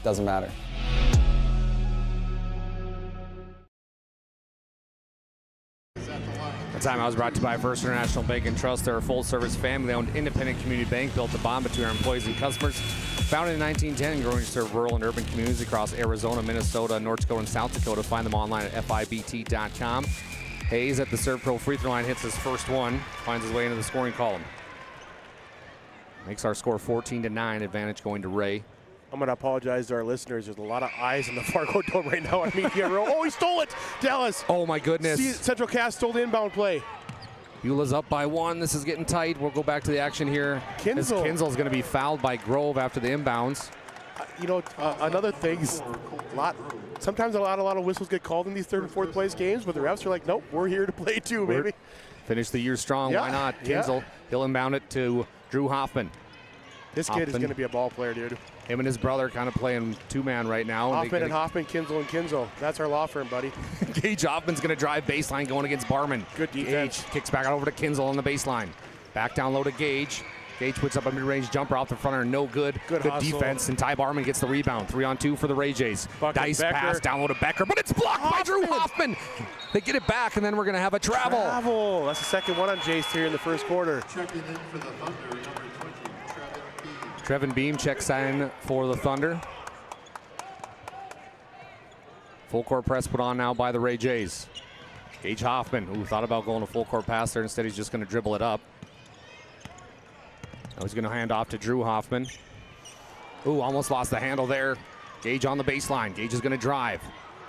doesn't matter. The timeout was brought to you by First International Bank and Trust. They're a full-service, family-owned, independent community bank built to bond between our employees and customers. Founded in 1910 and growing to serve rural and urban communities across Arizona, Minnesota, North Dakota, and South Dakota. Find them online at FIBT.com. Hayes at the Serve Pro free throw line hits his first one, finds his way into the scoring column. Makes our score 14-9, advantage going to Ray. I'm going to apologize to our listeners. There's a lot of eyes in the Fargo Dome right now on Media Row. Oh, he stole it! Dallas! Oh, my goodness. See, Central Cass stole the inbound play. Beulah's up by 1. This is getting tight. We'll go back to the action here. Kinzel. Kinzel's going to be fouled by Grove after the inbounds. Another thing, sometimes a lot of whistles get called in these third and fourth place games, but the refs are like, nope, we're here to play too, baby. Finish the year strong. Yeah, Why not? yeah. Kinzel, he'll inbound it to Drew Hoffman. This kid is going to be a ball player, dude. Him and his brother kind of playing two-man right now. Hoffman, Kinzel, and Kinzel. That's our law firm, buddy. Gage Hoffman's going to drive baseline going against Barman. Good defense. Gage kicks back out over to Kinzel on the baseline. Back down low to Gage. Gage puts up a mid-range jumper off the front end. No good. Good hustle. Defense, and Ty Barman gets the rebound. 3-on-2 for the Ray Jays. Dice Becker. pass down low to Becker, but it's blocked by Drew Hoffman. They get it back, and then we're going to have a travel. That's the second one on Jace here in the first quarter. Checking in for the Thunder, number 20, Trevin Beam checks in for the Thunder. Full court press put on now by the Ray Jays. Gage Hoffman, who thought about going a full court pass there. Instead, he's just going to dribble it up. Now he's going to hand off to Drew Hoffman. Ooh, almost lost the handle there. Gage on the baseline. Gage is going to drive.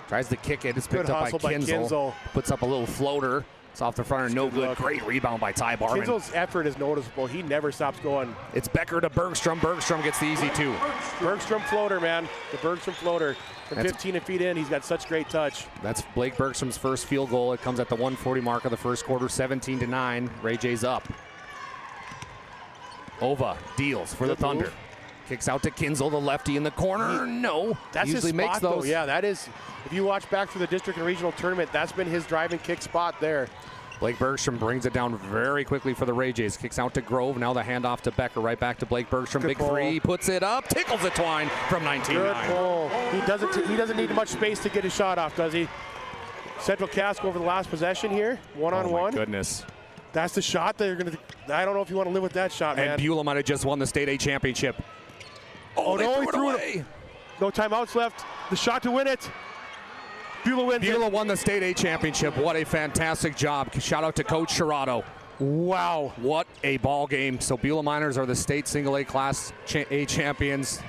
Tries to kick it. It's picked up by Kinzel. Puts up a little floater. It's off the front end, no good. Great rebound by Ty Barman. Kinzel's effort is noticeable. He never stops going. It's Becker to Bergstrom. Bergstrom gets the easy two. Bergstrom floater, man. The Bergstrom floater. From 15 feet in, he's got such great touch. That's Blake Bergstrom's first field goal. It comes at the 1:40 mark of the first quarter, 17-9. Ray Jays up. Ova deals for the Thunder. Kicks out to Kinzel, the lefty in the corner. No, that's usually his makes spot, those. Though. Yeah, that is. If you watch back through the district and regional tournament, that's been his drive and kick spot there. Blake Bergstrom brings it down very quickly for the Ray Jays. Kicks out to Grove. Now the handoff to Becker. Right back to Blake Bergstrom. Big three. Puts it up. Tickles the twine from 19-9. Good pull. He doesn't need much space to get his shot off, does he? Central Cask over the last possession here. One-on-one. Oh, my goodness. That's the shot that you're going to. I don't know if you want to live with that shot, man. And Beulah might have just won the State A championship. Oh, no, he threw it. No timeouts left. The shot to win it. Beulah wins Beulah won the State A championship. What a fantastic job. Shout out to Coach Sherrato. Wow. What a ball game. So Beulah Miners are the state single A class A champions.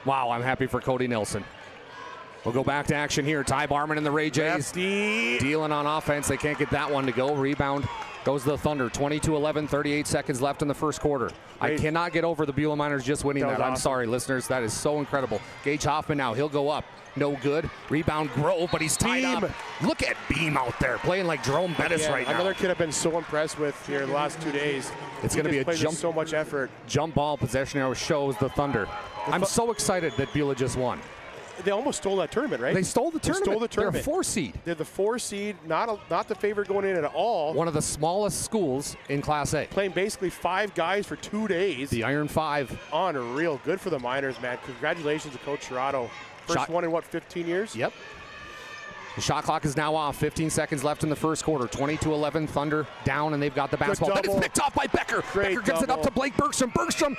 Wow, I'm happy for Cody Nelson. We'll go back to action here. Ty Barman and the Ray Jays dealing on offense. They can't get that one to go. Rebound goes to the Thunder. 22-11, 38 seconds left in the first quarter. I cannot get over the Beulah Miners just winning that. I'm sorry, listeners. That is so incredible. Gage Hoffman now. He'll go up. No good. Rebound Grove, but he's tied up. Look at Beam out there playing like Jerome Bettis right now. Another kid I've been so impressed with here the last 2 days. It's going to be a jump. So much effort. Jump ball possession arrow shows the Thunder. I'm so excited that Beulah just won. They almost stole that tournament, right? They stole the tournament. They're a 4 seed. They're the 4 seed, not the favorite going in at all. One of the smallest schools in Class A. Playing basically 5 guys for 2 days. The Iron 5. Unreal. Good for the Miners, man. Congratulations to Coach Sherrato. First one in, what, 15 years? Yep. The shot clock is now off. 15 seconds left in the first quarter. 22-11, Thunder down, and they've got the basketball. But it's picked off by Becker. Becker gets it up to Blake Bergstrom. Bergstrom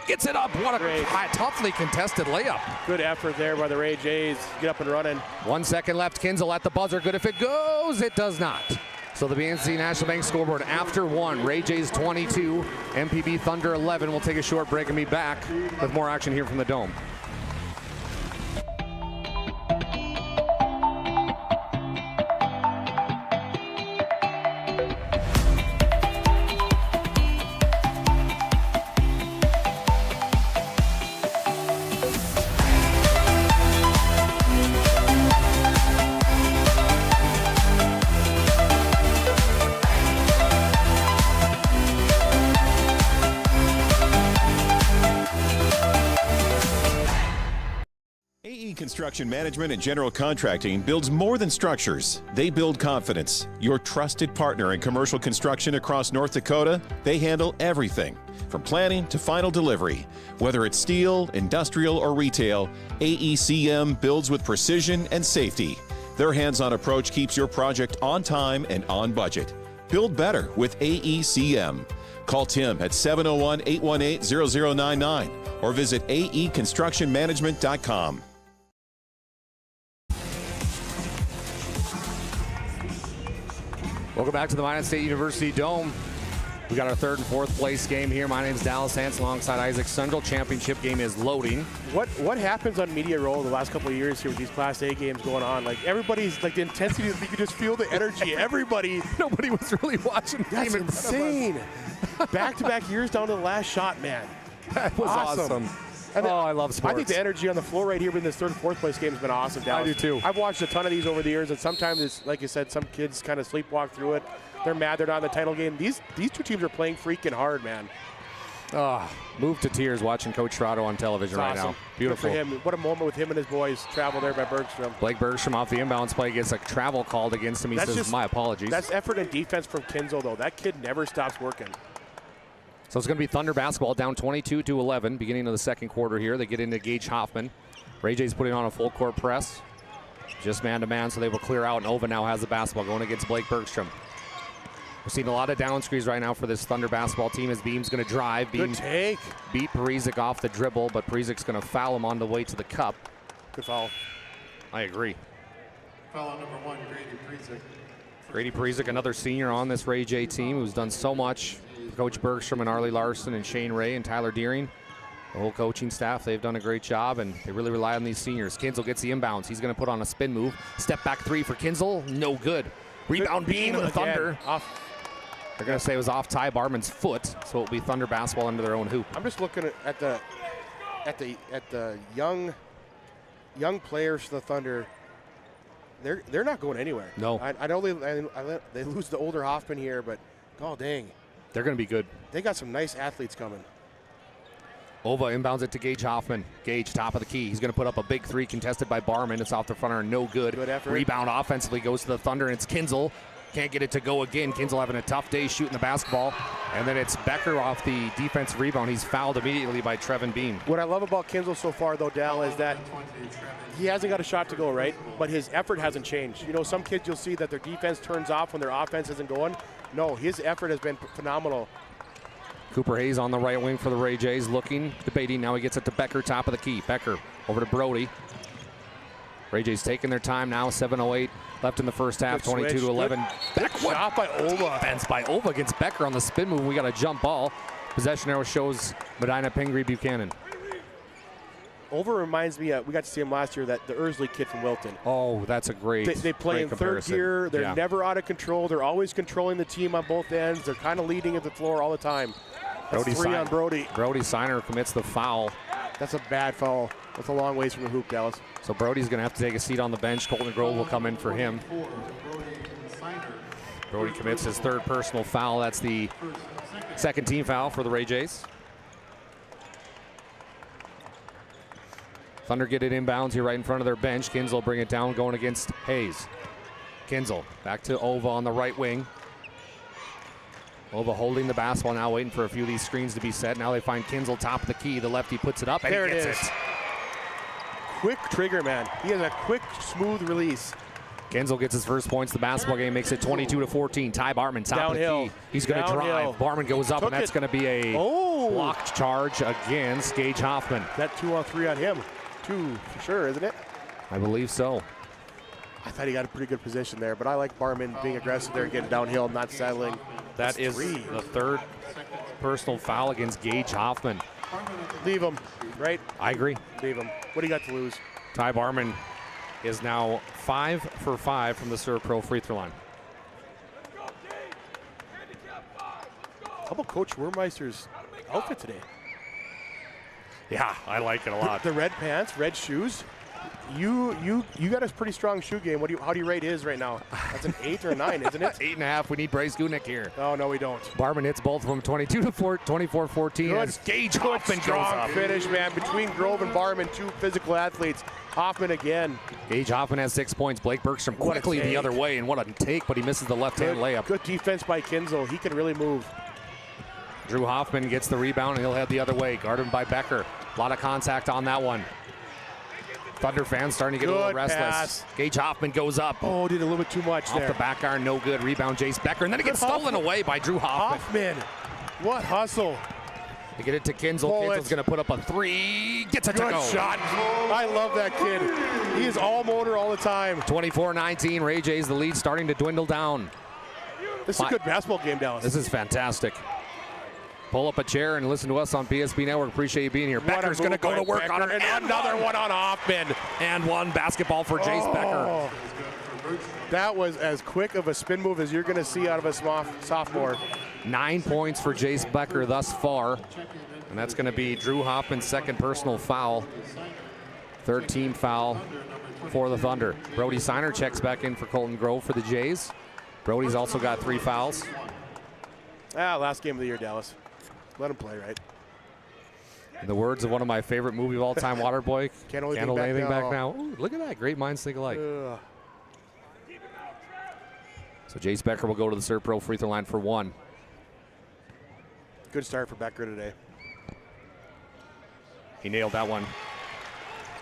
gets it up. What a toughly contested layup. Good effort there by the Ray Jays. Get up and running. 1 second left. Kinzel at the buzzer. Good if it goes. It does not. So the BNC National Bank scoreboard after 1. Ray Jays 22, MPB Thunder 11. We'll take a short break and be back with more action here from the Dome. AE Construction Management and General Contracting builds more than structures. They build confidence. Your trusted partner in commercial construction across North Dakota, they handle everything from planning to final delivery. Whether it's steel, industrial, or retail, AECM builds with precision and safety. Their hands-on approach keeps your project on time and on budget. Build better with AECM. Call Tim at 701-818-0099 or visit aeconstructionmanagement.com. Welcome back to the Minot State University Dome. We got our third and fourth place game here. My name's Dallas Hansen alongside Isaac Sundell. Championship game is loading. What happens on Media Row the last couple of years here with these Class A games going on? Like everybody's like the intensity, you can just feel the energy. Everybody, Nobody was really watching the that's game in front of us. insane. Back-to-back years down to the last shot, man. That was awesome. And I love sports. I think the energy on the floor right here in this third and fourth place game has been awesome, Dallas. I do too. I've watched a ton of these over the years, and sometimes it's like you said, some kids kind of sleepwalk through it. They're mad they're not in the title game. These two teams are playing freaking hard, man. Moved to tears watching Coach Trotto on television right Awesome. now. Beautiful. Good for him. What a moment with him and his boys. Travel there by Bergstrom. Blake Bergstrom off the inbounds play gets a travel called against him. He says, my apologies. That's effort and defense from Kinzel, though. That kid never stops working. So it's going to be Thunder basketball down 22-11, beginning of the second quarter here. They get into Gage Hoffman. Ray J's putting on a full court press. Just man-to-man, so they will clear out, and Ova now has the basketball going against Blake Bergstrom. We're seeing a lot of down screens right now for this Thunder basketball team as Beam's going to drive. Beam Good take. beat Parizek off the dribble, but Parizek's going to foul him on the way to the cup. Good foul. I agree. Foul on number 1, Grady Parizek. Grady Parizek, another senior on this Ray J team who's done so much. Coach Bergstrom and Arlie Larson and Shane Ray and Tyler Deering. The whole coaching staff, they've done a great job, and they really rely on these seniors. Kinzel gets the inbounds. He's going to put on a spin move. Step back three for Kinzel. No good. Rebound Beam and the Thunder. Off. They're going to say it was off Ty Barman's foot, so it'll be Thunder basketball under their own hoop. I'm just looking at the young players for the Thunder. They're not going anywhere. No. I know they lose the older Hoffman here, but god dang, They're going to be good. they got some nice athletes coming. Ova inbounds it to Gage Hoffman. Gage, top of the key. He's going to put up a big three contested by Barman. It's off the front iron, no good. Good effort. Rebound offensively goes to the Thunder, and it's Kinzel. Can't get it to go again. Kinzel having a tough day shooting the basketball. And then it's Becker off the defensive rebound. He's fouled immediately by Trevin Beam. What I love about Kinzel so far, though, Dal, is that he hasn't got a shot to go, right? But his effort hasn't changed. You know, some kids you'll see that their defense turns off when their offense isn't going. No, his effort has been phenomenal. Cooper Hayes on the right wing for the Ray Jays, looking, debating. Now he gets it to Becker, top of the key. Becker over to Brody. Ray Jays taking their time now, 7:08 left in the first half, 22-11. Good shot by Ova. Defense by Ova against Becker on the spin move. We got a jump ball. Possession arrow shows Medina Pingree Buchanan. Ova reminds me, we got to see him last year, that the Ursley kid from Wilton. Oh, that's a great They play great in comparison. third gear. They're Yeah. never out of control. They're always controlling the team on both ends. They're kind of leading at the floor all the time. That's Brody three on Brody. Brody Signer commits the foul. That's a bad foul. That's a long ways from the hoop, Dallas. So Brody's going to have to take a seat on the bench. Colton Grove will come in for him. Brody commits his third personal foul. That's the second team foul for the Ray Jays. Thunder get it inbounds here right in front of their bench. Kinzel will bring it down, going against Hayes. Kinzel back to Ova on the right wing. Ova holding the basketball now, waiting for a few of these screens to be set. Now they find Kinzel top of the key. The lefty puts it up, and There he it gets is. it. Quick trigger, man. He has a quick, smooth release. Kinzel gets his first points. The basketball game makes it 22-14. Ty Barman, top Downhill. of the key. He's going to Downhill. drive. Barman goes up, Took and that's it. going to be a blocked charge against Gage Hoffman. That 2-on-3 on him. 2 for sure, isn't it? I believe so. I thought he got a pretty good position there, but I like Barman being aggressive there and getting downhill, not settling. That That's is three. the third personal foul against Gage Hoffman. Leave him, right? I agree. Leave him. What do you got to lose? Ty Barman is now 5 for 5 from the Serve Pro free throw line. How about Coach Wurmeister's outfit today? Yeah, I like it a lot. The red pants, red shoes. you got a pretty strong shoe game. How do you rate his right now? That's an 8 or a 9, isn't it? 8.5. We need Bryce Gunick here. Oh, no, we don't. Barman hits both of them 24-14 as Gage Hoffman goes strong up. finish, man. Between Grove and Barman, two physical athletes. Hoffman again. Gage Hoffman has 6 points. Blake Bergstrom What a quickly the take. other way, and what a take, but he misses the left-hand layup. Good defense by Kinzel. He can really move. Drew Hoffman gets the rebound, and he'll head the other way. Guarded by Becker. A lot of contact on that one. Thunder fans starting to get a little Good restless. pass. Gage Hoffman goes up. Oh, did a little bit too much Off there. the back iron, no good. Rebound, Jace Becker, and then it gets Good stolen away by Drew Hoffman. What hustle. They get it to Kinzel. Pull it. Kinzel's going to put up a 3. Gets it to Good go. shot. I love that kid. He is all motor all the time. 24-19. Ray J's the lead starting to dwindle down. This is a good basketball game, Dallas. This is fantastic. Pull up a chair and listen to us on PSP Network. Appreciate you being here. Becker's going to go to work on it. And another one on Hoffman. And one basketball for Jace Becker. That was as quick of a spin move as you're going to see out of a sophomore. 9 points for Jace Becker thus far. And that's going to be Drew Hoffman's second personal foul. Third team foul for the Thunder. Brody Signer checks back in for Colton Grove for the Jays. Brody's also got 3 fouls. Last game of the year, Dallas. Let him play, right? In the words of one of my favorite movie of all time, Waterboy, Can't hold anything back now. Ooh, look at that. Great minds think alike. Ugh. So Jace Becker will go to the Serpro free throw line for 1. Good start for Becker today. He nailed that one.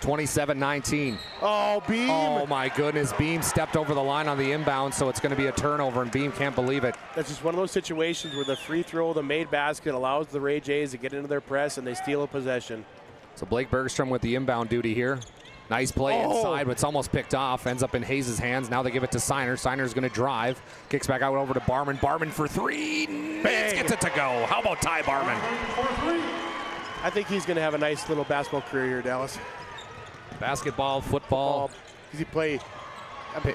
27-19. Oh, Beam. Oh my goodness, Beam stepped over the line on the inbound, so it's going to be a turnover, and Beam can't believe it. That's just one of those situations where the free throw, the made basket, allows the Ray Jays to get into their press, and they steal a possession. So Blake Bergstrom with the inbound duty here. Nice play inside, but it's almost picked off. Ends up in Hayes' hands. Now they give it to Signer. Signer's going to drive. Kicks back out over to Barman. Barman for 3. Bang. Gets it to go. How about Ty Barman? I think he's going to have a nice little basketball career here, Dallas. Basketball, football, Does he play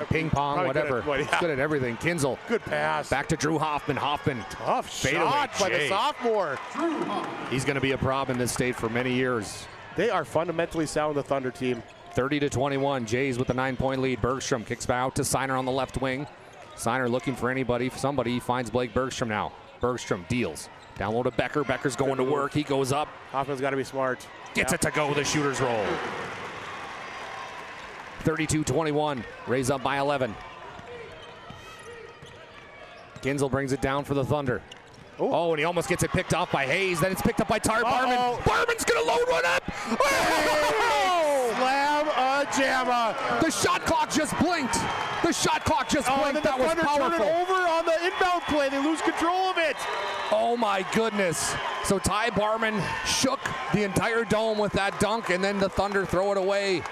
ping pong, whatever. He's good at everything. Kinzel. Good pass. Back to Drew Hoffman. Hoffman. Tough fadeaway shot by the Jay. sophomore. He's going to be a problem in this state for many years. They are fundamentally sound, the Thunder team. 30-21. Jays with the 9-point lead. Bergstrom kicks back out to Signer on the left wing. Signer looking for somebody. He finds Blake Bergstrom now. Bergstrom deals. Down low to Becker. Becker's going to work. He goes up. Hoffman's got to be smart. Gets it to go. The shooter's roll. 32-21. Rays up by 11. Kinzel brings it down for the Thunder. Oh, and he almost gets it picked off by Hayes. Then it's picked up by Ty Barman. Barman's going to load one up. Oh! Slam a jamma. The shot clock just blinked. The shot clock just blinked. That was Thunder powerful. turn it over on the inbound play. They lose control of it. Oh my goodness. So Ty Barman shook the entire dome with that dunk, and then the Thunder throw it away.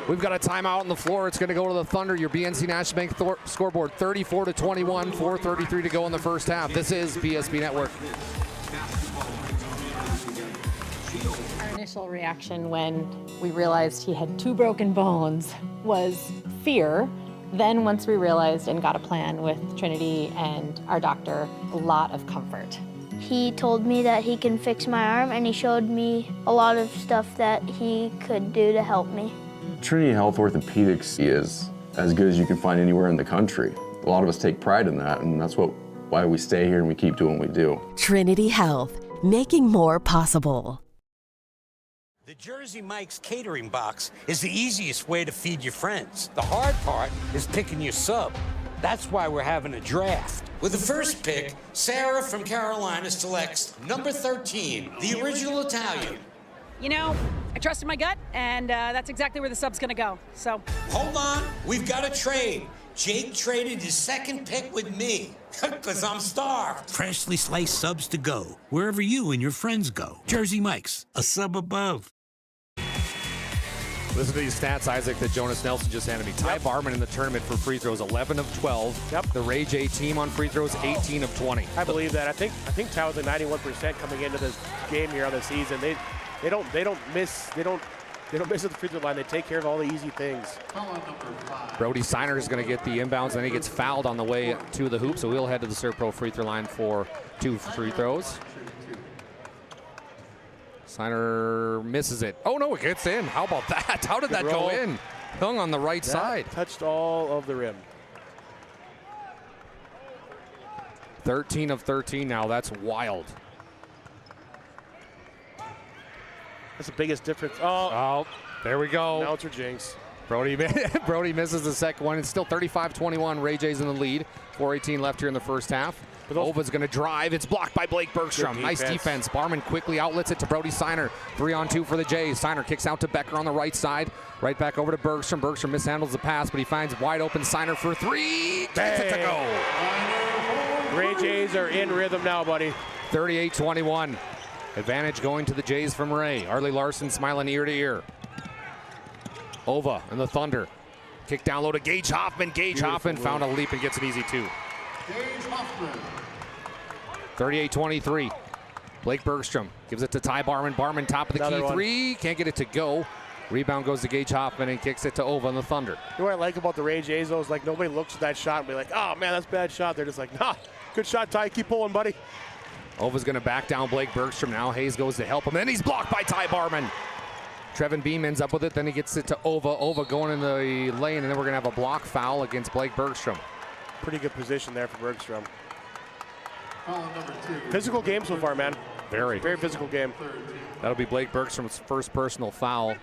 We've got a timeout on the floor. It's going to go to the Thunder. Your BNC National Bank scoreboard 34-21, 4:33 to go in the first half. This is PSP Network. Our initial reaction when we realized he had 2 broken bones was fear. Then once we realized and got a plan with Trinity and our doctor, a lot of comfort. He told me that he can fix my arm, and he showed me a lot of stuff that he could do to help me. Trinity Health Orthopedics is as good as you can find anywhere in the country. A lot of us take pride in that, and that's why we stay here and we keep doing what we do. Trinity Health, making more possible. The Jersey Mike's catering box is the easiest way to feed your friends. The hard part is picking your sub. That's why we're having a draft. With the first pick, Sarah from Carolina selects number 13, the original Italian. You know, I trusted my gut, and that's exactly where the sub's gonna go, so. Hold on, we've got a trade. Jake traded his second pick with me, because I'm starved. Freshly sliced subs to go, wherever you and your friends go. Jersey Mike's, a sub above. Listen to these stats, Isaac, that Jonas Nelson just handed me. Ty Barman in the tournament for free throws, 11 of 12. Yep. The Ray J team on free throws, 18 of 20. I believe that. I think Ty was at 91% coming into this game here on the season. They don't miss at the free throw line. They take care of all the easy things. Brody Signer is going to get the inbounds, and then he gets fouled on the way to the hoop, so he'll head to the Serpro free throw line for 2 free throws. Steiner misses it. Oh, no, it gets in. How about that? How did that go in? Hung on the right side. Touched all of the rim. 13 of 13 now. That's wild. That's the biggest difference. Oh, there we go. Announcer jinx. Brody misses the second one. It's still 35-21. Ray J's in the lead. 4:18 left here in the first half. Ova's going to drive. It's blocked by Blake Bergstrom. Nice defense. Barman quickly outlets it to Brody Steiner. 3-on-2 for the Jays. Steiner kicks out to Becker on the right side. Right back over to Bergstrom. Bergstrom mishandles the pass, but he finds wide open Steiner for three. Gets it to go. Ray Jays are in rhythm now, buddy. 38-21. Advantage going to the Jays from Ray. Arlie Larson smiling ear to ear. Ova and the Thunder. Kick down low to Gage Hoffman. Gage Hoffman found a leap and gets it easy too. 38-23. Blake Bergstrom gives it to Ty Barman. Barman top of the key three. Can't get it to go. Rebound goes to Gage Hoffman and kicks it to Ova and the Thunder. You know what I like about the Ray Jays though is like nobody looks at that shot and be like, oh man, that's a bad shot. They're just like, nah, good shot, Ty. Keep pulling, buddy. Ova's going to back down Blake Bergstrom now. Hayes goes to help him, and he's blocked by Ty Barman. Trevin Beam ends up with it, then he gets it to Ova. Ova going in the lane, and then we're going to have a block foul against Blake Bergstrom. Pretty good position there for Bergstrom. Physical game so far, man. Very physical game. That'll be Blake Bergstrom's first personal foul.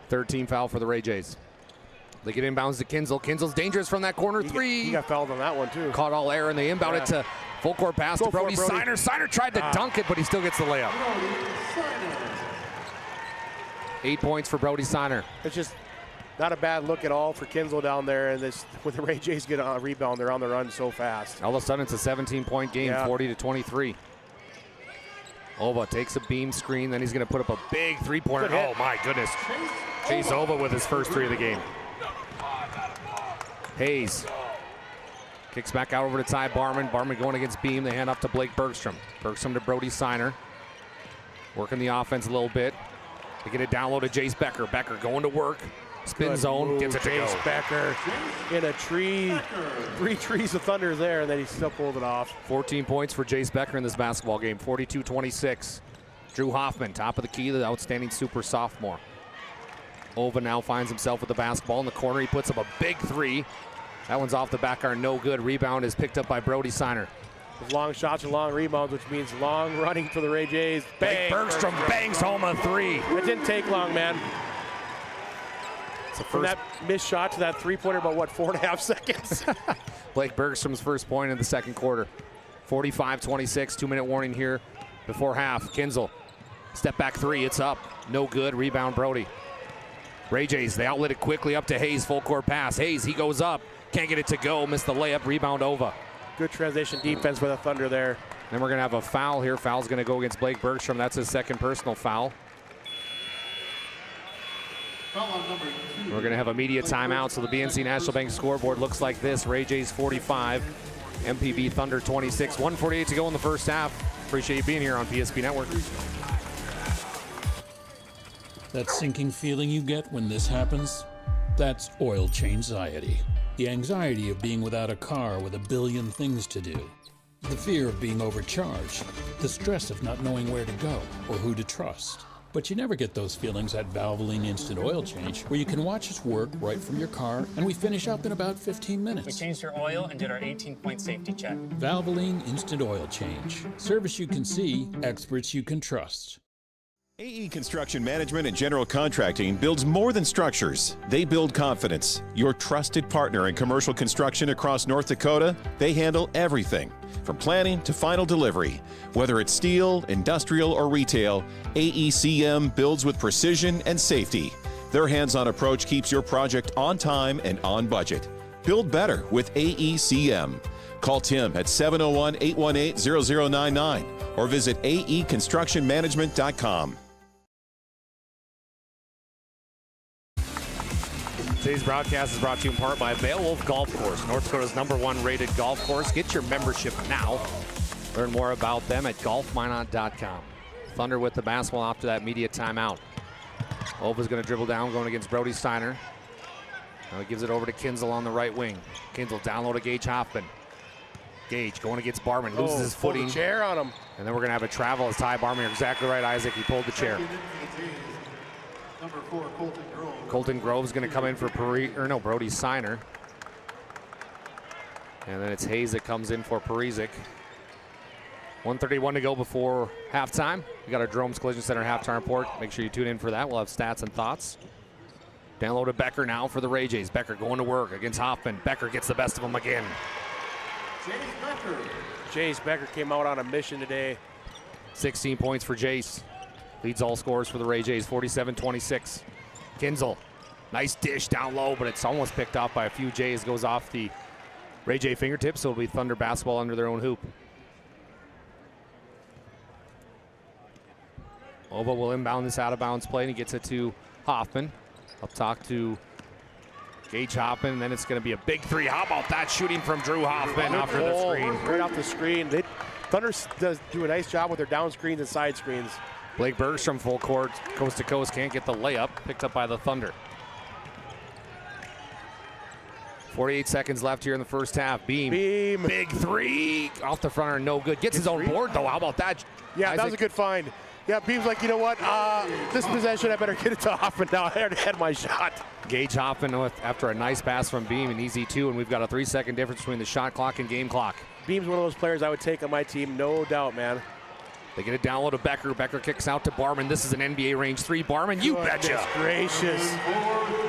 Third team foul for the Ray Jays. They get inbounds to Kinzel. Kinzel's dangerous from that corner three. He got fouled on that one, too. Caught all air, and they inbound it to full court pass to Brody Steiner. Steiner tried to dunk it, but he still gets the layup. 8 points for Brody Steiner. It's just not a bad look at all for Kinzel down there. And this, when the Ray Jays get a rebound, they're on the run so fast. All of a sudden, it's a 17-point game, 40-23. Ova takes a beam screen, then he's going to put up a big three-pointer. Oh, my goodness. Chase Ova with his first three of the game. Hayes kicks back out over to Ty Barman. Barman going against Beam. They hand up to Blake Bergstrom. Bergstrom to Brody Steiner. Working the offense a little bit. They get it down low to Jace Becker. Becker going to work. Spin zone. Gets it to go. Becker in a tree. 3 trees of thunder there, and then he still pulled it off. 14 points for Jace Becker in this basketball game. 42-26. Drew Hoffman, top of the key, the outstanding super sophomore. Ova now finds himself with the basketball in the corner. He puts up a big three. That one's off the back iron, no good. Rebound is picked up by Brody Steiner. Long shots and long rebounds, which means long running for the Ray Jays. Bang! Bergstrom bangs home a three. It didn't take long, man. It's From that missed shot to that three-pointer, about what, 4.5 seconds? Blake Bergstrom's first point in the second quarter. 45-26, 2-minute warning here before half. Kinzel, step back three, it's up. No good, rebound Brody. Ray Jays, they outlet it quickly up to Hayes, full court pass. Hayes, he goes up, can't get it to go, missed the layup, rebound Ova. Good transition defense by the Thunder there. Then we're gonna have a foul here. Foul's gonna go against Blake Bergstrom. That's his second personal foul. We're gonna have a media timeout, so the BNC National Bank scoreboard looks like this. Ray Jays 45, MPB Thunder 26, 1:48 to go in the first half. Appreciate you being here on PSP Network. That sinking feeling you get when this happens? That's oil change-anxiety. The anxiety of being without a car with a billion things to do. The fear of being overcharged. The stress of not knowing where to go or who to trust. But you never get those feelings at Valvoline Instant Oil Change, where you can watch us work right from your car, and we finish up in about 15 minutes. We changed your oil and did our 18-point safety check. Valvoline Instant Oil Change. Service you can see, experts you can trust. AE Construction Management and General Contracting builds more than structures. They build confidence. Your trusted partner in commercial construction across North Dakota, they handle everything from planning to final delivery. Whether it's steel, industrial, or retail, AECM builds with precision and safety. Their hands-on approach keeps your project on time and on budget. Build better with AECM. Call Tim at 701-818-0099 or visit aeconstructionmanagement.com. Today's broadcast is brought to you in part by Beowulf Golf Course, North Dakota's #1 rated golf course. Get your membership now. Learn more about them at golfminot.com. Thunder with the basketball after that media timeout. Ova's going to dribble down, going against Brody Steiner. Now he gives it over to Kinzel on the right wing. Kinzel down low to Gage Hoffman. Gage going against Barman, loses his pulled footing. the chair on him. And then we're going to have a travel as Ty Barman. You're exactly right, Isaac. He pulled the chair. Number 4, Colton Grove. Colton Grove's going to come in for Brody Signer. And then it's Hayes that comes in for Parizek. 1:31 to go before halftime. We got our Dromes Collision Center halftime report. Make sure you tune in for that. We'll have stats and thoughts. Down low to Becker now for the Ray Jays. Becker going to work against Hoffman. Becker gets the best of him again. Jace Becker came out on a mission today. 16 points for Jace. Leads all scorers for the Ray Jays, 47-26. Kinzel, nice dish down low, but it's almost picked off by a few Jays. Goes off the Ray Jay fingertips, so it'll be Thunder basketball under their own hoop. Ova will inbound this out-of-bounds play, and he gets it to Hoffman. Up top to Gage Hoffman, and then it's going to be a big three. How about that shooting from Drew Hoffman after the screen? Right off the screen. Thunder does do a nice job with their down screens and side screens. Blake Bergstrom full court, coast to coast, can't get the layup. Picked up by the Thunder. 48 seconds left here in the first half. Beam. Big three. Off the fronter, no good. Gets his own board, though. How about that? Yeah, Isaac? that was a good find. Yeah, Beam's like, you know what? This possession, I better get it to Hoffman now. I already had my shot. Gage Hoffman after a nice pass from Beam, an easy 2, and we've got a 3-second difference between the shot clock and game clock. Beam's one of those players I would take on my team, no doubt, man. They get it down low to Becker. Becker kicks out to Barman. This is an NBA range 3. Barman, you betcha. Gracious.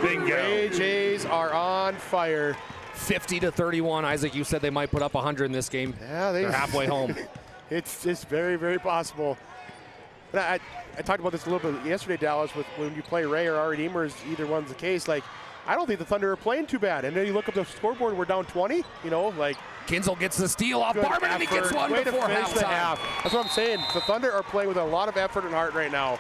Bingo. Ray Jays are on fire. 50-31. Isaac, you said they might put up 100 in this game. Yeah, they're halfway home. It's very, very possible. But I talked about this a little bit yesterday, Dallas, with when you play Ray or Ari Demers, either one's the case. Like, I don't think the Thunder are playing too bad. And then you look at the scoreboard, we're down 20, you know, like. Kinzel gets the steal off Barman, and he gets one before halftime. That's what I'm saying. The Thunder are playing with a lot of effort and heart right now.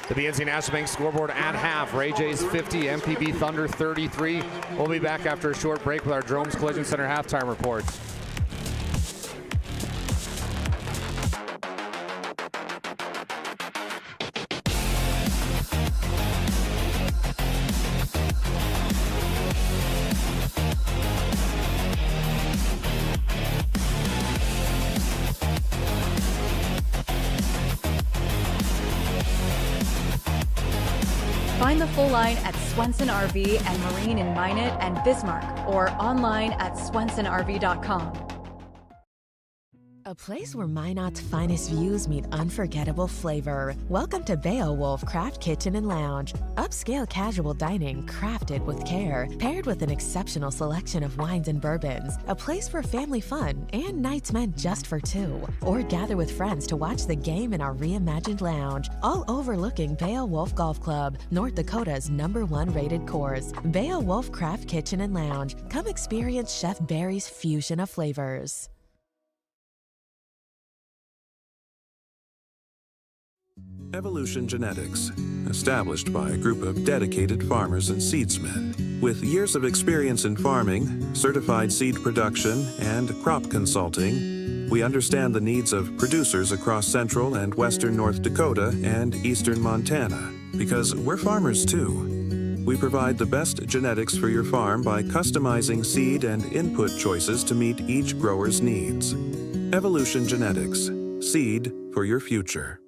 The BNC National Bank scoreboard at half. Ray Jays 50, MPB Thunder 33. We'll be back after a short break with our Dromes Collision Center halftime report. Find the full line at Swenson RV and Marine in Minot and Bismarck, or online at swensonrv.com. A place where Minot's finest views meet unforgettable flavor. Welcome to Beowulf Craft Kitchen and Lounge. Upscale casual dining crafted with care, paired with an exceptional selection of wines and bourbons. A place for family fun and nights meant just for two. Or gather with friends to watch the game in our reimagined lounge, all overlooking Beowulf Golf Club, North Dakota's #1 rated course. Beowulf Craft Kitchen and Lounge. Come experience Chef Barry's fusion of flavors. Evolution Genetics, established by a group of dedicated farmers and seedsmen. With years of experience in farming, certified seed production, and crop consulting, we understand the needs of producers across central and western North Dakota and eastern Montana, because we're farmers too. We provide the best genetics for your farm by customizing seed and input choices to meet each grower's needs. Evolution Genetics, seed for your future.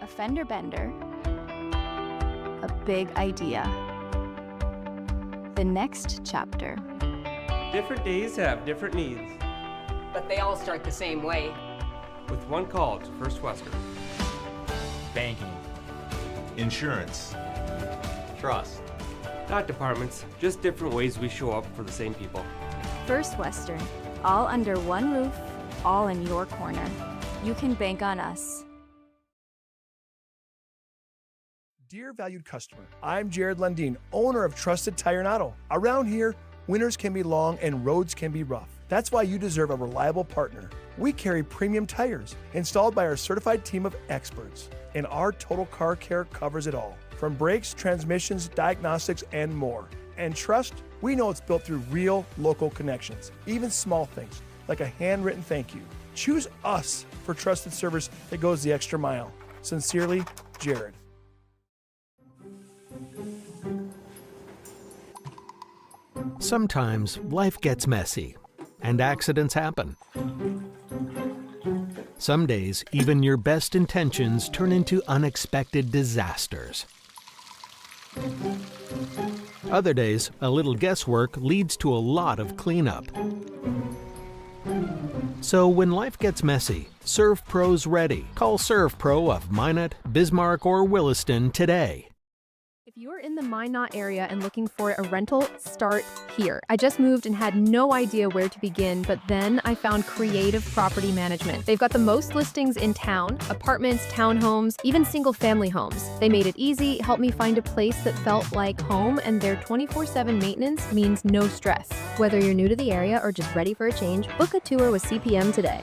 A fender bender. A big idea. The next chapter. Different days have different needs. But they all start the same way. With one call to First Western. Banking. Insurance. Trust. Not departments, just different ways we show up for the same people. First Western. All under one roof, all in your corner. You can bank on us. Dear valued customer, I'm Jared Lundeen, owner of Trusted Tire and Auto. Around here, winters can be long and roads can be rough. That's why you deserve a reliable partner. We carry premium tires installed by our certified team of experts, and our total car care covers it all, from brakes, transmissions, diagnostics, and more. And trust, we know it's built through real local connections, even small things like a handwritten thank you. Choose us for trusted service that goes the extra mile. Sincerely, Jared. Sometimes life gets messy and accidents happen. Some days, even your best intentions turn into unexpected disasters. Other days, a little guesswork leads to a lot of cleanup. So when life gets messy, ServPro's ready. Call ServPro of Minot, Bismarck, or Williston today. If you're in the Minot area and looking for a rental, start here. I just moved and had no idea where to begin, but then I found Creative Property Management. They've got the most listings in town, apartments, townhomes, even single-family homes. They made it easy, helped me find a place that felt like home, and their 24/7 maintenance means no stress. Whether you're new to the area or just ready for a change, book a tour with CPM today.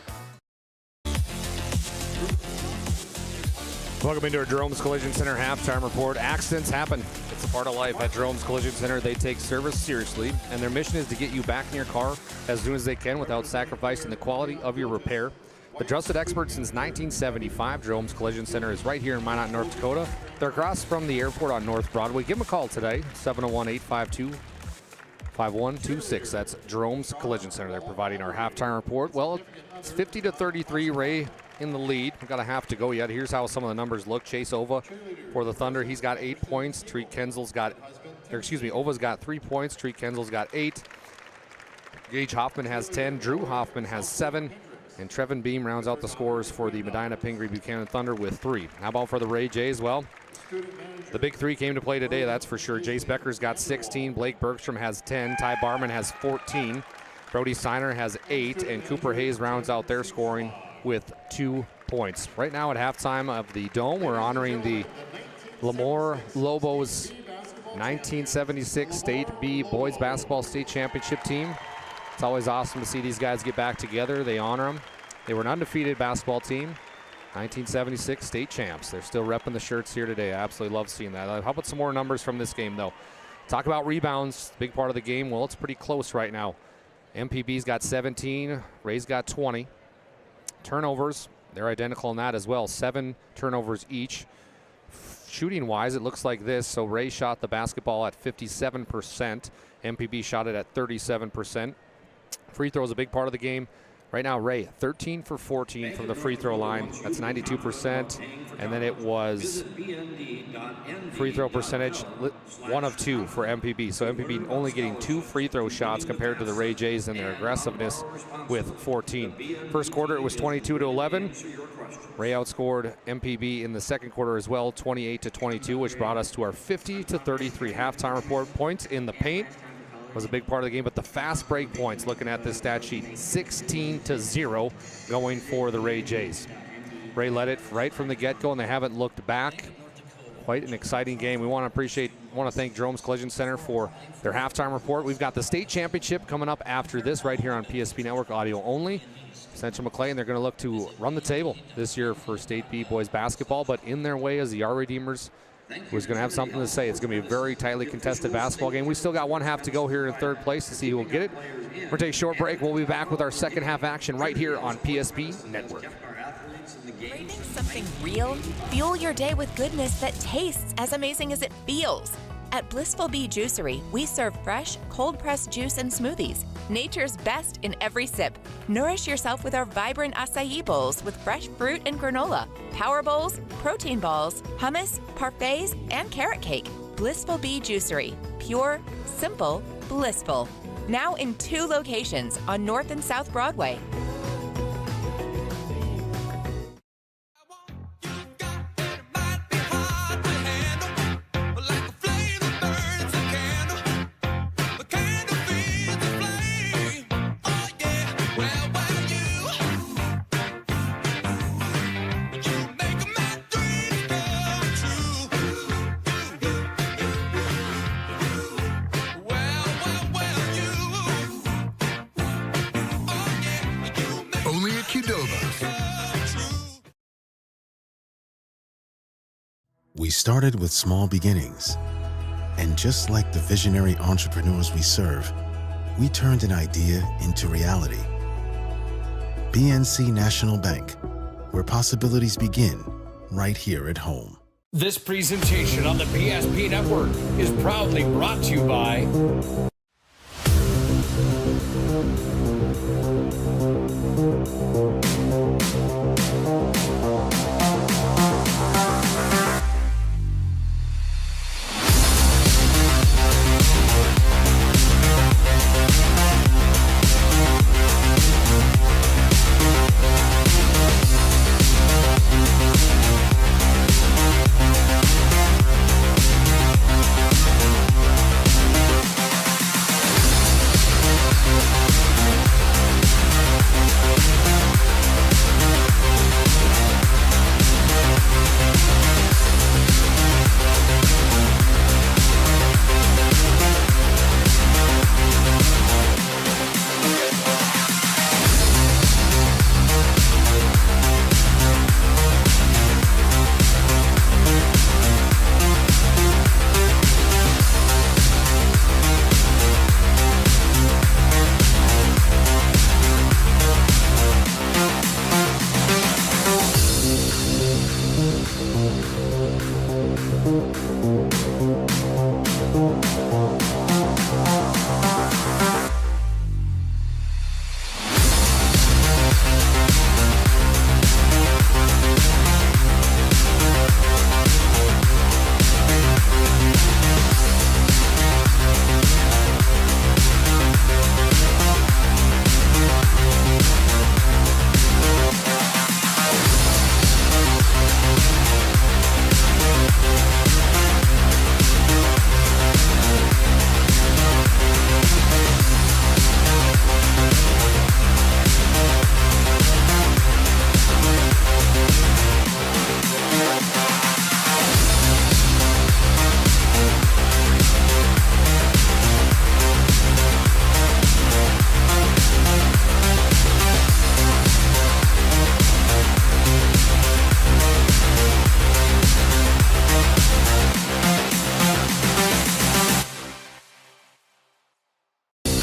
Welcome into our Jerome's Collision Center halftime report. Accidents happen. It's a part of life at Jerome's Collision Center. They take service seriously, and their mission is to get you back in your car as soon as they can without sacrificing the quality of your repair. The trusted expert since 1975, Jerome's Collision Center is right here in Minot, North Dakota. They're across from the airport on North Broadway. Give them a call today, 701-852-5126. That's Jerome's Collision Center. They're providing our halftime report. Well, it's 50-33, Ray in the lead. We've got a half to go yet. Here's how some of the numbers look. Chase Ova for the Thunder. He's got 8 points. Ova's got 3 points. Treat Kenzel's got 8. Gage Hoffman has 10. Drew Hoffman has 7. And Trevin Beam rounds out the scores for the Medina Pingree Buchanan Thunder with 3. How about for the Ray Jays? Well, the big 3 came to play today, that's for sure. Jace Becker's got 16. Blake Bergstrom has 10. Ty Barman has 14. Brody Steiner has 8. And Cooper Hayes rounds out their scoring with 2 points. Right now at halftime of the Dome, we're honoring the Lemoore Lobos 1976 State B Boys Basketball State Championship team. It's always awesome to see these guys get back together. They honor them. They were an undefeated basketball team, 1976 state champs. They're still repping the shirts here today. I absolutely love seeing that. How about some more numbers from this game, though? Talk about rebounds, big part of the game. Well, it's pretty close right now. MPB's got 17, Ray's got 20. Turnovers, they're identical in that as well. 7 turnovers each. Shooting-wise, it looks like this. So Ray shot the basketball at 57%. MPB shot it at 37%. Free throw is a big part of the game. Right now, Ray, 13 for 14 from the free throw line. That's 92%. And then it was free throw percentage, 1 of 2 for MPB. So MPB only getting 2 free throw shots compared to the Ray Jays and their aggressiveness with 14. First quarter, it was 22-11. Ray outscored MPB in the second quarter as well, 28-22, which brought us to our 50-33 halftime report. Points in the paint was a big part of the game, but the fast break points, looking at this stat sheet, 16-0 going for the Ray Jays. Ray led it right from the get-go, and they haven't looked back. Quite an exciting game. We want to thank Jerome's Collision Center for their halftime report. We've got the state championship coming up after this right here on PSP Network, audio only. Central McLean, they're going to look to run the table this year for State B boys basketball, but in their way as the R Redeemers, who's going to have something to say. It's going to be a very tightly contested basketball game. We still got one half to go here in third place to see who will get it. We're going to take a short break. We'll be back with our second half action right here on PSP Network. Craving something real? Fuel your day with goodness that tastes as amazing as it feels. At Blissful Bee Juicery, we serve fresh, cold-pressed juice and smoothies. Nature's best in every sip. Nourish yourself with our vibrant acai bowls with fresh fruit and granola, power bowls, protein balls, hummus, parfaits, and carrot cake. Blissful Bee Juicery. Pure, simple, blissful. Now in 2 locations on North and South Broadway. Qdoba's. We started with small beginnings. And just like the visionary entrepreneurs we serve, we turned an idea into reality. PNC National Bank, where possibilities begin right here at home. This presentation on the PSP Network is proudly brought to you by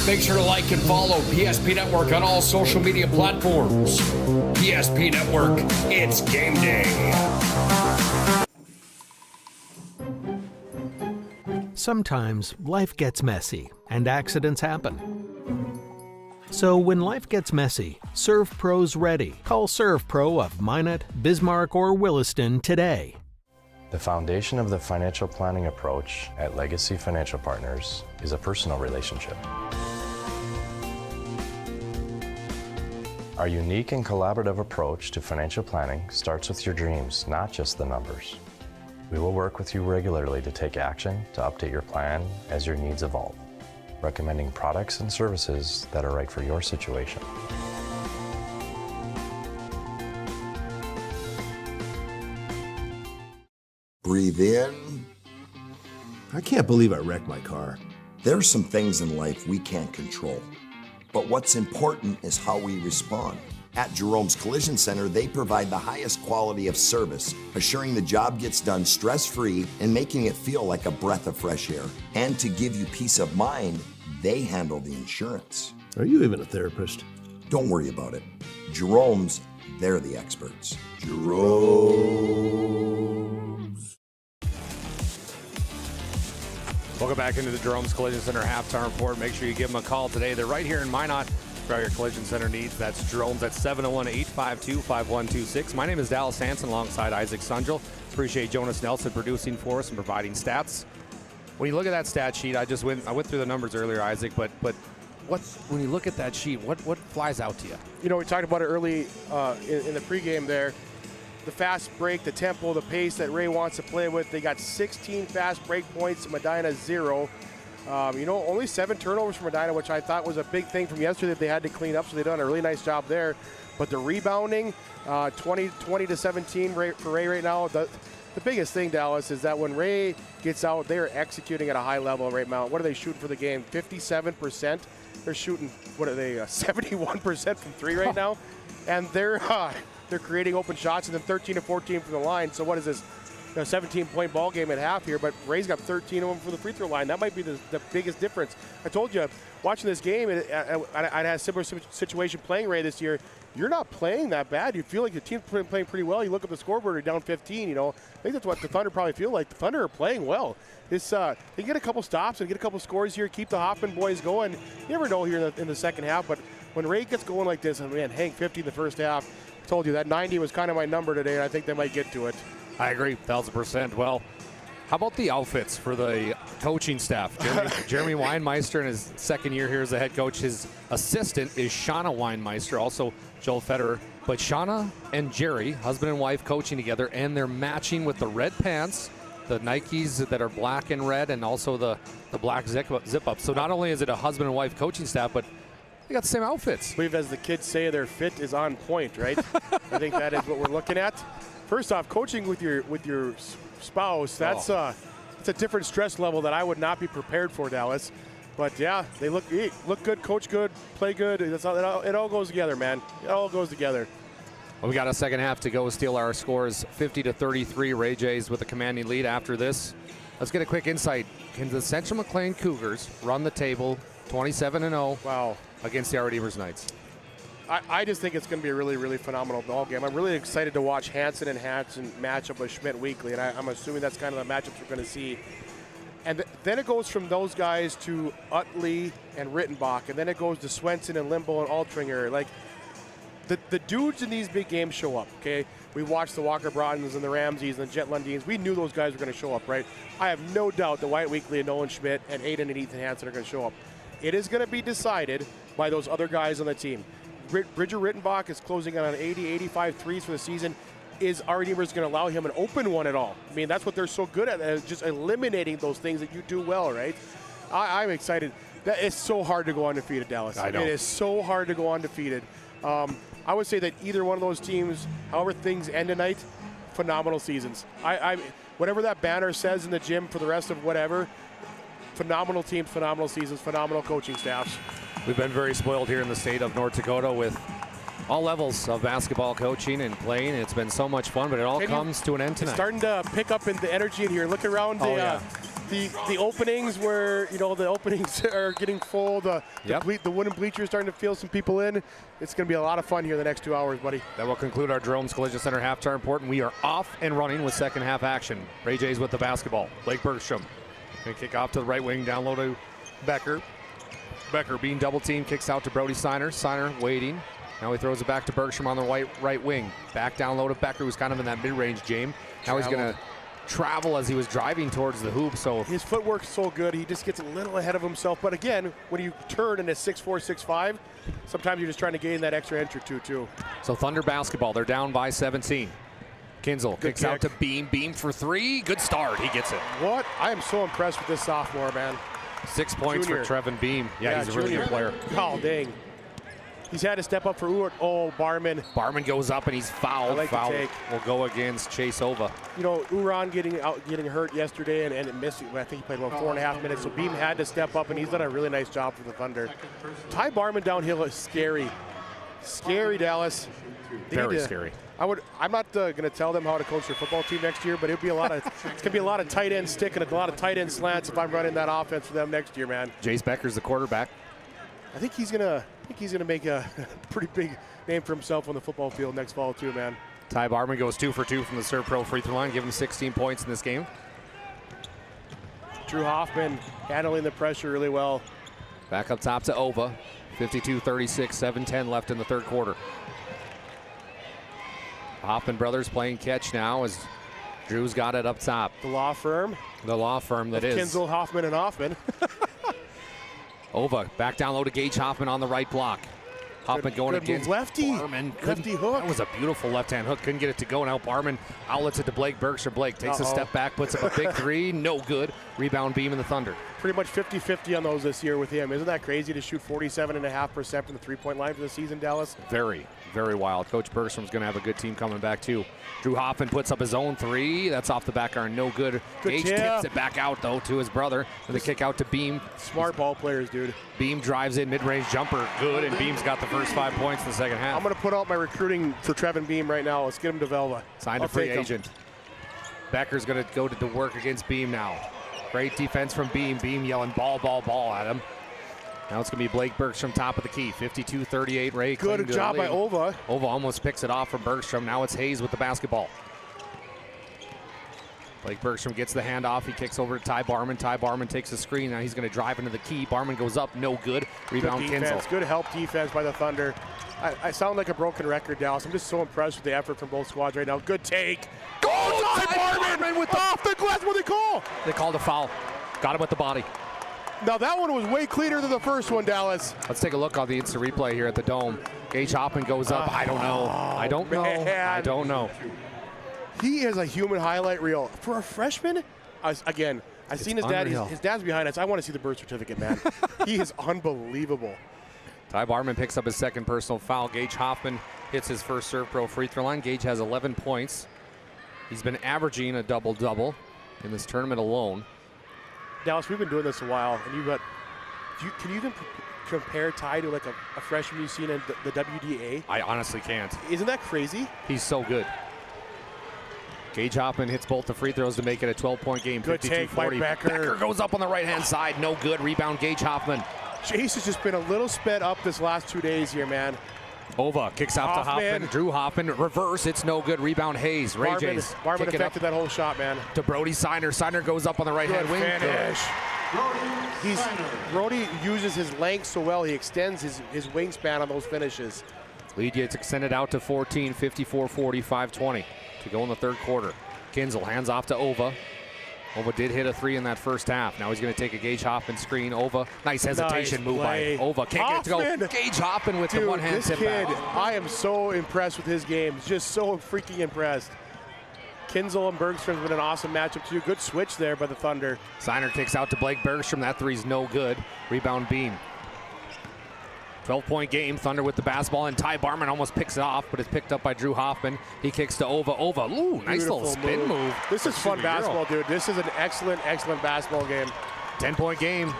Make sure to like and follow PSP Network on all social media platforms. PSP Network, it's game day. Sometimes life gets messy and accidents happen. So when life gets messy, ServPro's ready. Call ServPro of Minot, Bismarck, or Williston today. The foundation of the financial planning approach at Legacy Financial Partners is a personal relationship. Our unique and collaborative approach to financial planning starts with your dreams, not just the numbers. We will work with you regularly to take action to update your plan as your needs evolve, recommending products and services that are right for your situation. Breathe in. I can't believe I wrecked my car. There are some things in life we can't control. But what's important is how we respond. At Jerome's Collision Center, they provide the highest quality of service, assuring the job gets done stress-free and making it feel like a breath of fresh air. And to give you peace of mind, they handle the insurance. Are you even a therapist? Don't worry about it. Jerome's, they're the experts. Jerome's. Welcome back into the Jerome's Collision Center halftime report. Make sure you give them a call today. They're right here in Minot for all your collision center needs. That's Jerome's at 701-852-5126. My name is Dallas Hansen alongside Isaac Sundrell. Appreciate Jonas Nelson producing for us and providing stats. When you look at that stat sheet, I went through the numbers earlier, Isaac, but when you look at that sheet, what flies out to you? You know, we talked about it early in the pregame there. The fast break, the tempo, the pace that Ray wants to play with. They got 16 fast break points, Medina 0. Only 7 turnovers for Medina, which I thought was a big thing from yesterday that they had to clean up, so they've done a really nice job there. But the rebounding, 20-17 for Ray right now. The biggest thing, Dallas, is that when Ray gets out, they're executing at a high level right now. What are they shooting for the game? 57%. They're shooting, 71% from 3 right now? and they're creating open shots, and then 13 of 14 from the line. So what is this? A 17-point ball game at half here, but Ray's got 13 of them from the free throw line. That might be the biggest difference. I told you, watching this game, I had a similar situation playing Ray this year. You're not playing that bad. You feel like your team's playing pretty well. You look at the scoreboard, you're down 15. I think that's what the Thunder probably feel like. The Thunder are playing well. They get a couple stops and get a couple scores here, keep the Hoffman boys going. You never know here in the second half, but when Ray gets going like this, and man, Hank 50 in the first half, I told you that 90 was kind of my number today, and I think they might get to it. I agree, 1,000%. Well, how about the outfits for the coaching staff? Jeremy Weinmeister in his second year here as a head coach. His assistant is Shauna Weinmeister, also Joel Federer. But Shauna and Jerry, husband and wife, coaching together, and they're matching with the red pants, the Nikes that are black and red, and also the black zip-up. So not only is it a husband and wife coaching staff, but they got the same outfits. I believe, as the kids say, their fit is on point, right? I think that is what we're looking at. First off, coaching with your spouse, that's it's a different stress level that I would not be prepared for, Dallas. But yeah, they look good, coach good, play good. It all goes together, man. It all goes together. Well, we got a second half to go. Steal our scores 50-33. Ray Jays with a commanding lead after this. Let's get a quick insight. Can the Central McLean Cougars run the table 27-0 wow. against the Redeemers Knights? I just think it's going to be a really, really phenomenal ball game. I'm really excited to watch Hansen and Hansen match up with Schmidt Weekly, and I'm assuming that's kind of the matchups we're going to see. And then it goes from those guys to Utley and Rittenbach, and then it goes to Swenson and Limbo and Altringer. Like, the dudes in these big games show up, okay? We watched the Walker Broadens and the Ramseys and the Jet Lundins. We knew those guys were going to show up, right? I have no doubt that Wyatt Weekly and Nolan Schmidt and Aiden and Ethan Hansen are going to show up. It is going to be decided by those other guys on the team. Bridger Rittenbach is closing in on 80-85 threes for the season. Is our Redeemers going to allow him an open one at all? I mean, that's what they're so good at, just eliminating those things that you do well, right? I'm excited. It's so hard to go undefeated, Dallas. I know. It is so hard to go undefeated. I would say that either one of those teams, however things end tonight, phenomenal seasons. Whatever that banner says in the gym for the rest of whatever, phenomenal teams, phenomenal seasons, phenomenal coaching staffs. We've been very spoiled here in the state of North Dakota with all levels of basketball coaching and playing. It's been so much fun, but it all comes to an end tonight. It's starting to pick up in the energy in here. Look around the openings where, the openings are getting full. The wooden bleachers starting to fill some people in. It's going to be a lot of fun here the next 2 hours, buddy. That will conclude our Jerome's Collision Center halftime report, and we are off and running with second half action. Ray Jays with the basketball. Blake Bergstrom going to kick off to the right wing, down low to Becker. Becker being double teamed, kicks out to Brody Siner. Siner waiting. Now he throws it back to Bergstrom on the right wing. Back down low to Becker, who's kind of in that mid-range game. Now he's going to travel as he was driving towards the hoop. So his footwork's so good, he just gets a little ahead of himself. But again, when you turn in a 6'4", 6'5", sometimes you're just trying to gain that extra inch or two, too. So Thunder basketball, they're down by 17. Kinsel kicks out to Beam. Beam for three. Good start. He gets it. What? I am so impressed with this sophomore, man. 6 points Junior. for Trevin Beam. Yeah, he's a really good player. Oh, dang. He's had to step up for Ewart. Oh, Barman. Barman goes up and he's fouled. Foul will go against Chase Ova. Uran getting hurt yesterday and missed. I think he played about 4.5 minutes. So Beam had to step up, and he's done a really nice job for the Thunder. Ty Barman downhill is scary. Scary, Dallas. Very scary. I'm not going to tell them how to coach their football team next year, but it's going to be a lot of tight end stick and a lot of tight end slants if I'm running that offense for them next year, man. Jace Becker's the quarterback. I think he's gonna make a pretty big name for himself on the football field next fall too, man. Ty Barman goes 2 for 2 from the Serve Pro free throw line, give him 16 points in this game. Drew Hoffman handling the pressure really well. Back up top to Ova. 52-36, 7:10 left in the third quarter. Hoffman brothers playing catch now as Drew's got it up top. The law firm. The law firm that is. Kinsel, Hoffman, and Hoffman. Ova back down low to Gage Hoffman on the right block. Hoffman going against lefty. Barman. Lefty hook. That was a beautiful left-hand hook. Couldn't get it to go. Now Barman outlets it to Blake Bergstrom. Blake takes a step back, puts up a big three. No good. Rebound Beam in the Thunder. Pretty much 50-50 on those this year with him. Isn't that crazy to shoot 47.5% from the three-point line for the season, Dallas? Very. Very wild. Coach Bergstrom's going to have a good team coming back, too. Drew Hoffman puts up his own three. That's off the back iron. No good. Gage tips it back out, though, to his brother. And the kick out to Beam. Smart ball players, dude. Beam drives in, mid-range jumper. Good, and Beam's got the first 5 points in the second half. I'm going to put out my recruiting for Trevin Beam right now. Let's get him to Velva. Signed a free agent. Becker's going to go to work against Beam now. Great defense from Beam. Beam yelling ball, ball, ball at him. Now it's going to be Blake Bergstrom top of the key. 52-38, Ray. Good job by Ova. Ova almost picks it off from Bergstrom. Now it's Hayes with the basketball. Blake Bergstrom gets the handoff. He kicks over to Ty Barman. Ty Barman takes the screen. Now he's going to drive into the key. Barman goes up. No good. Rebound Kinzel. Good help defense by the Thunder. I sound like a broken record, Dallas. I'm just so impressed with the effort from both squads right now. Good take. Ty Barman with off the glass. What they call? They called a foul. Got him with the body. Now that one was way cleaner than the first one, Dallas. Let's take a look on the instant replay here at the Dome. Gage Hoffman goes up. I don't know. I don't know. I don't know. He is a human highlight reel. For a freshman, I've seen his dad. His dad's behind us. I want to see the birth certificate, man. He is unbelievable. Ty Barman picks up his second personal foul. Gage Hoffman hits his first serve pro free throw line. Gage has 11 points. He's been averaging a double-double in this tournament alone. Dallas, we've been doing this a while, and can you even compare Ty to like a freshman you've seen in the WDA? I honestly can't. Isn't that crazy? He's so good. Gage Hoffman hits both the free throws to make it a 12-point game. Good take by Becker. Becker goes up on the right-hand side. No good. Rebound, Gage Hoffman. Chase has just been a little sped up this last 2 days here, man. Ova kicks out to Hoffman. Drew Hoffman, reverse. It's no good. Rebound, Hayes. Ray Jays. Barman affected that whole shot, man. To Brody Siner. Siner goes up on the right-hand wing. Finish. Brody uses his length so well. He extends his wingspan on those finishes. Lead gets extended out to 14, 54-40, 5:20 to go in the third quarter. Kinzel hands off to Ova. Ova did hit a three in that first half. Now he's going to take a Gage Hoffman screen. Ova, nice hesitation move by Ova. Can't get it to go. Gage Hoffman with the one-hand tip back. I am so impressed with his game. Just so freaking impressed. Kinzel and Bergstrom have been an awesome matchup too. Good switch there by the Thunder. Siner kicks out to Blake Bergstrom. That three's no good. Rebound Beam. 12-point game. Thunder with the basketball, and Ty Barman almost picks it off, but it's picked up by Drew Hoffman. He kicks to Ova. Ova, ooh, nice little spin move. This is fun basketball, dude. This is an excellent basketball game. 10-point game.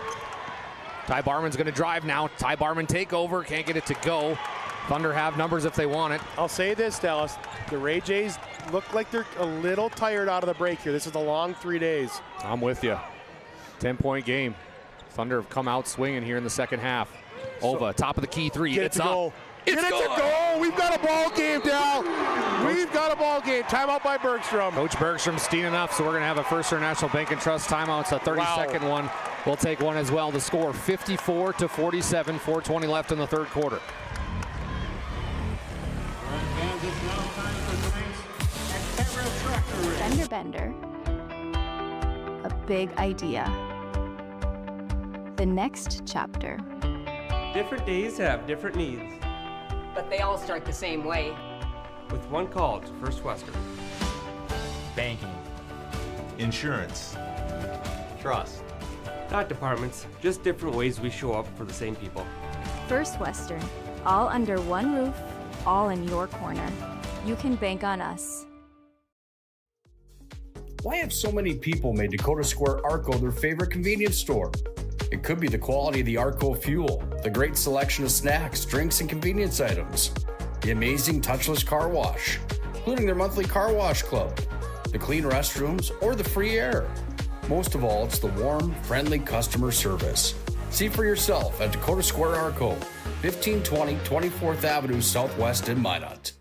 Ty Barman's going to drive now. Ty Barman take over. Can't get it to go. Thunder have numbers if they want it. I'll say this, Dallas. The Ray Jays look like they're a little tired out of the break here. This is a long 3 days. I'm with you. 10-point game. Thunder have come out swinging here in the second half. Ova, top of the key three. It's up. Get it to go. We've got a ball game, Dal. We've got a ball game. Timeout by Bergstrom. Coach Bergstrom's stealing enough, so we're going to have a First International Bank and Trust timeout. It's a 30-second one. We'll take one as well. The score 54-47, 4:20 left in the third quarter. Fender Bender. A big idea. The next chapter. Different days have different needs. But they all start the same way. With one call to First Western. Banking. Insurance. Trust. Not departments, just different ways we show up for the same people. First Western. All under one roof, all in your corner. You can bank on us. Why have so many people made Dakota Square Arco their favorite convenience store? It could be the quality of the Arco fuel, the great selection of snacks, drinks, and convenience items, the amazing touchless car wash, including their monthly car wash club, the clean restrooms, or the free air. Most of all, it's the warm, friendly customer service. See for yourself at Dakota Square Arco, 1520 24th Avenue Southwest in Minot.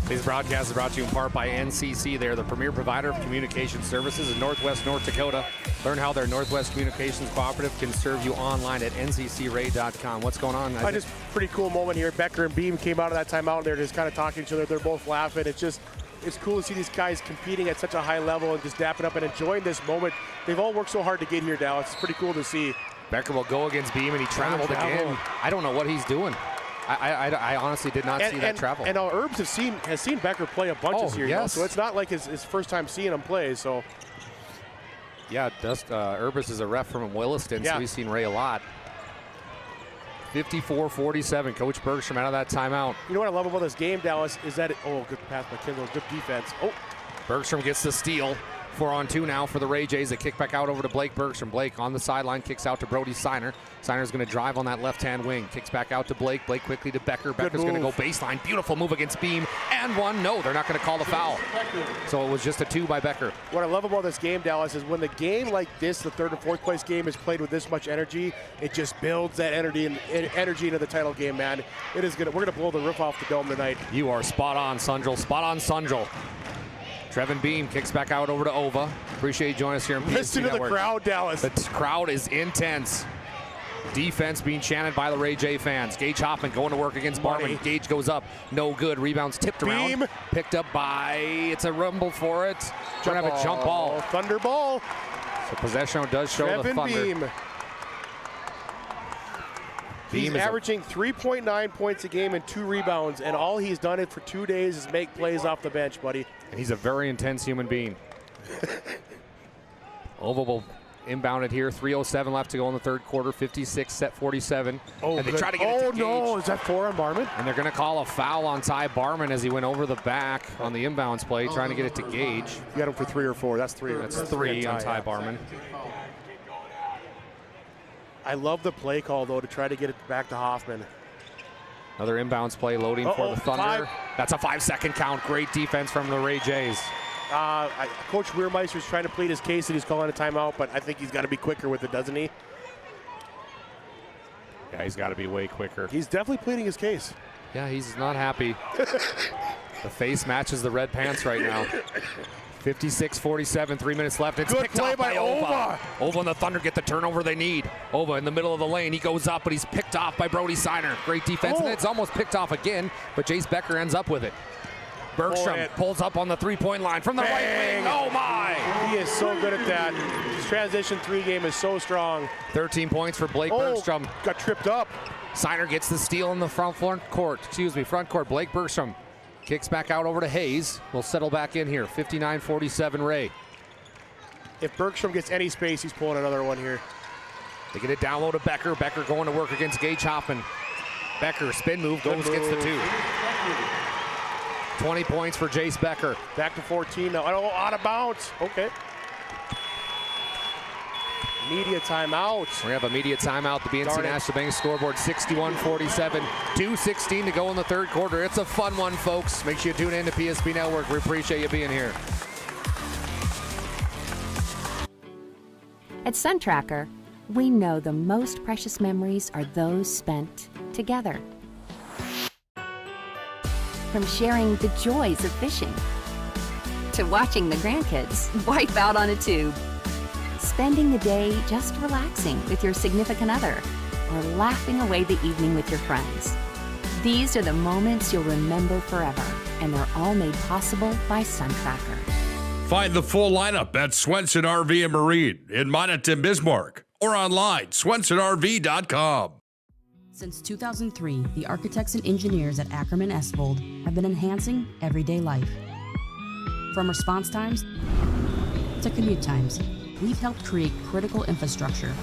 This broadcast is brought to you in part by NCC. They're the premier provider of communication services in Northwest North Dakota. Learn how their Northwest Communications Cooperative can serve you online at nccray.com. What's going on? Just pretty cool moment here. Becker and Beam came out of that timeout, and they're just kind of talking to each other. They're both laughing. It's cool to see these guys competing at such a high level and just dapping up and enjoying this moment. They've all worked so hard to get here, Dallas. It's pretty cool to see. Becker will go against Beam, and he traveled again. I don't know what he's doing. I honestly did not see that travel. And now Herbs has seen Becker play a bunch this year, yes. so it's not like his first time seeing him play. So yeah, Herbs is a ref from Williston, so he's seen Ray a lot. 54-47. Coach Bergstrom out of that timeout. You know what I love about this game, Dallas, is that good pass by Kindle, good defense. Bergstrom gets the steal. 4-on-2 now for the Ray Jays. They kick back out over to Blake Bergstrom. Blake on the sideline, kicks out to Brody Siner. Siner's going to drive on that left-hand wing. Kicks back out to Blake. Blake quickly to Becker. Becker's going to go baseline. Beautiful move against Beam. And one. No, they're not going to call the foul. So it was just a 2 by Becker. What I love about this game, Dallas, is when the game like this, the third and fourth place game, is played with this much energy, it just builds that energy into the title game, man. It is good. We're going to blow the roof off the dome tonight. You are spot on, Sundrel. Spot on, Sundrel. Trevin Beam kicks back out over to Ova. Appreciate you joining us here in PSP Listen to Network. the crowd, Dallas. The crowd is intense. Defense being chanted by the Ray J fans. Gage Hoffman going to work against Barman. Gage goes up. No good. Rebounds tipped around. Beam. Picked up by, it's a rumble for it. Trying to have a jump ball. Thunder ball. So possession does show Trevin the Thunder. Beam. He's averaging 3.9 points a game and 2 rebounds, and all he's done it for 2 days is make plays off the bench, buddy. And he's a very intense human being. Ova will inbound it here. 3:07 left to go in the third quarter. 56-47. Oh, and they try to get it to Gage. No, is that 4 on Barman? And they're going to call a foul on Ty Barman as he went over the back on the inbounds play, trying to get it to Gage. You got him for 3 or 4. That's 3. That's 3 on Ty Barman. I love the play call, though, to try to get it back to Hoffman. Another inbounds play loading for the Thunder. That's a 5-second count. Great defense from the Ray Jays. Coach Weirmeister's trying to plead his case that he's calling a timeout, but I think he's got to be quicker with it, doesn't he? Yeah, he's got to be way quicker. He's definitely pleading his case. Yeah, he's not happy. The face matches the red pants right now. 56-47, 3 minutes left. It's picked off by Ova. Ova and the Thunder get the turnover they need. Ova in the middle of the lane. He goes up, but he's picked off by Brody Siner. Great defense, and it's almost picked off again, but Jace Becker ends up with it. Bergstrom pulls up on the three-point line from the right wing. Oh, my! He is so good at that. His transition 3 game is so strong. 13 points for Blake Bergstrom. Got tripped up. Siner gets the steal in the front court. Blake Bergstrom kicks back out over to Hayes. We'll settle back in here. 59-47 Ray. If Bergstrom gets any space, he's pulling another one here. They get it down low to Becker. Becker going to work against Gage Hoffman. Becker, spin move, gets the 2. 20 points for Jace Becker. Back to 14 now. Oh, out of bounds. Okay. Media timeout. We have a media timeout. The BNC National Bank scoreboard 61-47. 2:16 to go in the third quarter. It's a fun one, folks. Make sure you tune in to PSP Network. We appreciate you being here. At Sun Tracker, we know the most precious memories are those spent together. From sharing the joys of fishing to watching the grandkids wipe out on a tube. Spending the day just relaxing with your significant other or laughing away the evening with your friends. These are the moments you'll remember forever, and they're all made possible by Sun Tracker. Find the full lineup at Swenson RV and Marine in Minot and Bismarck or online, swensonrv.com. Since 2003, the architects and engineers at Ackerman Esvold have been enhancing everyday life. From response times to commute times, we've helped create critical infrastructure,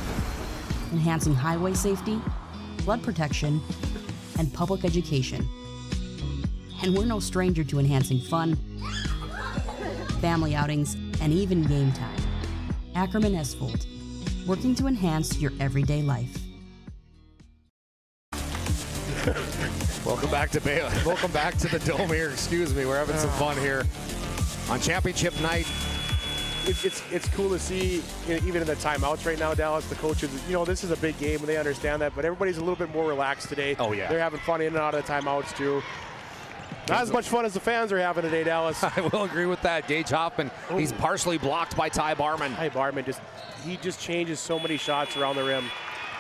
enhancing highway safety, flood protection, and public education. And we're no stranger to enhancing fun, family outings, and even game time. Ackerman Esvold, working to enhance your everyday life. Welcome back to Baylor. Welcome back to the Dome here. Excuse me, we're having some fun here on championship night. It's cool to see, even in the timeouts right now, Dallas, the coaches, this is a big game and they understand that, but everybody's a little bit more relaxed today. Oh, yeah. They're having fun in and out of the timeouts, too. Not as much fun as the fans are having today, Dallas. I will agree with that. Gage Hoffman, he's partially blocked by Ty Barman. Ty Barman, he just changes so many shots around the rim.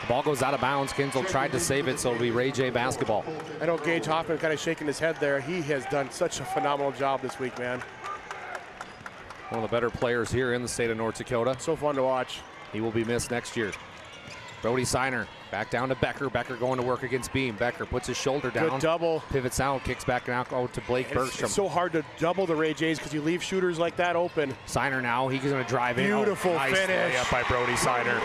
The ball goes out of bounds. Kinzel tried to save it, so it'll be Ray J basketball. I know Gage Hoffman kind of shaking his head there. He has done such a phenomenal job this week, man. One of the better players here in the state of North Dakota. So fun to watch. He will be missed next year. Brody Siner back down to Becker. Becker going to work against Beam. Becker puts his shoulder down. Good double. Pivots out, kicks back out to Blake Bergstrom. It's so hard to double the Ray Jays because you leave shooters like that open. Siner now, he's going to drive in. Beautiful nice finish. Layup by Brody Siner.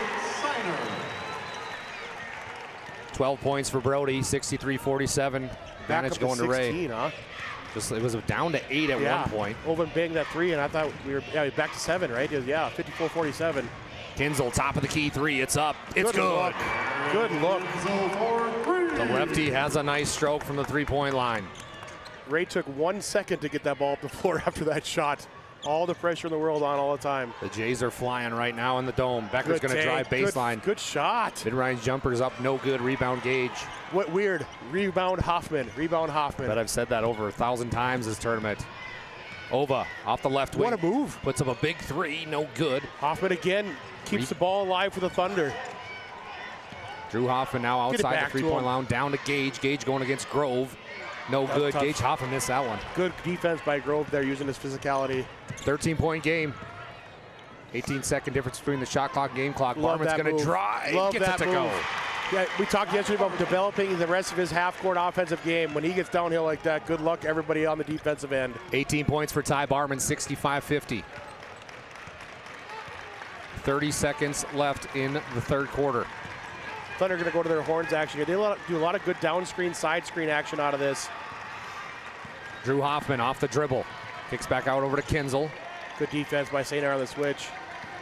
12 points for Brody, 63-47. Advantage going to Ray. 16, huh? It was down to 8 at one point. Owen banged that 3, and I thought we were back to 7, right? It was, 54-47. Kinzel, top of the key 3. It's up. It's good. Good look. The lefty has a nice stroke from the three-point line. Ray took 1 second to get that ball up the floor after that shot. All the pressure in the world on all the time. The Jays are flying right now in the dome. Becker's going to drive baseline. Good shot. Mid-range jumper's up, no good. Rebound Gage. What weird. Rebound Hoffman. But I've said that over 1,000 times this tournament. Ova off the left wing. What a move. Puts up a big 3, no good. Hoffman again keeps the ball alive for the Thunder. Drew Hoffman now outside the three-point line, down to Gage. Gage going against Grove. No good. Tough. Gage Hoffman missed that one. Good defense by Grove there, using his physicality. 13-point game. 18-second difference between the shot clock and game clock. Barman's going to drive. Gets it to go. Yeah, we talked yesterday about developing the rest of his half-court offensive game. When he gets downhill like that, good luck everybody on the defensive end. 18 points for Ty Barman, 65-50. 30 seconds left in the third quarter. Thunder going to go to their horns action. They do a lot of good down screen, side screen action out of this. Drew Hoffman off the dribble. Kicks back out over to Kinzel. Good defense by St. on the switch.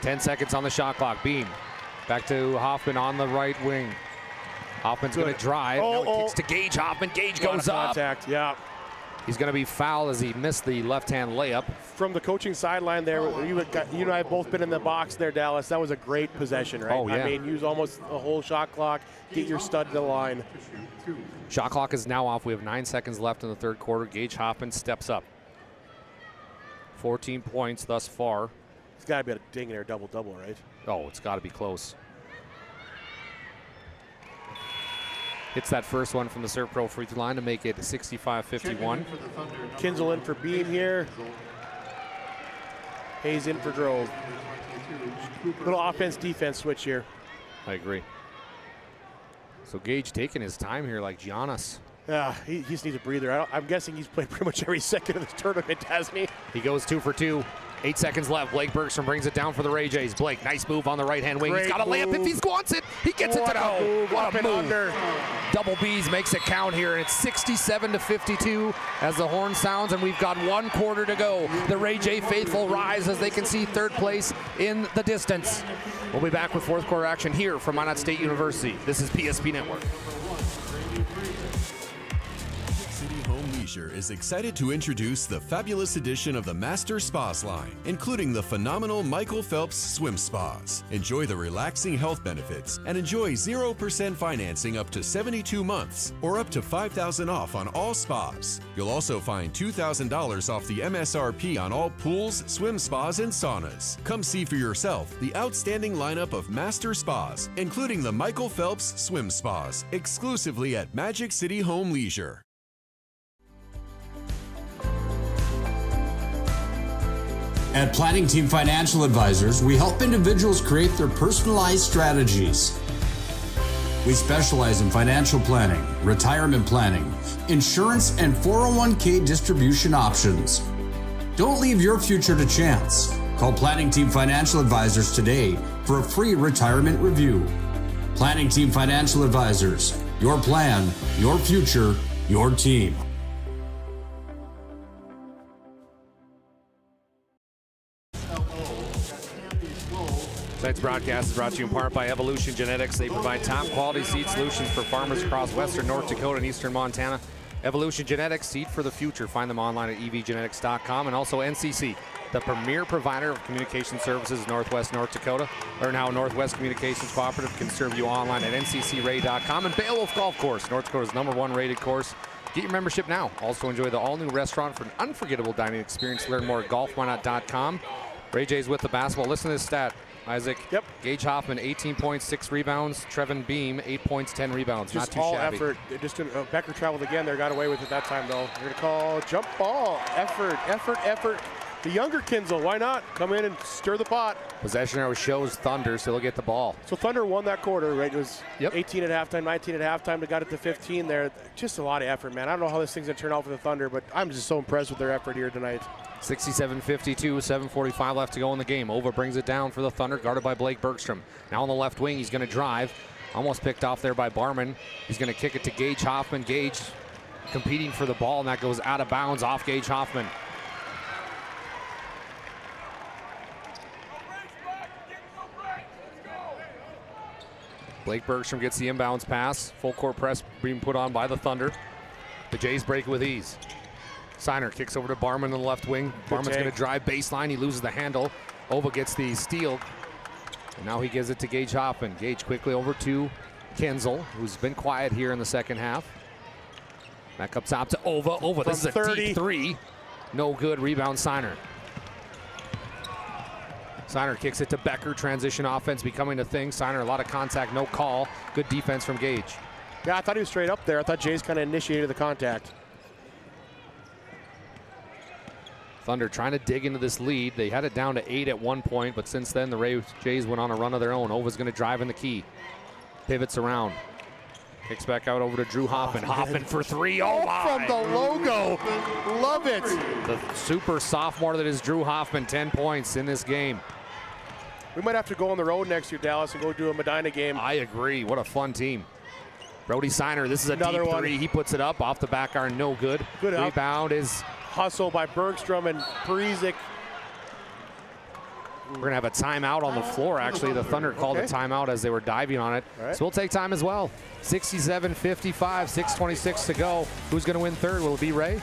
10 seconds on the shot clock. Beam. Back to Hoffman on the right wing. Hoffman's going to drive. Kicks to Gage Hoffman. Gage goes up. Contact, yeah. He's going to be fouled as he missed the left-hand layup. From the coaching sideline there, you and I have both been in the box there, Dallas. That was a great possession, right? Oh, yeah. I mean, use almost a whole shot clock, get your stud to the line. Shot clock is now off. We have 9 seconds left in the third quarter. Gage Hoffman steps up. 14 points thus far. It's got to be a ding there, double-double, right? Oh, it's got to be close. Hits that first one from the Serve Pro free throw line to make it 65-51. Kinzel in for Beam here. Hayes in for Grove. Little offense-defense switch here. I agree. So Gage taking his time here like Giannis. Yeah, he just needs a breather. I'm guessing he's played pretty much every second of this tournament, hasn't he? He goes 2 for 2. 8 seconds left. Blake Bergstrom brings it down for the Ray Jays. Blake, nice move on the right-hand wing. He's got a layup if he wants it. He gets it to go. What a move. Double B's makes it count here, and it's 67-52 as the horn sounds, and we've got 1 quarter to go. The Ray J faithful rise as they can see third place in the distance. We'll be back with fourth quarter action here from Minot State University. This is PSP Network. Is excited to introduce the fabulous edition of the Master Spas line, including the phenomenal Michael Phelps Swim Spas. Enjoy the relaxing health benefits and enjoy 0% financing up to 72 months or up to $5,000 off on all spas. You'll also find $2,000 off the MSRP on all pools, swim spas, and saunas. Come see for yourself the outstanding lineup of Master Spas, including the Michael Phelps Swim Spas, exclusively at Magic City Home Leisure. At Planning Team Financial Advisors, we help individuals create their personalized strategies. We specialize in financial planning, retirement planning, insurance, and 401k distribution options. Don't leave your future to chance. Call Planning Team Financial Advisors today for a free retirement review. Planning Team Financial Advisors, your plan, your future, your team. Tonight's broadcast is brought to you in part by Evolution Genetics. They provide top quality seed solutions for farmers across western North Dakota and eastern Montana. Evolution Genetics, seed for the future. Find them online at evgenetics.com, and also NCC, the premier provider of communication services in Northwest North Dakota. Learn how Northwest Communications Cooperative can serve you online at nccray.com. And Beowulf Golf Course, North Dakota's #1 rated course. Get your membership now. Also enjoy the all-new restaurant for an unforgettable dining experience. Learn more at golfwhynot.com. Ray J's with the basketball. Listen to this stat, Isaac. Yep. Gage Hoffman, 18 points, 6 rebounds. Trevin Beam, 8 points, 10 rebounds. Just not too all shabby. effort. Just Becker traveled again there, got away with it that time though. They're gonna call jump ball. Effort. The younger Kinzel, why not? Come in and stir the pot. Possession arrow shows Thunder, so they'll get the ball. So Thunder won that quarter, right? It was 18 at halftime, 19 at halftime. They got it to 15 there. Just a lot of effort, man. I don't know how this thing's gonna turn out for the Thunder, but I'm just so impressed with their effort here tonight. 67-52, 7:45 left to go in the game. Ova brings it down for the Thunder, guarded by Blake Bergstrom. Now on the left wing, he's going to drive. Almost picked off there by Barman. He's going to kick it to Gage Hoffman. Gage competing for the ball, and that goes out of bounds off Gage Hoffman. Blake Bergstrom gets the inbounds pass. Full court press being put on by the Thunder. The Jays break with ease. Signer kicks over to Barman on the left wing. Barman's going to drive baseline. He loses the handle. Ova gets the steal. And now he gives it to Gage Hoffman. Gage quickly over to Kenzel, who's been quiet here in the second half. Back up top to Ova. Ova, this is a 30. deep three. No good. Rebound Signer. Signer kicks it to Becker. Transition offense becoming a thing. Signer, a lot of contact, no call. Good defense from Gage. Yeah, I thought he was straight up there. I thought Jays kind of initiated the contact. Thunder trying to dig into this lead. They had it down to 8 at one point, but since then the Jays went on a run of their own. Ova's going to drive in the key. Pivots around. Kicks back out over to Drew Hoffman. Hoffman for three. Oh, my. From the logo. Love it. The super sophomore that is Drew Hoffman, 10 points in this game. We might have to go on the road next year, Dallas, and go do a Medina game. I agree. What a fun team. Brody Signer, this is Another deep one. three. He puts it up off the back iron, no good. Good up. Rebound is... Hustle by Bergstrom and Parizek. We're going to have a timeout on the floor, actually. The Thunder called a timeout as they were diving on it. Right. So we'll take time as well. 67-55, 6:26 to go. Who's going to win third? Will it be Ray?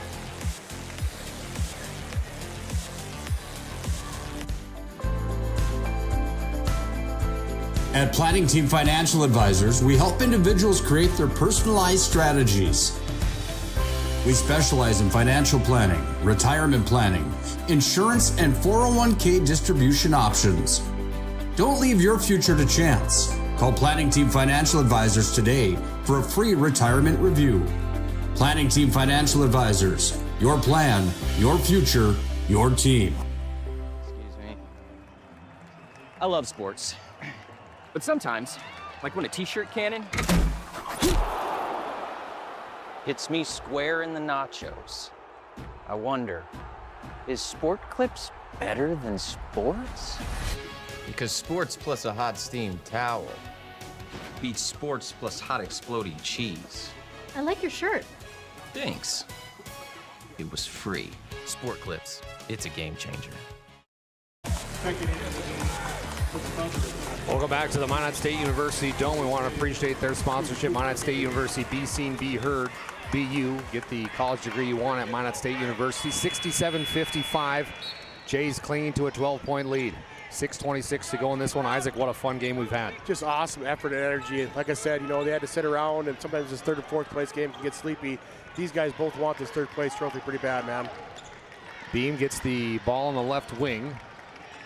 At Planning Team Financial Advisors, we help individuals create their personalized strategies. We specialize in financial planning, retirement planning, insurance, and 401k distribution options. Don't leave your future to chance. Call Planning Team Financial Advisors today for a free retirement review. Planning Team Financial Advisors. Your plan, your future, your team. Excuse me. I love sports. But sometimes, like when a t-shirt cannon hits me square in the nachos, I wonder, is Sport Clips better than sports? Because sports plus a hot steamed towel beats sports plus hot exploding cheese. I like your shirt. Thanks. It was free. Sport Clips. It's a game changer. Welcome back to the Minot State University Dome. We want to appreciate their sponsorship. Minot State University, be seen, be heard, be you. Get the college degree you want at Minot State University. 67-55. Jays clinging to a 12-point lead. 6:26 to go in this one. Isaac, what a fun game we've had. Just awesome effort and energy. And like I said, you know, they had to sit around, and sometimes this third and fourth place game can get sleepy. These guys both want this third place trophy pretty bad, man. Beam gets the ball on the left wing.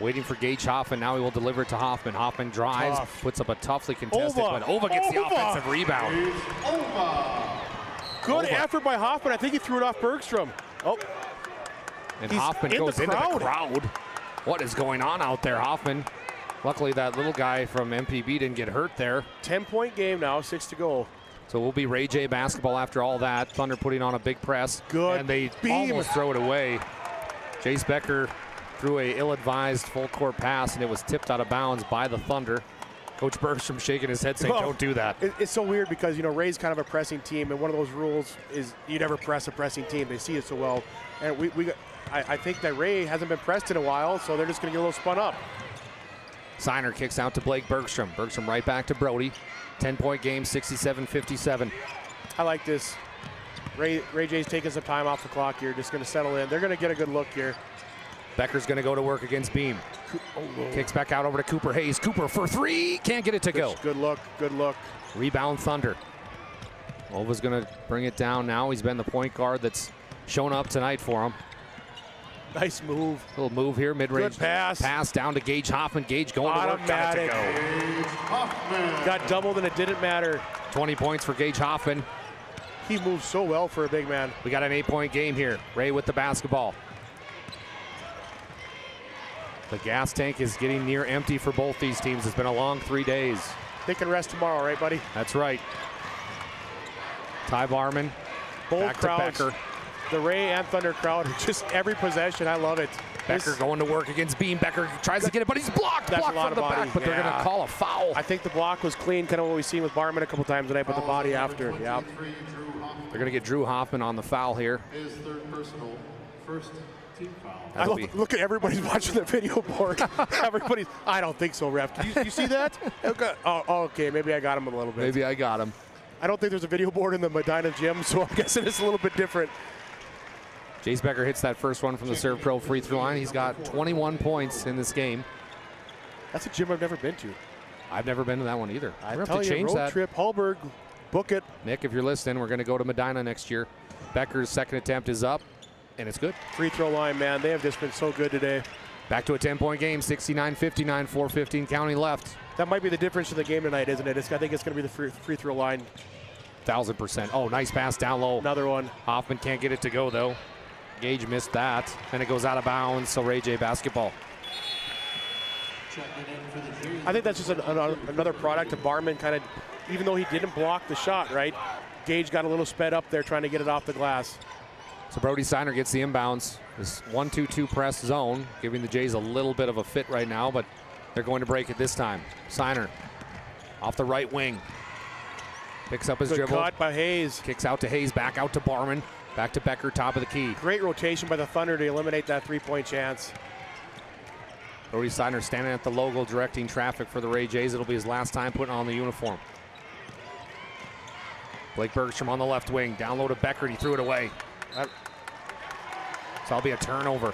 Waiting for Gage Hoffman. Now he will deliver it to Hoffman. Hoffman drives, puts up a toughly contested, but Ova gets the offensive rebound. Good effort by Hoffman. I think he threw it off Bergstrom. Oh. And Hoffman goes into the crowd. What is going on out there, Hoffman? Luckily, that little guy from MPB didn't get hurt there. 10-point game now, 6 to go. So we'll be Ray J basketball after all that. Thunder putting on a big press. Good. And they beam. almost throw it away. Jace Becker threw a ill-advised full-court pass, and it was tipped out of bounds by the Thunder. Coach Bergstrom shaking his head saying, don't do that. It's so weird because, you know, Ray's kind of a pressing team, and one of those rules is you never press a pressing team. They see it so well. And I think that Ray hasn't been pressed in a while, so they're just going to get a little spun up. Signer kicks out to Blake Bergstrom. Bergstrom right back to Brody. 10-point game, 67-57. I like this. Ray J's taking some time off the clock here, just going to settle in. They're going to get a good look here. Becker's going to go to work against Beam. Kicks back out over to Cooper Hayes. Cooper for three. Can't get it to go. Good look. Good look. Rebound Thunder. Ova's going to bring it down now. He's been the point guard that's shown up tonight for him. Nice move. Little move here, mid-range. Good pass. Pass down to Gage Hoffman. Gage going to work. Got it to go. Got doubled and it didn't matter. 20 points for Gage Hoffman. He moves so well for a big man. We got an 8-point game here. Ray with the basketball. The gas tank is getting near empty for both these teams. It's been a long 3 days. They can rest tomorrow, right, buddy? That's right. Ty Barman. Both back crowds. to Becker. The Ray and Thunder crowd, just every possession. I love it. Becker going to work against Beam. Becker tries to get it, but he's blocked. That's Blocked a lot from the of body. back, but they're going to call a foul. I think the block was clean, kind of what we've seen with Barman a couple times tonight, but the body after. Yeah. They're going to get Drew Hoffman on the foul here. His third personal, first team foul. Look at everybody's watching the video board. I don't think so, ref. You see that? Okay. Oh, okay. Maybe I got him a little bit. Maybe I got him. I don't think there's a video board in the Medina gym, so I'm guessing it's a little bit different. Jace Becker hits that first one from the Serve Pro free throw line. He's got 21 points in this game. That's a gym I've never been to. I've never been to that one either. I have tell to you, change road that. trip, Hallberg, book it. Nick, if you're listening, we're going to go to Medina next year. Becker's second attempt is up, and it's good. Free throw line, man. They have just been so good today. Back to a 10-point game, 69-59, 4:15 county left. That might be the difference in the game tonight, isn't it? I think it's going to be the free throw line. 1,000%. Oh, nice pass down low. Another one. Hoffman can't get it to go, though. Gage missed that, and it goes out of bounds, so Ray J basketball. I think that's just another product of Barman kind of, even though he didn't block the shot, right? Gage got a little sped up there trying to get it off the glass. So Brody Steiner gets the inbounds. This 1-2-2 press zone, giving the Jays a little bit of a fit right now, but they're going to break it this time. Steiner off the right wing. Picks up his dribble. Good cut by Hayes. Kicks out to Hayes, back out to Barman. Back to Becker, top of the key. Great rotation by the Thunder to eliminate that three-point chance. Brody Steiner standing at the logo, directing traffic for the Ray Jays. It'll be his last time putting on the uniform. Blake Bergstrom on the left wing. Down low to Becker, and he threw it away. So that'll be a turnover.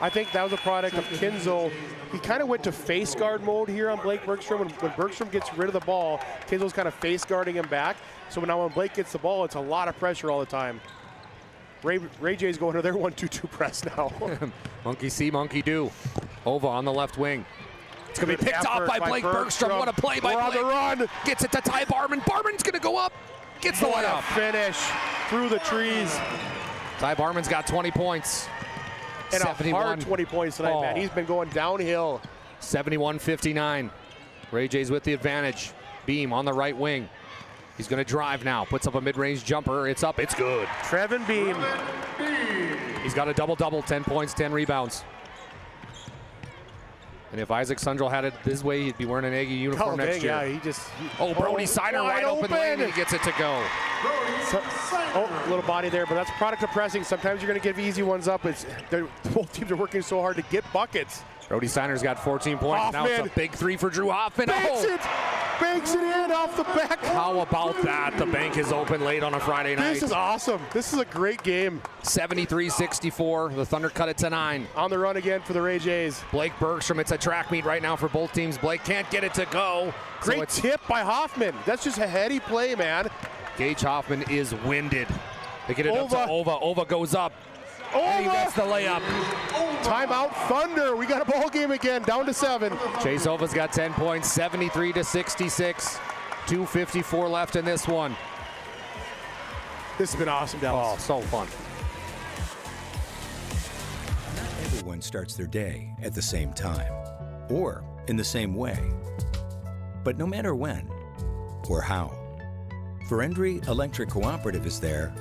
I think that was a product of Kinzel. He kind of went to face guard mode here on Blake Bergstrom. When Bergstrom gets rid of the ball, Kinzel's kind of face guarding him back. So now when Blake gets the ball, it's a lot of pressure all the time. Ray J's going to their 1-2-2 press now. Monkey see, monkey do. Ova on the left wing. It's going to be picked off by Blake Bergstrom. What a play by Blake. On the run. Gets it to Ty Barman. Barman's going to go up. Gets the layup. Finish through the trees. Ty Barman's got 20 points. And 71. A hard 20 points tonight, man. He's been going downhill. 71-59. Ray J's with the advantage. Beam on the right wing. He's going to drive now. Puts up a mid-range jumper. It's up. It's good. Trevin Beam. He's got a double-double, 10 points, 10 rebounds. And if Isaac Sundrell had it this way, he'd be wearing an Aggie uniform next year. Yeah, Brody Steiner wide open lane, and he gets it to go. A little body there, but that's product of pressing. Sometimes you're going to give easy ones up. Both teams are working so hard to get buckets. Brody Steiner's got 14 points. Hoffman. Now it's a big three for Drew Hoffman. Banks it in off the back. How about that? The bank is open late on a Friday night. This is awesome. This is a great game. 73-64. The Thunder cut it to 9. On the run again for the Ray Jays. Blake Bergstrom. It's a track meet right now for both teams. Blake can't get it to go. Great tip by Hoffman. That's just a heady play, man. Gage Hoffman is winded. They get it up to Ova. Ova goes up. And he gets the layup. Timeout Thunder. We got a ball game again, down to 7. Chase Ova's got 10 points, 73-66. 2:54 left in this one. This has been awesome, Dallas. Oh, so fun. Not everyone starts their day at the same time or in the same way. But no matter when or how, Ferendry Electric Cooperative is there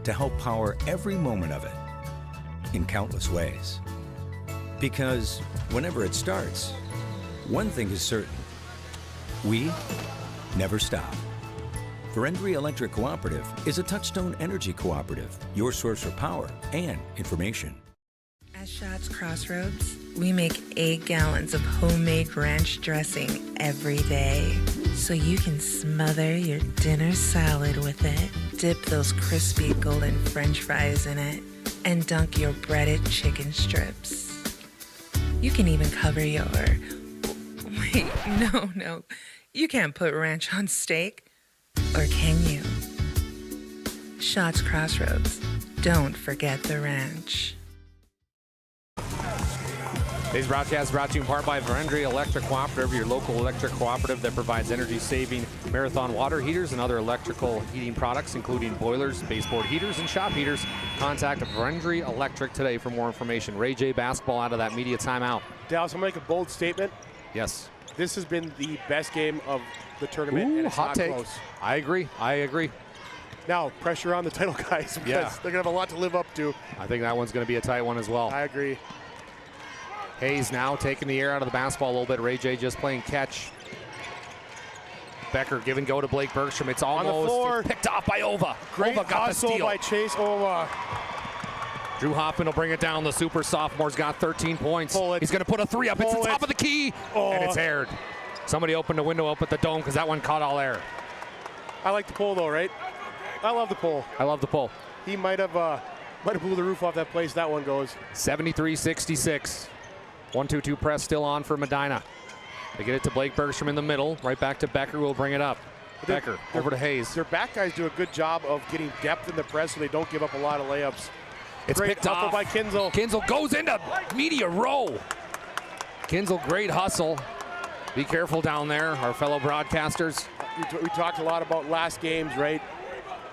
to help power every moment of it in countless ways. Because whenever it starts, one thing is certain: we never stop. Ferendry Electric Cooperative is a Touchstone Energy cooperative, your source for power and information. At Schatz Crossroads, we make 8 gallons of homemade ranch dressing every day, so you can smother your dinner salad with it, dip those crispy golden French fries in it, and dunk your breaded chicken strips. You can even cover your... Wait, no. You can't put ranch on steak. Or can you? Schatz Crossroads. Don't forget the ranch. Today's broadcast brought to you in part by Ferendry Electric Cooperative, your local electric cooperative that provides energy-saving Marathon water heaters and other electrical heating products, including boilers, baseboard heaters, and shop heaters. Contact Ferendry Electric today for more information. Ray J basketball out of that media timeout. Dallas, I'm going to make a bold statement. Yes. This has been the best game of the tournament, and it's hot not take. close. I agree. Now, pressure on the title guys because they're going to have a lot to live up to. I think that one's going to be a tight one as well. I agree. Hayes now taking the air out of the basketball a little bit. Ray J just playing catch. Becker give and go to Blake Bergstrom. It's almost picked off by Ova. Great Ova got the steal by Chase Ova. Drew Hoffman will bring it down. The super sophomore's got 13 points. He's going to put a 3 up. It's the top of the key, and it's aired. Somebody opened a window up at the dome because that one caught all air. I like the pull though, right? I love the pull. I love the pull. He might have blew the roof off that place. That one goes. 73-66. 1-2-2 press still on for Medina. They get it to Blake Bergstrom in the middle. Right back to Becker, who will bring it up. Becker over to Hayes. Their back guys do a good job of getting depth in the press so they don't give up a lot of layups. It's great picked off by Kinzel. Kinzel goes into media row. Kinzel, great hustle. Be careful down there, our fellow broadcasters. We talked a lot about last games, right?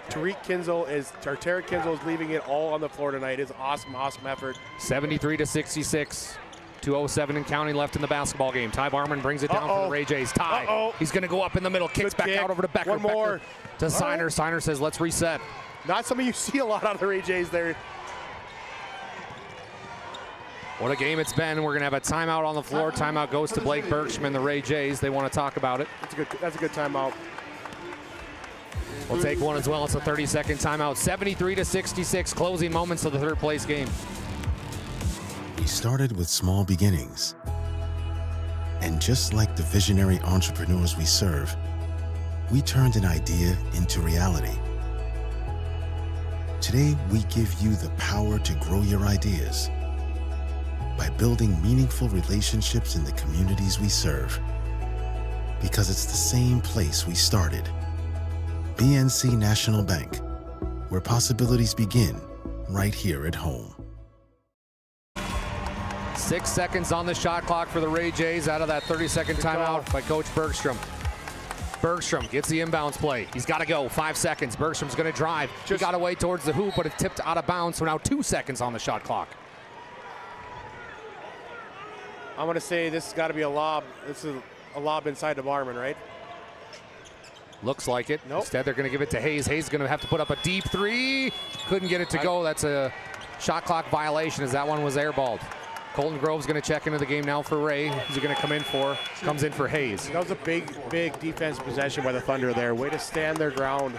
Tarek Kinzel is leaving it all on the floor tonight. It's awesome effort. 73-66. 2:07 and counting left in the basketball game. Ty Barman brings it down for the Ray Jays. Ty, he's going to go up in the middle, kicks back out over to Becker. One more. Becker to Signer. Signer says, let's reset. Not something you see a lot out of the Ray Jays there. What a game it's been. We're going to have a timeout on the floor. Timeout goes to Blake Bergstrom and the Ray Jays. They want to talk about it. That's a good timeout. We'll take one as well. It's a 30-second timeout. 73-66, closing moments of the third place game. We started with small beginnings. And just like the visionary entrepreneurs we serve, we turned an idea into reality. Today, we give you the power to grow your ideas by building meaningful relationships in the communities we serve. Because it's the same place we started. BNC National Bank, where possibilities begin right here at home. 6 seconds on the shot clock for the Ray Jays out of that 30-second timeout by Coach Bergstrom. Bergstrom gets the inbounds play. He's got to go. 5 seconds. Bergstrom's going to drive. He got away towards the hoop, but it tipped out of bounds, so now 2 seconds on the shot clock. I'm going to say this has got to be a lob. This is a lob inside the Barman, right? Looks like it. Nope. Instead, they're going to give it to Hayes. Hayes is going to have to put up a deep 3. Couldn't get it to go. That's a shot clock violation as that one was airballed. Colton Grove's going to check into the game now for Ray. Who's he going to come in for? Comes in for Hayes. That was a big defensive possession by the Thunder there. Way to stand their ground.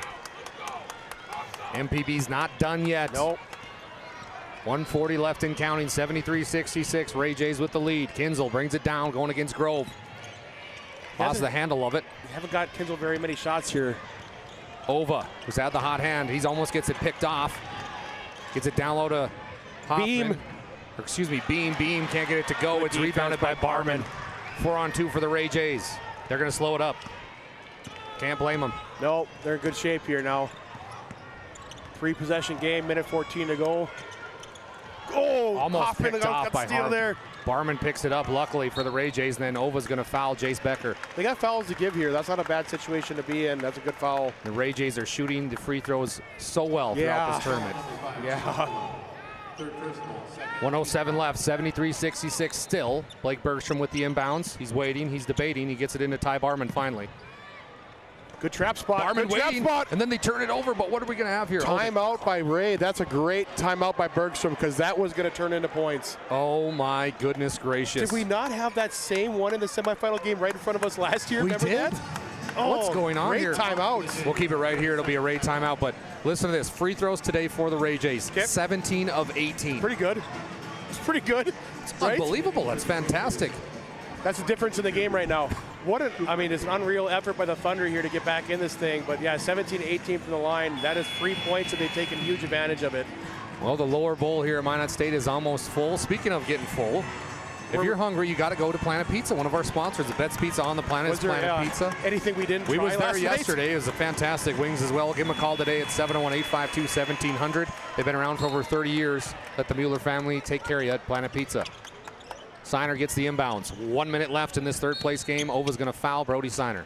MPB's not done yet. Nope. 140 left and counting, 73-66. Ray Jays with the lead. Kinzel brings it down, going against Grove. Lost the handle of it. We haven't got Kinzel very many shots here. Ova, who's had the hot hand. He's almost gets it picked off. Gets it down low to Hoffman. Beam. Beam can't get it to go. It's rebounded by Barman. 4-on-2 for the Ray Jays. They're going to slow it up. Can't blame them. No, they're in good shape here now. 3-possession game, minute 14 to go. Oh, almost Hoffman picked off by steal there. Barman picks it up, luckily for the Ray Jays, and then Ova's going to foul Jace Becker. They got fouls to give here. That's not a bad situation to be in. That's a good foul. The Ray Jays are shooting the free throws so well throughout this tournament. Yeah. 107 left, 73-66 still. Blake Bergstrom with the inbounds. He's waiting, he's debating. He gets it into Ty Barman finally. Good trap spot. Barman good waiting, trap spot. And then they turn it over, but what are we going to have here? Timeout by Ray. That's a great timeout by Bergstrom because that was going to turn into points. Oh my goodness gracious. Did we not have that same one in the semifinal game right in front of us last year? We Remember did? that? Oh, what's going on here? Great timeouts. We'll keep it right here. It'll be a Ray timeout, but listen to this. Free throws today for the Ray Jays. 17 of 18. Pretty good. It's pretty good. It's right? unbelievable. That's fantastic. That's the difference in the game right now. It's an unreal effort by the Thunder here to get back in this thing. But yeah, 17-18 from the line. That is 3 points, and they've taken huge advantage of it. Well, the lower bowl here at Minot State is almost full. Speaking of getting full, if you're hungry, you got to go to Planet Pizza, one of our sponsors. The best pizza on the planet is Planet Pizza. Anything we didn't try was there last yesterday. night? It was a fantastic wings as well. Give them a call today at 701-852-1700. They've been around for over 30 years. Let the Mueller family take care of you at Planet Pizza. Signer gets the inbounds. 1 minute left in this third place game. Ova's going to foul Brody Signer.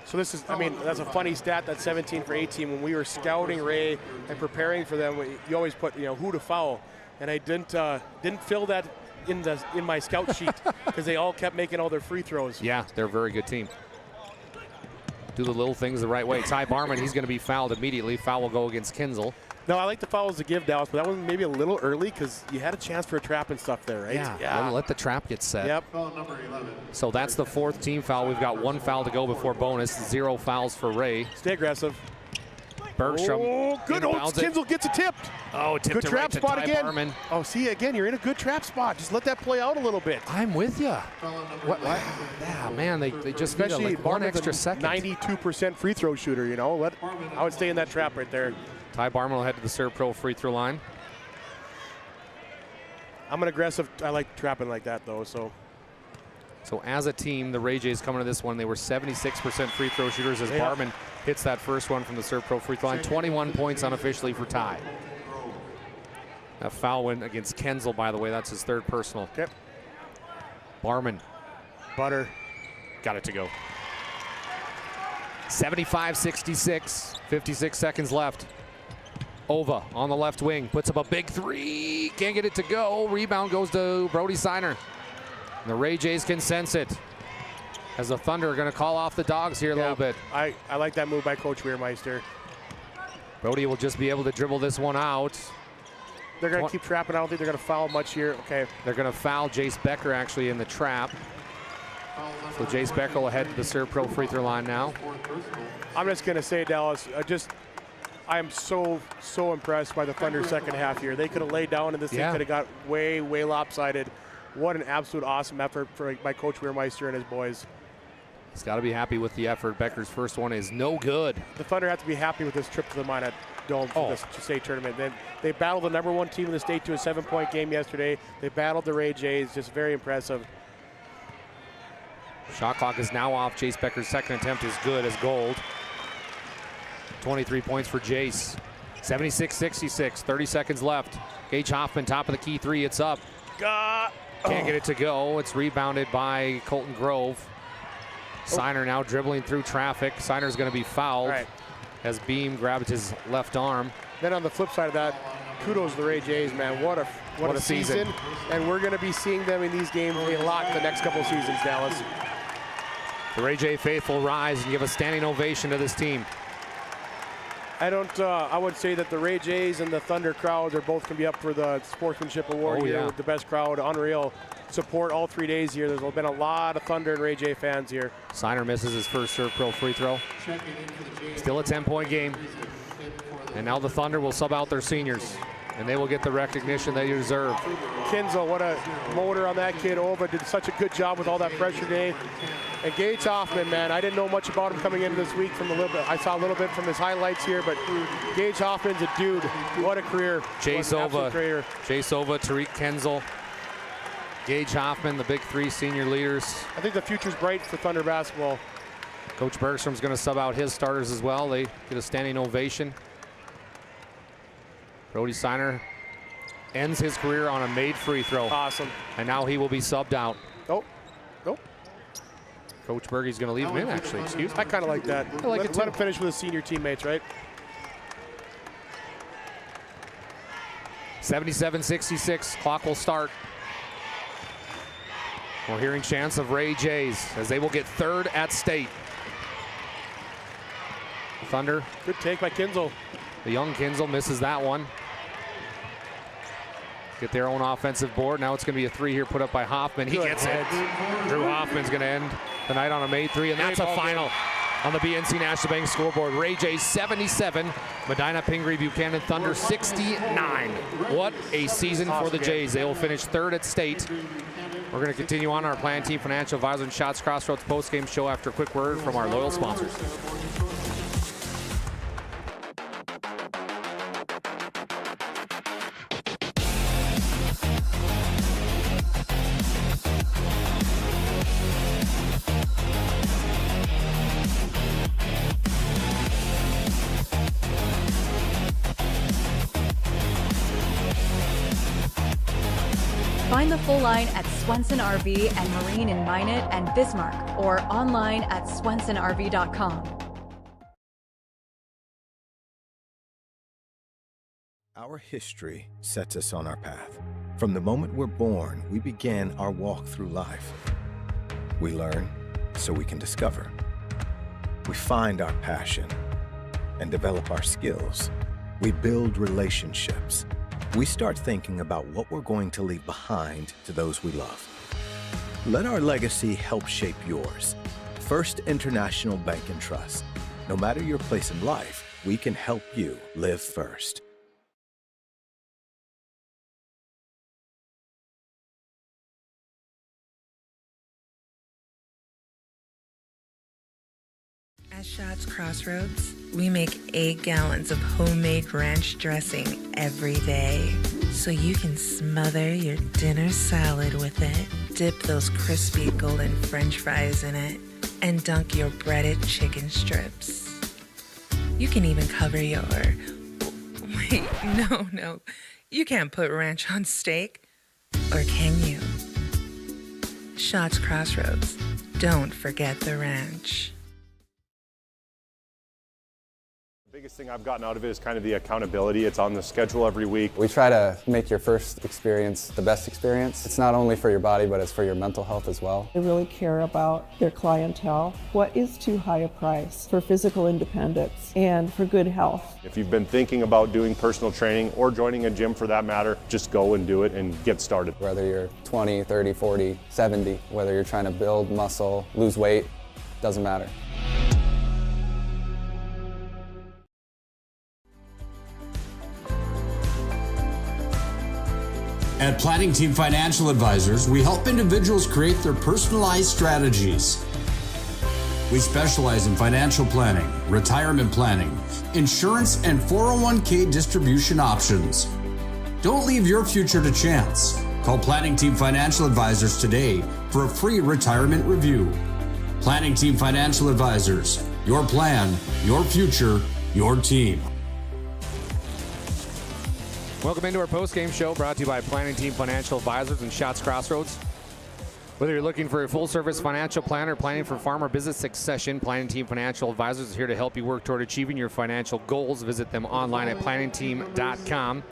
So this is, that's a funny stat, that 17 for 18. When we were scouting Ray and preparing for them, you always put, who to foul. And I didn't fill that in my scout sheet because they all kept making all their free throws. Yeah, they're a very good team. Do the little things the right way. Ty Barman, he's going to be fouled immediately. Foul will go against Kinzel. No, I like the fouls to give, Dallas, but that one maybe a little early because you had a chance for a trap and stuff there, right? Yeah. Let the trap get set. Yep. So that's the 4th team foul. We've got 1 foul to go before bonus. 0 fouls for Ray. Stay aggressive. Bergstrom. Oh, good. Kinzel gets it tipped. Oh, tipped good it trap right to spot Ty again. Barman. Oh, see, again, you're in a good trap spot. Just let that play out a little bit. I'm with you. What? Yeah, man, they just need Especially like 1 Barman's extra a second. 92% free throw shooter, you know. I would stay in that trap right there. Ty Barman will head to the Serve Pro free throw line. I'm an aggressive. I like trapping like that, though, so. So as a team, the Ray Jays coming to this one, they were 76% free throw shooters as Barman hits that first one from the Serve Pro free throw line. 21 points unofficially for Ty. A foul win against Kinzel, by the way. That's his 3rd personal. Okay. Barman. Butter. Got it to go. 75-66. 56 seconds left. Ova on the left wing. Puts up a big 3. Can't get it to go. Rebound goes to Brody Siner. And the Ray Jays can sense it. As the Thunder are going to call off the Dogs here a little bit. I like that move by Coach Wehrmeister. Brody will just be able to dribble this one out. They're going to keep trapping. I don't think they're going to foul much here. Okay. They're going to foul Jace Becker actually in the trap. So Jace Becker will head to the Serve Pro free throw line now. I'm just going to say, Dallas, I am so impressed by the Thunder second half here. They could have laid down and this thing could have got way lopsided. What an absolute awesome effort by Coach Wehrmeister and his boys. He's got to be happy with the effort. Becker's first one is no good. The Thunder have to be happy with this trip to the Minot Dome for this state tournament. They battled the #1 team in the state to a 7-point game yesterday. They battled the Ray Jays. Just very impressive. Shot clock is now off. Jace Becker's second attempt is good as gold. 23 points for Jace. 76-66, 30 seconds left. Gage Hoffman, top of the key 3, it's up. Can't get it to go. It's rebounded by Colton Grove. Siner now dribbling through traffic. Siner's going to be fouled as Beam grabbed his left arm. Then on the flip side of that, kudos to the Ray Jays, man. What a season. And we're going to be seeing them in these games a lot in the next couple seasons, Dallas. The Ray J faithful rise and give a standing ovation to this team. I would say that the Ray Jays and the Thunder crowds are both going to be up for the Sportsmanship Award here with the best crowd. Unreal support all 3 days here. There's been a lot of Thunder and Ray J fans here. Siner misses his first Serve Pro free throw. Still a 10-point game. And now the Thunder will sub out their seniors, and they will get the recognition they deserve. Kinzel, what a motor on that kid. Ova did such a good job with all that pressure today. And Gage Hoffman, man, I didn't know much about him coming into this week from a little bit. I saw a little bit from his highlights here, but Gage Hoffman's a dude. What a career. Jace Ova, Tariq Kinzel, Gage Hoffman, the big 3 senior leaders. I think the future's bright for Thunder basketball. Coach Bergstrom's going to sub out his starters as well. They get a standing ovation. Brody Siner ends his career on a made free throw. Awesome. And now he will be subbed out. Nope. Coach Bergey's going to leave him in, actually. Excuse me. I kind of like that. I like it too. Let him finish with his senior teammates, right? 77-66. Clock will start. We're hearing chants of Ray Jays as they will get 3rd at state. Thunder. Good take by Kinzel. The young Kinzel misses that one. Get their own offensive board. Now it's going to be a 3 here put up by Hoffman. He gets it. Drew Hoffman's going to end the night on a made 3, and that's a final on the BNC National Bank scoreboard. Ray Jays 77, Medina Pingree Buchanan Thunder 69. What a season for the Jays. They will finish 3rd at state. We're going to continue on our Plan Team Financial Advisor and Shots Crossroads postgame show after a quick word from our loyal sponsors. Find the full line at Swenson RV and Marine in Minot and Bismarck, or online at swensonrv.com. Our history sets us on our path. From the moment we're born, we begin our walk through life. We learn so we can discover. We find our passion and develop our skills. We build relationships. We start thinking about what we're going to leave behind to those we love. Let our legacy help shape yours. First International Bank and Trust. No matter your place in life, we can help you live first. At Schatz Crossroads, we make 8 gallons of homemade ranch dressing every day, so you can smother your dinner salad with it, dip those crispy golden French fries in it, and dunk your breaded chicken strips. You can even cover your... Wait, no. You can't put ranch on steak. Or can you? Schatz Crossroads. Don't forget the ranch. The biggest thing I've gotten out of it is kind of the accountability. It's on the schedule every week. We try to make your first experience the best experience. It's not only for your body, but it's for your mental health as well. They really care about their clientele. What is too high a price for physical independence and for good health? If you've been thinking about doing personal training or joining a gym for that matter, just go and do it and get started. Whether you're 20, 30, 40, 70, whether you're trying to build muscle, lose weight, doesn't matter. At Planning Team Financial Advisors, we help individuals create their personalized strategies. We specialize in financial planning, retirement planning, insurance, and 401k distribution options. Don't leave your future to chance. Call Planning Team Financial Advisors today for a free retirement review. Planning Team Financial Advisors, your plan, your future, your team. Welcome into our post-game show brought to you by Planning Team Financial Advisors and Schatz Crossroads. Whether you're looking for a full-service financial plan or planning for farm or business succession, Planning Team Financial Advisors is here to help you work toward achieving your financial goals. Visit them online at planningteam.com,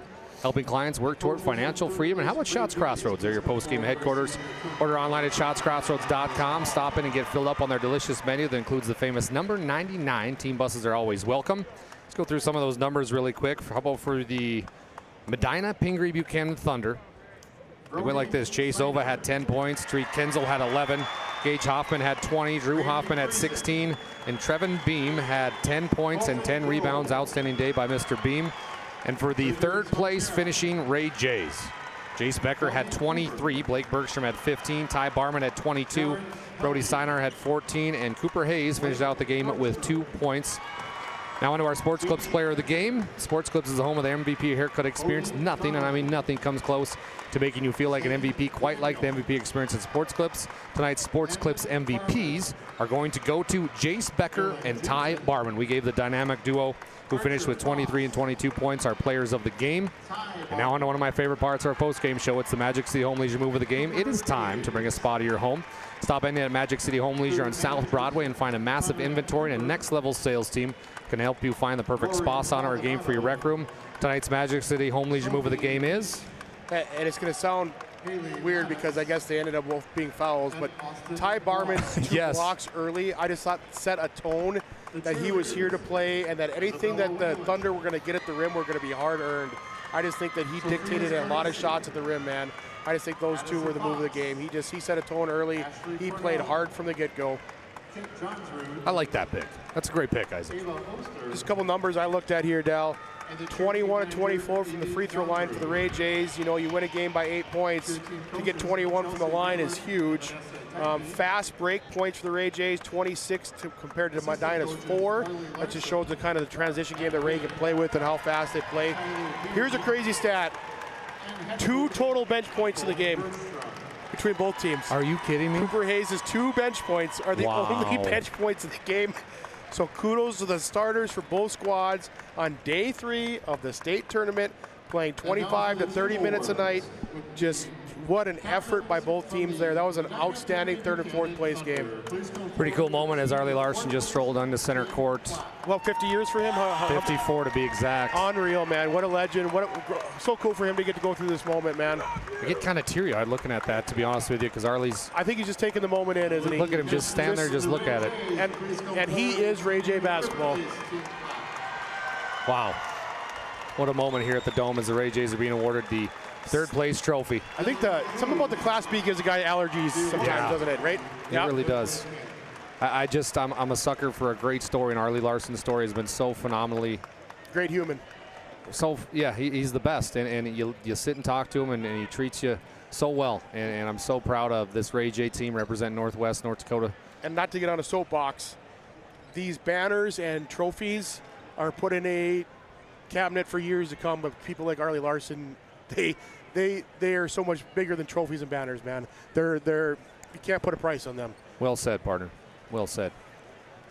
helping clients work toward financial freedom. And how about Schatz Crossroads? They're your post-game headquarters. Order online at schatzcrossroads.com. Stop in and get filled up on their delicious menu that includes the famous number 99. Team buses are always welcome. Let's go through some of those numbers really quick. How about for the Medina Pingree Buchanan Thunder? It went like this. Chase Ova had 10 points. Treat Kenzel had 11. Gage Hoffman had 20. Drew Hoffman had 16. And Trevin Beam had 10 points and 10 rebounds. Outstanding day by Mr. Beam. And for the third place finishing Ray Jays, Jace Becker had 23. Blake Bergstrom had 15. Ty Barman had 22. Brody Sinar had 14. And Cooper Hayes finished out the game with 2 points. Now into our Sports Clips player of the game. Sports Clips is the home of the MVP haircut experience. Nothing, and I mean nothing, comes close to making you feel like an MVP, quite like the MVP experience at Sports Clips. Tonight's Sports Clips MVPs are going to go to Jace Becker and Ty Barman. We gave the dynamic duo who finished with 23 and 22 points our players of the game. And now onto one of my favorite parts of our post-game show. It's the Magic City Home Leisure move of the game. It is time to bring a spa to your home. Stop in at Magic City Home Leisure on South Broadway and find a massive inventory and a next-level sales team can help you find the perfect spa, sauna, or game for your rec room. Tonight's Magic City Home Leisure move of the game is... And it's going to sound weird because I guess they ended up both being fouls, but Ty Barman's 2 blocks early, I just thought set a tone that he was here to play and that anything that the Thunder were going to get at the rim were going to be hard-earned. I just think that he dictated a lot of shots at the rim, man. I just think those two were the move of the game. He set a tone early. He played hard from the get-go. I like that pick. That's a great pick, Isaac. Just a couple numbers I looked at here, Dal. 21 and 24 from the free throw line for the Ray Jays. You know, you win a game by 8 points. To get 21 from the line is huge. Fast break points for the Ray Jays, 26 compared to Medina's 4. That just shows the kind of the transition game that Ray can play with and how fast they play. Here's a crazy stat. 2 total bench points in the game between both teams. Are you kidding me? Cooper Hayes' 2 bench points are the only bench points in the game. So kudos to the starters for both squads on day 3 of the state tournament, playing 25 to 30 minutes a night. Just what an effort by both teams there. That was an outstanding 3rd and 4th place game. Pretty cool moment as Arlie Larson just strolled onto center court. Well, 50 years for him? 54 to be exact. Unreal, man. What a legend. So cool for him to get to go through this moment, man. I get kind of teary-eyed looking at that, to be honest with you, because Arlie's... I think he's just taking the moment in, isn't he? Look at him, just stand there, just look at it. And he is Ray J basketball. Wow. What a moment here at the Dome as the Ray Jays are being awarded the third place trophy. I think something about the Class B gives a guy allergies sometimes, doesn't it, right? It really does. I'm a sucker for a great story, and Arlie Larson's story has been so phenomenally. Great human. So, yeah, he's the best, and you sit and talk to him, and he treats you so well, and I'm so proud of this Ray J team representing Northwest North Dakota. And not to get on a soapbox, these banners and trophies are put in a cabinet for years to come, but people like Arlie Larson, they are so much bigger than trophies and banners, man. They're you can't put a price on them. Well said, partner. Well said.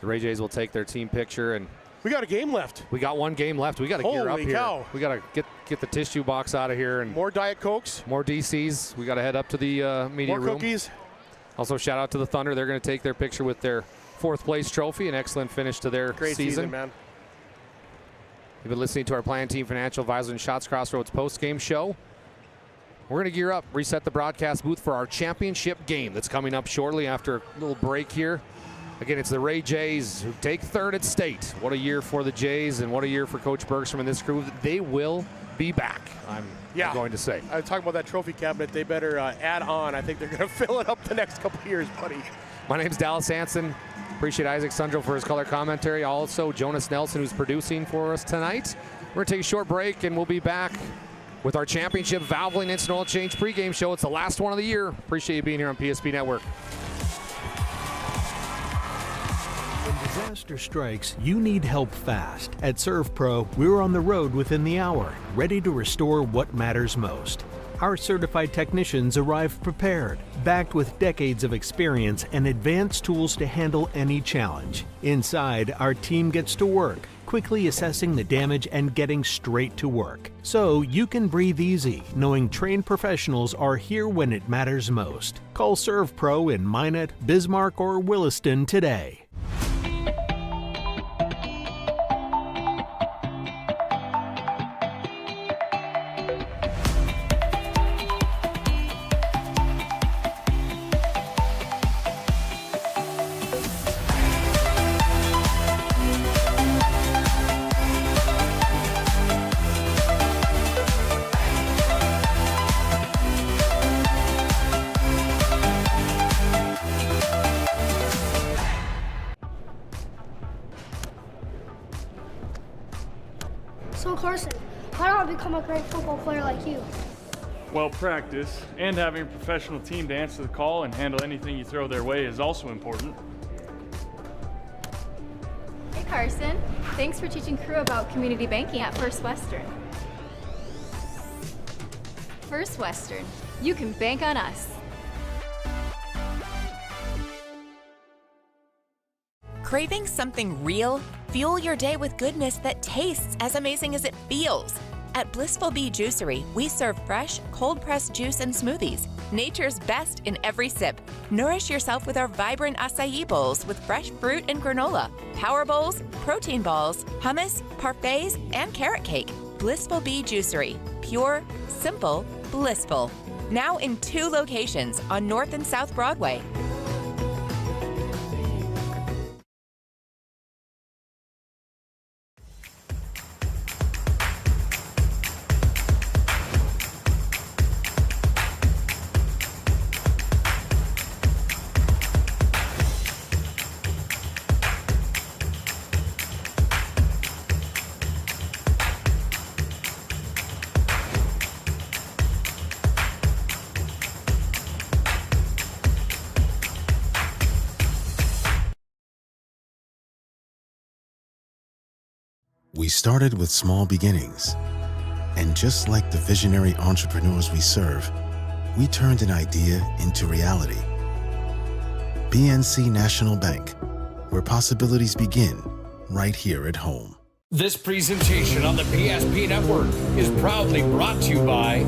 The Ray Jays will take their team picture, and we got a game left. We got one game left. We got to gear up here. Cow. We got to get the tissue box out of here, and more Diet Cokes, more DCs. We got to head up to the media room. More cookies. Also, shout out to the Thunder. They're going to take their picture with their fourth place trophy. An excellent finish to their Great season, man. You've been listening to our Plan Team Financial Advisor and Shots Crossroads post-game show. We're going to gear up, reset the broadcast booth for our championship game that's coming up shortly after a little break here. Again, it's the Ray Jays who take third at state. What a year for the Jays, and what a year for Coach Bergstrom and this crew. They will be back, I'm going to say. I was talking about that trophy cabinet. They better add on. I think they're going to fill it up the next couple of years, buddy. My name's Dallas Hansen. Appreciate Isaac Sundrell for his color commentary. Also, Jonas Nelson, who's producing for us tonight. We're going to take a short break, and we'll be back with our championship Valvoline Instant Oil Change pregame show. It's the last one of the year. Appreciate you being here on PSP Network. When disaster strikes, you need help fast. At ServPro, we're on the road within the hour, ready to restore what matters most. Our certified technicians arrive prepared, backed with decades of experience and advanced tools to handle any challenge. Inside, our team gets to work, quickly assessing the damage and getting straight to work. So you can breathe easy, knowing trained professionals are here when it matters most. Call ServPro in Minot, Bismarck, or Williston today. So Carson, how do I become a great football player like you? Well, practice and having a professional team to answer the call and handle anything you throw their way is also important. Hey Carson, thanks for teaching crew about community banking at First Western. First Western, you can bank on us. Craving something real? Fuel your day with goodness that tastes as amazing as it feels. At Blissful Bee Juicery, we serve fresh, cold-pressed juice and smoothies. Nature's best in every sip. Nourish yourself with our vibrant acai bowls with fresh fruit and granola, power bowls, protein balls, hummus, parfaits, and carrot cake. Blissful Bee Juicery. Pure, simple, blissful. Now in 2 locations on North and South Broadway. We started with small beginnings, and just like the visionary entrepreneurs we serve, we turned an idea into reality. PNC National Bank, where possibilities begin right here at home. This presentation on the PSP Network is proudly brought to you by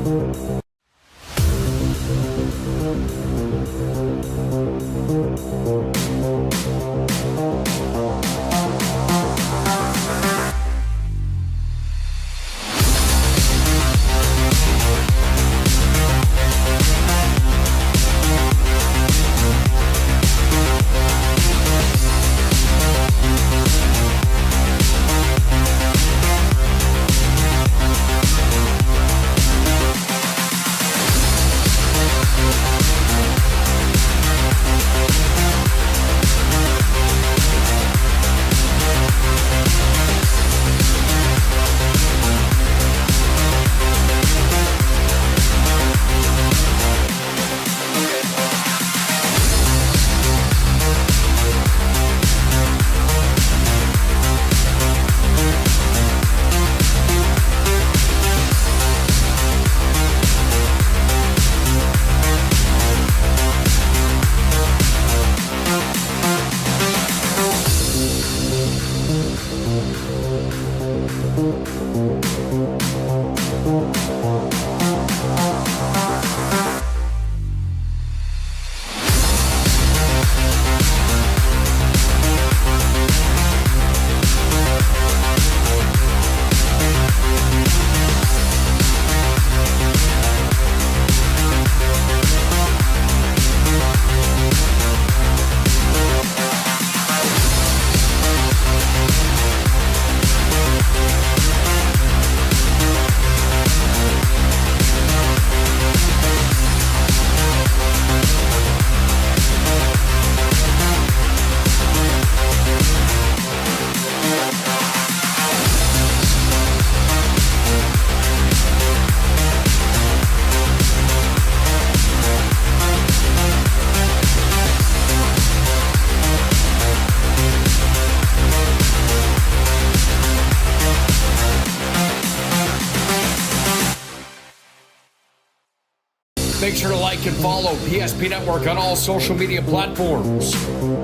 Make sure to like and follow PSP Network on all social media platforms.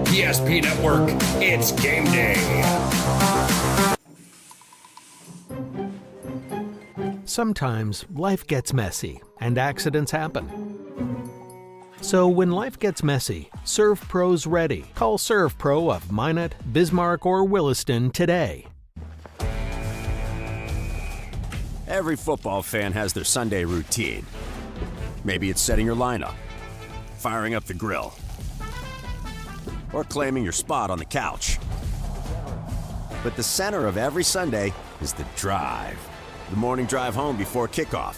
PSP Network, it's game day. Sometimes life gets messy and accidents happen. So when life gets messy, ServPro's ready. Call ServPro of Minot, Bismarck, or Williston today. Every football fan has their Sunday routine. Maybe it's setting your lineup, firing up the grill, or claiming your spot on the couch. But the center of every Sunday is the drive. The morning drive home before kickoff.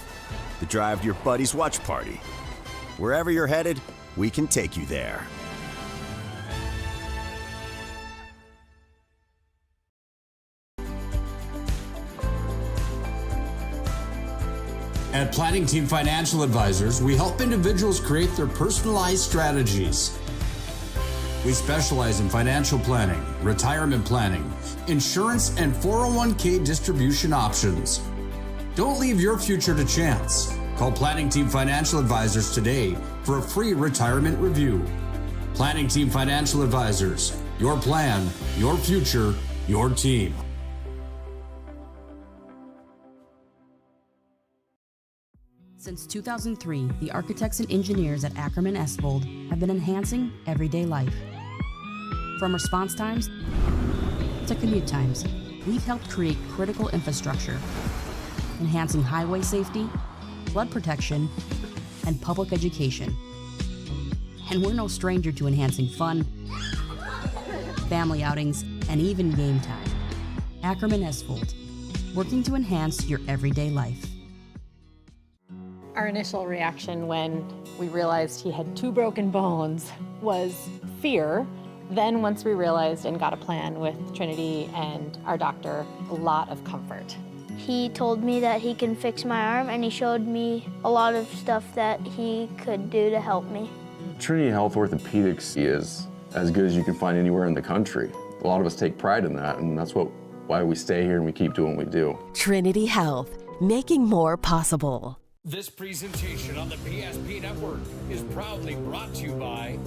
The drive to your buddy's watch party. Wherever you're headed, we can take you there. At Planning Team Financial Advisors, we help individuals create their personalized strategies. We specialize in financial planning, retirement planning, insurance, and 401k distribution options. Don't leave your future to chance. Call Planning Team Financial Advisors today for a free retirement review. Planning Team Financial Advisors, your plan, your future, your team. Since 2003, the architects and engineers at Ackerman Esvold have been enhancing everyday life. From response times to commute times, we've helped create critical infrastructure, enhancing highway safety, flood protection, and public education. And we're no stranger to enhancing fun, family outings, and even game time. Ackerman Esvold, working to enhance your everyday life. Our initial reaction when we realized he had 2 broken bones was fear. Then once we realized and got a plan with Trinity and our doctor, a lot of comfort. He told me that he can fix my arm, and he showed me a lot of stuff that he could do to help me. Trinity Health Orthopedics is as good as you can find anywhere in the country. A lot of us take pride in that, and that's why we stay here and we keep doing what we do. Trinity Health, making more possible. This presentation on the PSP Network is proudly brought to you by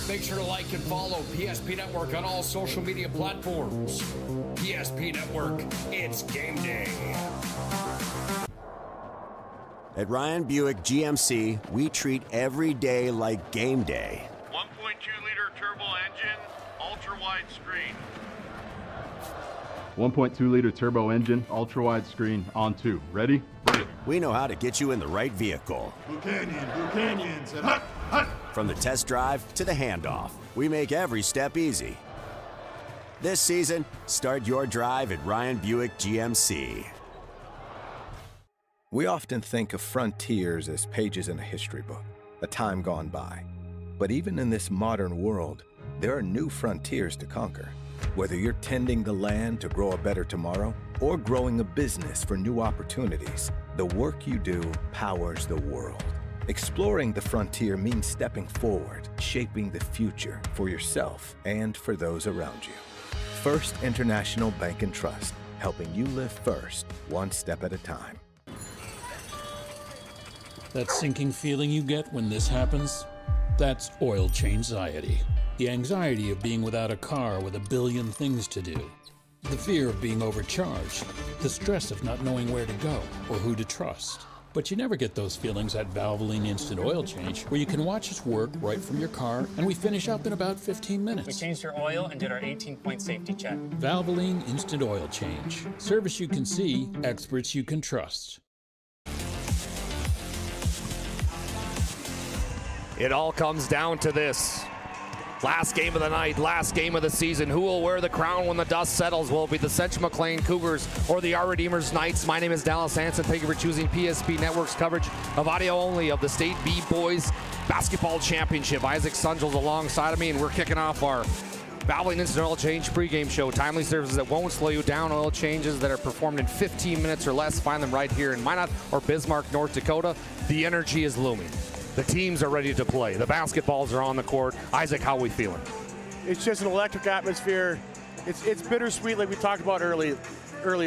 Make sure to like and follow PSP Network on all social media platforms. PSP Network, it's game day. At Ryan Buick GMC, we treat every day like game day. 1.2-liter turbo engine, ultra-wide screen. 1.2-liter turbo engine, ultra-wide screen, on 2. Ready? Ready. We know how to get you in the right vehicle. Blue Canyons, and hut, hut. From the test drive to the handoff, we make every step easy. This season, start your drive at Ryan Buick GMC. We often think of frontiers as pages in a history book, a time gone by. But even in this modern world, there are new frontiers to conquer. Whether you're tending the land to grow a better tomorrow or growing a business for new opportunities, the work you do powers the world. Exploring the frontier means stepping forward, shaping the future for yourself and for those around you. First International Bank and Trust, helping you live first, one step at a time. That sinking feeling you get when this happens? That's oil change-anxiety. The anxiety of being without a car with a billion things to do. The fear of being overcharged. The stress of not knowing where to go or who to trust. But you never get those feelings at Valvoline Instant Oil Change, where you can watch us work right from your car, and we finish up in about 15 minutes. We changed your oil and did our 18-point safety check. Valvoline Instant Oil Change. Service you can see, experts you can trust. It all comes down to this. Last game of the night, last game of the season. Who will wear the crown when the dust settles? Will it be the Central McLean Cougars or the Our Redeemers Knights? My name is Dallas Hansen. Thank you for choosing PSP Network's coverage of audio only of the State B-Boys Basketball Championship. Isaac Sunjel's alongside of me, and we're kicking off our Valvoline Instant Oil Change pregame show. Timely services that won't slow you down. Oil changes that are performed in 15 minutes or less. Find them right here in Minot or Bismarck, North Dakota. The energy is looming. The teams are ready to play. The basketballs are on the court. Isaac, how are we feeling? It's just an electric atmosphere. It's bittersweet, like we talked about earlier.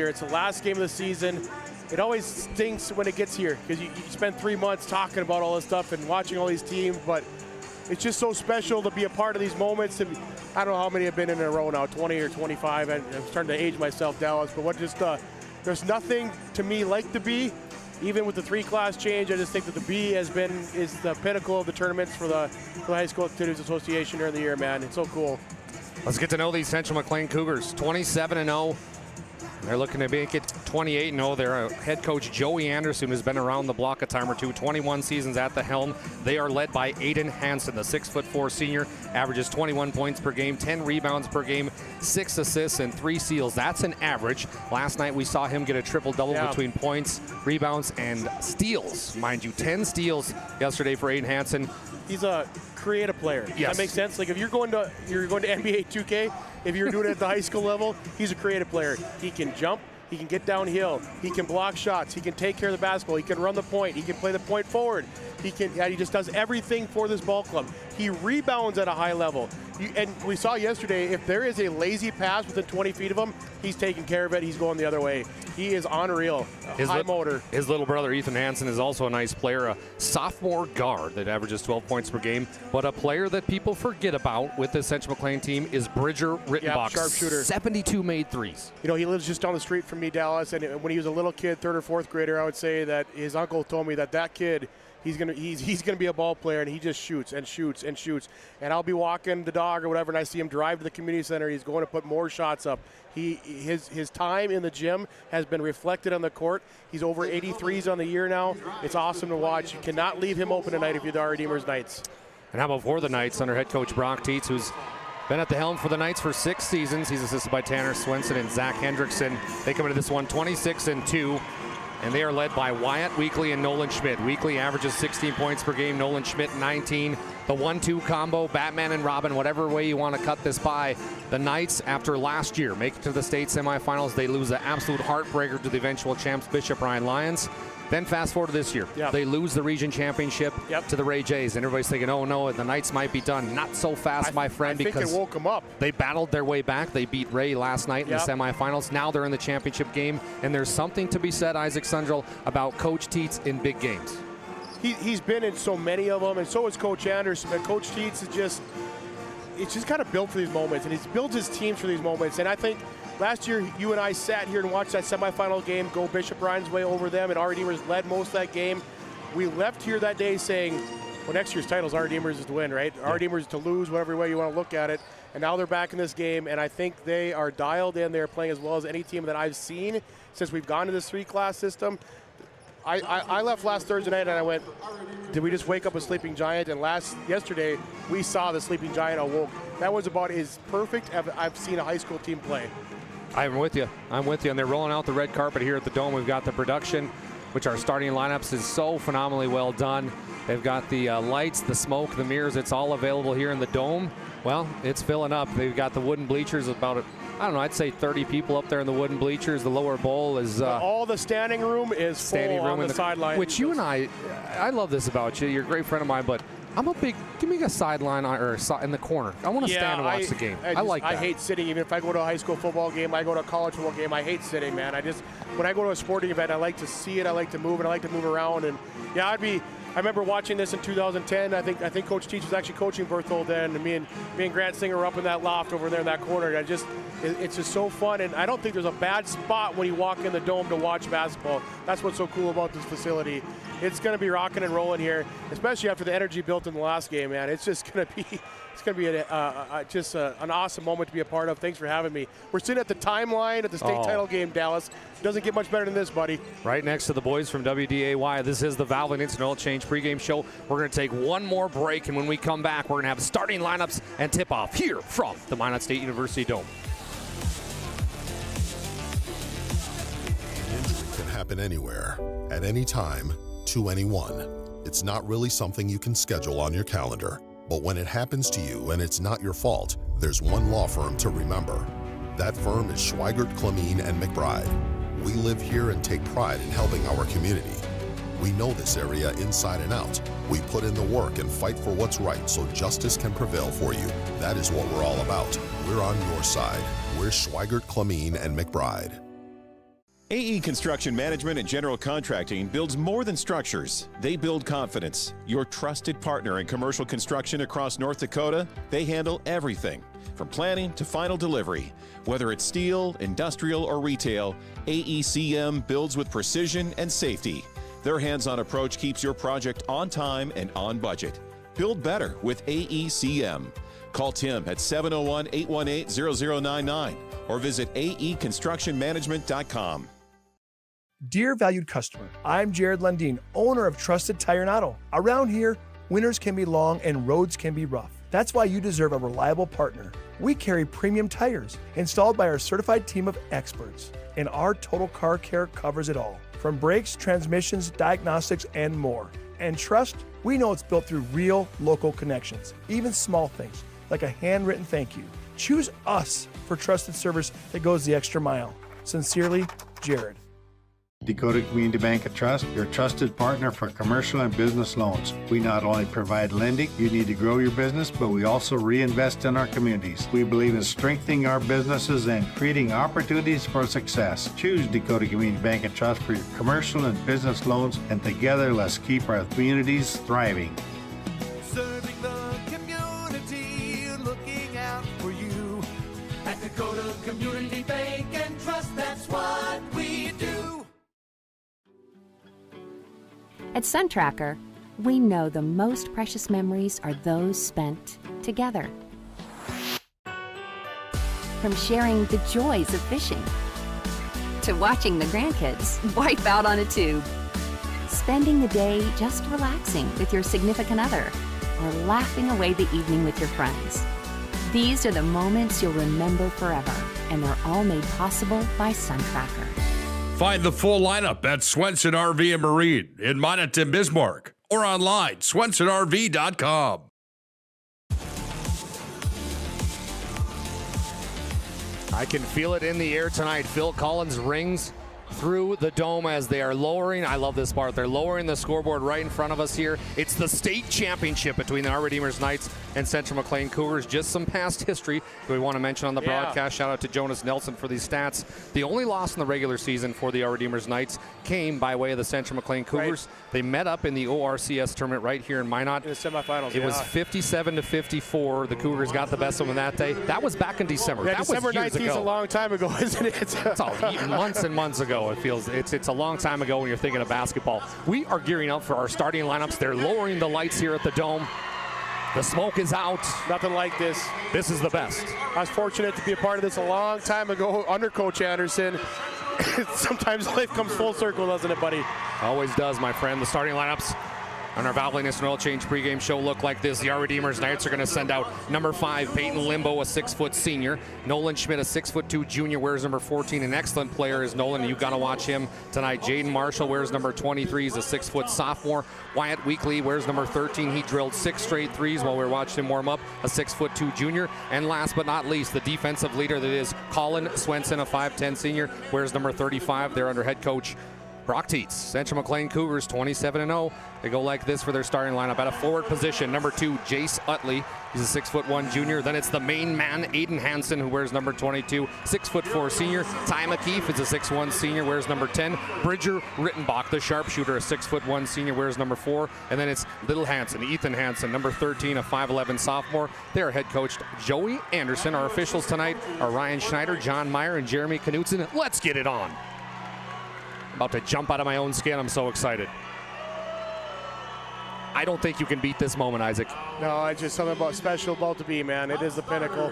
It's the last game of the season. It always stinks when it gets here because you spend 3 months talking about all this stuff and watching all these teams, but it's just so special to be a part of these moments. And I don't know how many have been in a row now, 20 or 25. I'm starting to age myself, Dallas, but there's nothing to me like the B. Even with the 3-class change, I just think that the B is the pinnacle of the tournaments for the High School Activities Association during the year, man. It's so cool. Let's get to know these Central McLean Cougars. 27-0. They're looking to make it 28-0. Their head coach, Joey Anderson, who's been around the block a time or two, 21 seasons at the helm. They are led by Aiden Hansen, the 6'4" senior, averages 21 points per game, 10 rebounds per game, 6 assists, and 3 steals. That's an average. Last night we saw him get a triple-double between points, rebounds, and steals. Mind you, 10 steals yesterday for Aiden Hansen. He's a creative player. Does that make sense? Like if you're going to NBA 2K, if you're doing it at the high school level, he's a creative player. He can jump, he can get downhill, he can block shots, he can take care of the basketball, he can run the point, he can play the point forward. He just does everything for this ball club. He rebounds at a high level. And we saw yesterday, if there is a lazy pass within 20 feet of him, he's taking care of it. He's going the other way. He is unreal. High motor. His little brother, Ethan Hansen, is also a nice player, a sophomore guard that averages 12 points per game. But a player that people forget about with the Central McLean team is Bridger Rittenbach. Sharpshooter. 72 made threes. You know, he lives just down the street from me, Dallas. And when he was a little kid, 3rd or 4th grader, I would say that his uncle told me that kid, he's gonna be a ball player, and he just shoots and shoots and shoots. And I'll be walking the dog or whatever, and I see him drive to the community center. He's going to put more shots up. His time in the gym has been reflected on the court. He's over 83s on the year now. It's awesome to watch. You cannot leave him open tonight if you're the Our Redeemers Knights. And how about for the Knights under head coach Brock Tietz, who's been at the helm for the Knights for 6 seasons. He's assisted by Tanner Swenson and Zach Hendrickson. They come into this one 26-2. And they are led by Wyatt Weekly and Nolan Schmidt. Weekly averages 16 points per game, Nolan Schmidt 19. The 1-2 combo, Batman and Robin, whatever way you want to cut this by. The Knights, after last year, make it to the state semifinals. They lose the absolute heartbreaker to the eventual champs, Bishop Ryan Lions. Then fast forward to this year. They lose the region championship to the Ray Jays. And everybody's thinking, oh no, the Knights might be done. Not so fast, my friend, because because it woke them up. They battled their way back. They beat Ray last night in the semifinals. Now they're in the championship game. And there's something to be said, Isaac Sunjel, about Coach Tietz in big games. He's been in so many of them, and so is Coach Anderson. But Coach Tietz is it's just kind of built for these moments, and he's built his teams for these moments. And I think last year, you and I sat here and watched that semifinal game go Bishop Ryan's way over them, and Our Redeemers led most of that game. we left here that day saying, well, next year's title is our Redeemers is to win, right? Our Redeemers to lose, whatever way you want to look at it. And now they're back in this game, and I think they are dialed in. They're playing as well as any team that I've seen since we've gone to this 3-class system. I left last Thursday night and I went, did we just wake up a sleeping giant? And yesterday, we saw the sleeping giant awoke. That was about as perfect as I've seen a high school team play. I'm with you. And they're rolling out the red carpet here at the Dome. We've got the production, which our starting lineups is so phenomenally well done. They've got the lights, the smoke, the mirrors. It's all available here in the Dome. Well, it's filling up. They've got the wooden bleachers, about, I don't know, I'd say 30 people up there in the wooden bleachers. The lower bowl is... all the standing room is full on the sideline. Which you and I love this about you. You're a great friend of mine, but I'm a big, give me a sideline or in the corner. I want to stand and watch the game. I like that. I hate sitting. Even if I go to a high school football game, I go to a college football game, I hate sitting, man. When I go to a sporting event, I like to see it. I like to move it. I like to move around. And yeah, I remember watching this in 2010. I think Coach Teach was actually coaching Berthold then. And me and Grant Singer were up in that loft over there in that corner. And it's just so fun. And I don't think there's a bad spot when you walk in the Dome to watch basketball. That's what's so cool about this facility. It's going to be rocking and rolling here, especially after the energy built in the last game, man. It's just going to be an awesome moment to be a part of. Thanks for having me. We're sitting at the timeline at the state title game, Dallas. Doesn't get much better than this, buddy. Right next to the boys from WDAY. This is the Valvoline Instant Oil Change pregame show. We're going to take one more break, and when we come back, we're going to have starting lineups and tip-off here from the Minot State University Dome. Injury can happen anywhere, at any time, to anyone. It's not really something you can schedule on your calendar. But when it happens to you and it's not your fault, there's one law firm to remember. That firm is Schweigert, Clemene, and McBride. We live here and take pride in helping our community. We know this area inside and out. We put in the work and fight for what's right so justice can prevail for you. That is what we're all about. We're on your side. We're Schweigert, Clemene, and McBride. AE Construction Management and General Contracting builds more than structures. They build confidence. Your trusted partner in commercial construction across North Dakota, they handle everything from planning to final delivery. Whether it's steel, industrial, or retail, AECM builds with precision and safety. Their hands-on approach keeps your project on time and on budget. Build better with AECM. Call Tim at 701-818-0099 or visit aeconstructionmanagement.com. Dear valued customer, I'm Jared Lundeen, owner of Trusted Tire and Auto. Around here, winters can be long and roads can be rough. That's why you deserve a reliable partner. We carry premium tires installed by our certified team of experts, and our total car care covers it all, from brakes, transmissions, diagnostics, and more. And trust, we know it's built through real local connections, even small things like a handwritten thank you. Choose us for trusted service that goes the extra mile. Sincerely, Jared. Dakota Community Bank and Trust, your trusted partner for commercial and business loans. We not only provide lending you need to grow your business, but we also reinvest in our communities. We believe in strengthening our businesses and creating opportunities for success. Choose Dakota Community Bank and Trust for your commercial and business loans, and together let's keep our communities thriving. Serving the community, looking out for you. At Dakota Community Bank and Trust, that's what we do. At SunTracker, we know the most precious memories are those spent together. From sharing the joys of fishing, to watching the grandkids wipe out on a tube, spending the day just relaxing with your significant other, or laughing away the evening with your friends. These are the moments you'll remember forever, and they're all made possible by SunTracker. Find the full lineup at Swenson RV and Marine in Minot and Bismarck or online, swensonrv.com. I can feel it in the air tonight. Phil Collins rings through the Dome as they are lowering. I love this part. They're lowering the scoreboard right in front of us here. It's the state championship between the Our Redeemers Knights and Central McLean Cougars. Just some past history we want to mention on the broadcast. Shout out to Jonas Nelson for these stats. The only loss in the regular season for the Our Redeemers Knights came by way of the Central McLean Cougars. Right. They met up in the ORCS tournament right here in Minot. In the semifinals, It was 57-54. The Cougars got the best of them that day. That was back in December. Yeah, that December was years 19th is ago. a long time ago, isn't it? It's all months and months ago. ago. It's a long time ago when you're thinking of basketball. We are gearing up for our starting lineups. They're lowering the lights here at the Dome. The smoke is out. Nothing like this. This is the best. I was fortunate to be a part of this a long time ago under Coach Anderson. Sometimes life comes full circle, doesn't it, buddy? Always does, my friend. The starting lineups on our Valvoline Instant Oil Change pregame show look like this. The Our Redeemers Knights are going to send out number 5, Peyton Limbo, a 6-foot senior. Nolan Schmidt, a 6'2" junior, wears number 14. An excellent player is Nolan. You got to watch him tonight. Jaden Marshall wears number 23. He's a 6-foot sophomore. Wyatt Weekley wears number 13. He drilled 6 straight threes while we were watching him warm up, a 6'2" junior. And last but not least, the defensive leader that is Colin Swenson, a 5'10" senior, wears number 35. They're under head coach Brock Tietz. Central McLean Cougars 27-0. They go like this for their starting lineup. At a forward position, number 2, Jace Utley. He's a 6'1" junior. Then it's the main man, Aiden Hansen, who wears number 22, 6'4" senior. Ty McKeef is a 6'1" senior, wears number 10. Bridger Rittenbach, the sharpshooter, a 6'1" senior, wears number 4. And then it's Little Hansen, Ethan Hansen, number 13, a 5'11" sophomore. They're head coached Joey Anderson. Our officials tonight are Ryan Schneider, John Meyer, and Jeremy Knutson. Let's get it on. About to jump out of my own skin. I'm so excited. I don't think you can beat this moment, Isaac. No, it's just something special about to be, man. It is the pinnacle.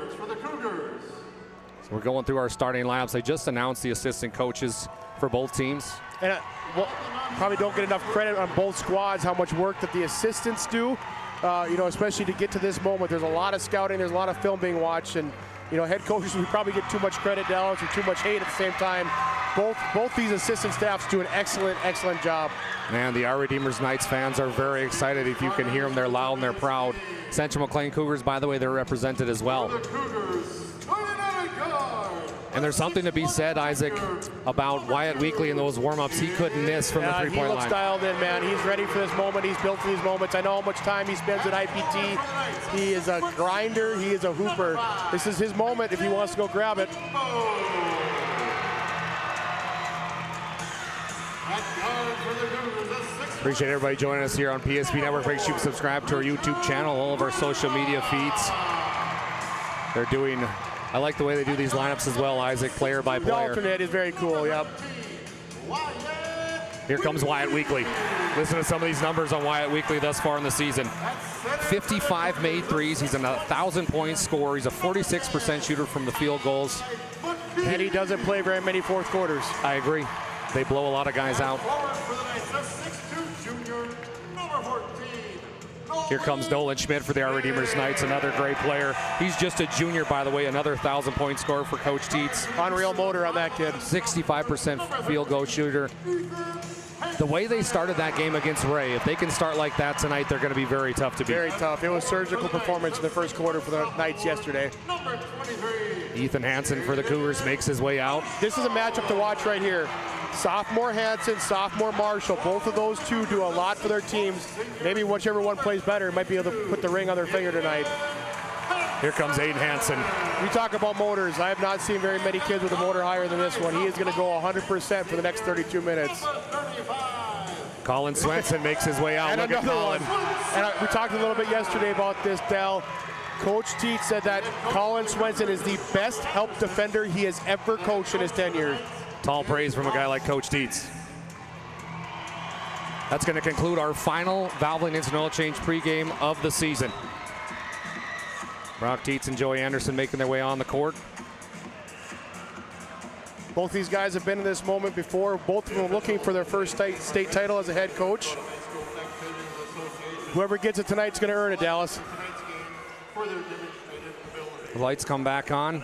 So we're going through our starting lineups. They just announced the assistant coaches for both teams. And probably don't get enough credit on both squads, how much work that the assistants do, especially to get to this moment. There's a lot of scouting, there's a lot of film being watched, and head coaches, we probably get too much credit, Dallas, or too much hate at the same time. Both these assistant staffs do an excellent job. Man, the Our Redeemers Knights fans are very excited. If you can hear them, they're loud and they're proud. Central McLean Cougars, by the way, they're represented as well. And there's something to be said, Isaac, about Wyatt Weekley in those warm-ups. He couldn't miss from the three-point line. He looks dialed in, man. He's ready for this moment. He's built for these moments. I know how much time he spends at IPT. He is a grinder. He is a hooper. This is his moment if he wants to go grab it. Appreciate everybody joining us here on PSP Network. Make sure you subscribe to our YouTube channel, all of our social media feeds. They're doing, I like the way they do these lineups as well, Isaac, player by player. The alternate is very cool, yep. Here comes Wyatt Weekley. Listen to some of these numbers on Wyatt Weekley thus far in the season. 55 made threes. He's a 1,000-point scorer. He's a 46% shooter from the field goals. And he doesn't play very many fourth quarters. I agree. They blow a lot of guys out. Here comes Nolan Schmidt for the Our Redeemers Knights, another great player. He's just a junior, by the way, another 1,000-point scorer for Coach Tietz. Unreal motor on that kid. 65% field goal shooter. The way they started that game against Ray, if they can start like that tonight, they're going to be very tough to beat. Very tough. It was surgical performance in the first quarter for the Knights yesterday. Ethan Hansen for the Cougars makes his way out. This is a matchup to watch right here. Sophomore Hansen, sophomore Marshall, both of those two do a lot for their teams. Maybe whichever one plays better might be able to put the ring on their finger tonight. Here comes Aiden Hansen. We talk about motors. I have not seen very many kids with a motor higher than this one. He is going to go 100% for the next 32 minutes. Colin Swenson makes his way out. And look at Colin. And we talked a little bit yesterday about this, Dal. Coach Tietz said that Colin Swenson is the best help defender he has ever coached in his tenure. Tall praise from a guy like Coach Tietz. That's going to conclude our final Valvoline Instant Oil Change pregame of the season. Brock Tietz and Joey Anderson making their way on the court. Both these guys have been in this moment before. Both of them looking for their first state title as a head coach. Whoever gets it tonight's going to earn it, Dallas. The lights come back on.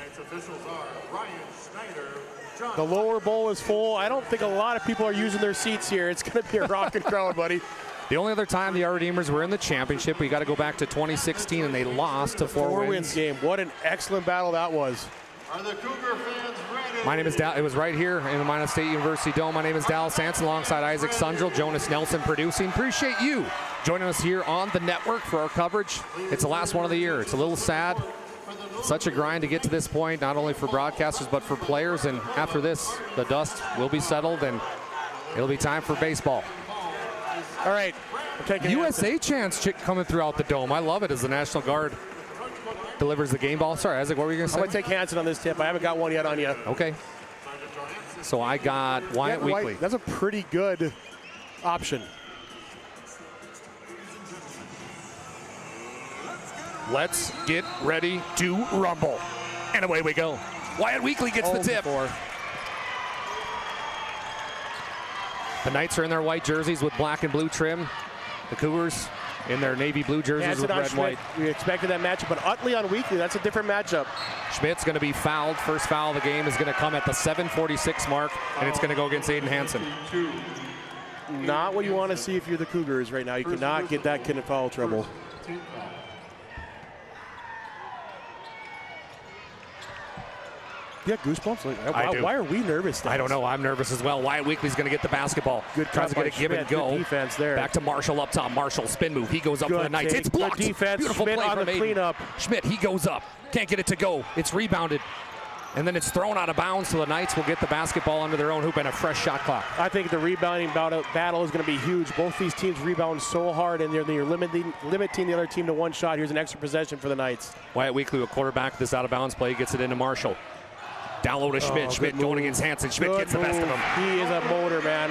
The lower bowl is full. I don't think a lot of people are using their seats here. It's going to be a rocking crowd, buddy. The only other time the Our Redeemers were in the championship, we got to go back to 2016, and they lost to Four Winds game. What an excellent battle that was. Are the Cougar fans ready? My name is It was right here in the Minot State University Dome. My name is Dallas Sanson alongside Isaac Sundrell, Jonas Nelson producing. Appreciate you joining us here on the network for our coverage. It's the last one of the year. It's a little sad. Such a grind to get to this point, not only for broadcasters, but for players. And after this, the dust will be settled, and it'll be time for baseball. All right. USA chants coming throughout the dome. I love it as the National Guard delivers the game ball. Sorry, Isaac, what were you going to say? I'm going to take Hansen on this tip. I haven't got one yet on you. Okay. So I got Wyatt Weekly. That's a pretty good option. Let's get ready to rumble. And away we go. Wyatt Weekly gets the tip. The Knights are in their white jerseys with black and blue trim. The Cougars in their navy blue jerseys with red and white. We expected that matchup, but Utley on Weekly, that's a different matchup. Schmidt's going to be fouled. First foul of the game is going to come at the 7:46 mark, and it's going to go against Aiden Hansen. Not what you want to see if you're the Cougars right now. You cannot get that kind of foul trouble. Yeah, goosebumps. Like, why are we nervous? Dennis? I don't know. I'm nervous as well. Wyatt Weekly's going to get the basketball. Good tries to get a give and go. Good defense there. Back to Marshall up top. Marshall spin move. He goes up for the Knights. It's blocked. Good defense. Beautiful Schmidt play on from the Aiden. cleanup. Schmidt, he goes up. Can't get it to go. It's rebounded. And then it's thrown out of bounds, so the Knights will get the basketball under their own hoop and a fresh shot clock. I think the rebounding battle is going to be huge. Both these teams rebound so hard, and they're limiting the other team to one shot. Here's an extra possession for the Knights. Wyatt Weekly will quarterback this out of bounds play. Gets it into Marshall. Down low to Schmidt. Schmidt going against Hansen. Schmidt gets the best of him. He is a motor, man.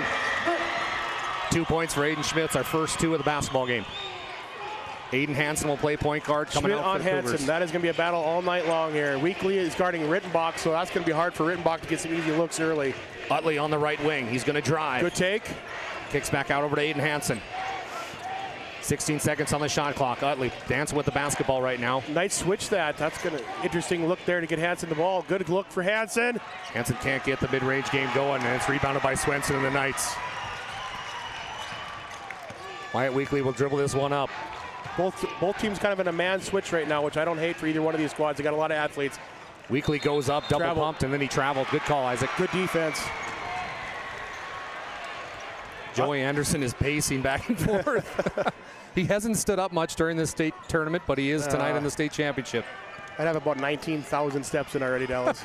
2 points for Aiden Schmidt. It's our first 2 of the basketball game. Aiden Hansen will play point guard. Coming Schmidt out on for the Hansen. Cougars. That is going to be a battle all night long here. Weekly is guarding Rittenbach, so that's going to be hard for Rittenbach to get some easy looks early. Utley on the right wing. He's going to drive. Good take. Kicks back out over to Aiden Hansen. 16 seconds on the shot clock. Utley dancing with the basketball right now. Knights switch that. That's going to interesting look there to get Hansen the ball. Good look for Hansen. Hansen can't get the mid-range game going, and it's rebounded by Swenson and the Knights. Wyatt Weekly will dribble this one up. Both teams kind of in a man switch right now, which I don't hate for either one of these squads. They got a lot of athletes. Weekly goes up, double pumped, and then he traveled. Good call, Isaac. Good defense. Joey Anderson is pacing back and forth. He hasn't stood up much during this state tournament, but he is tonight in the state championship. I'd have about 19,000 steps in already, Dallas.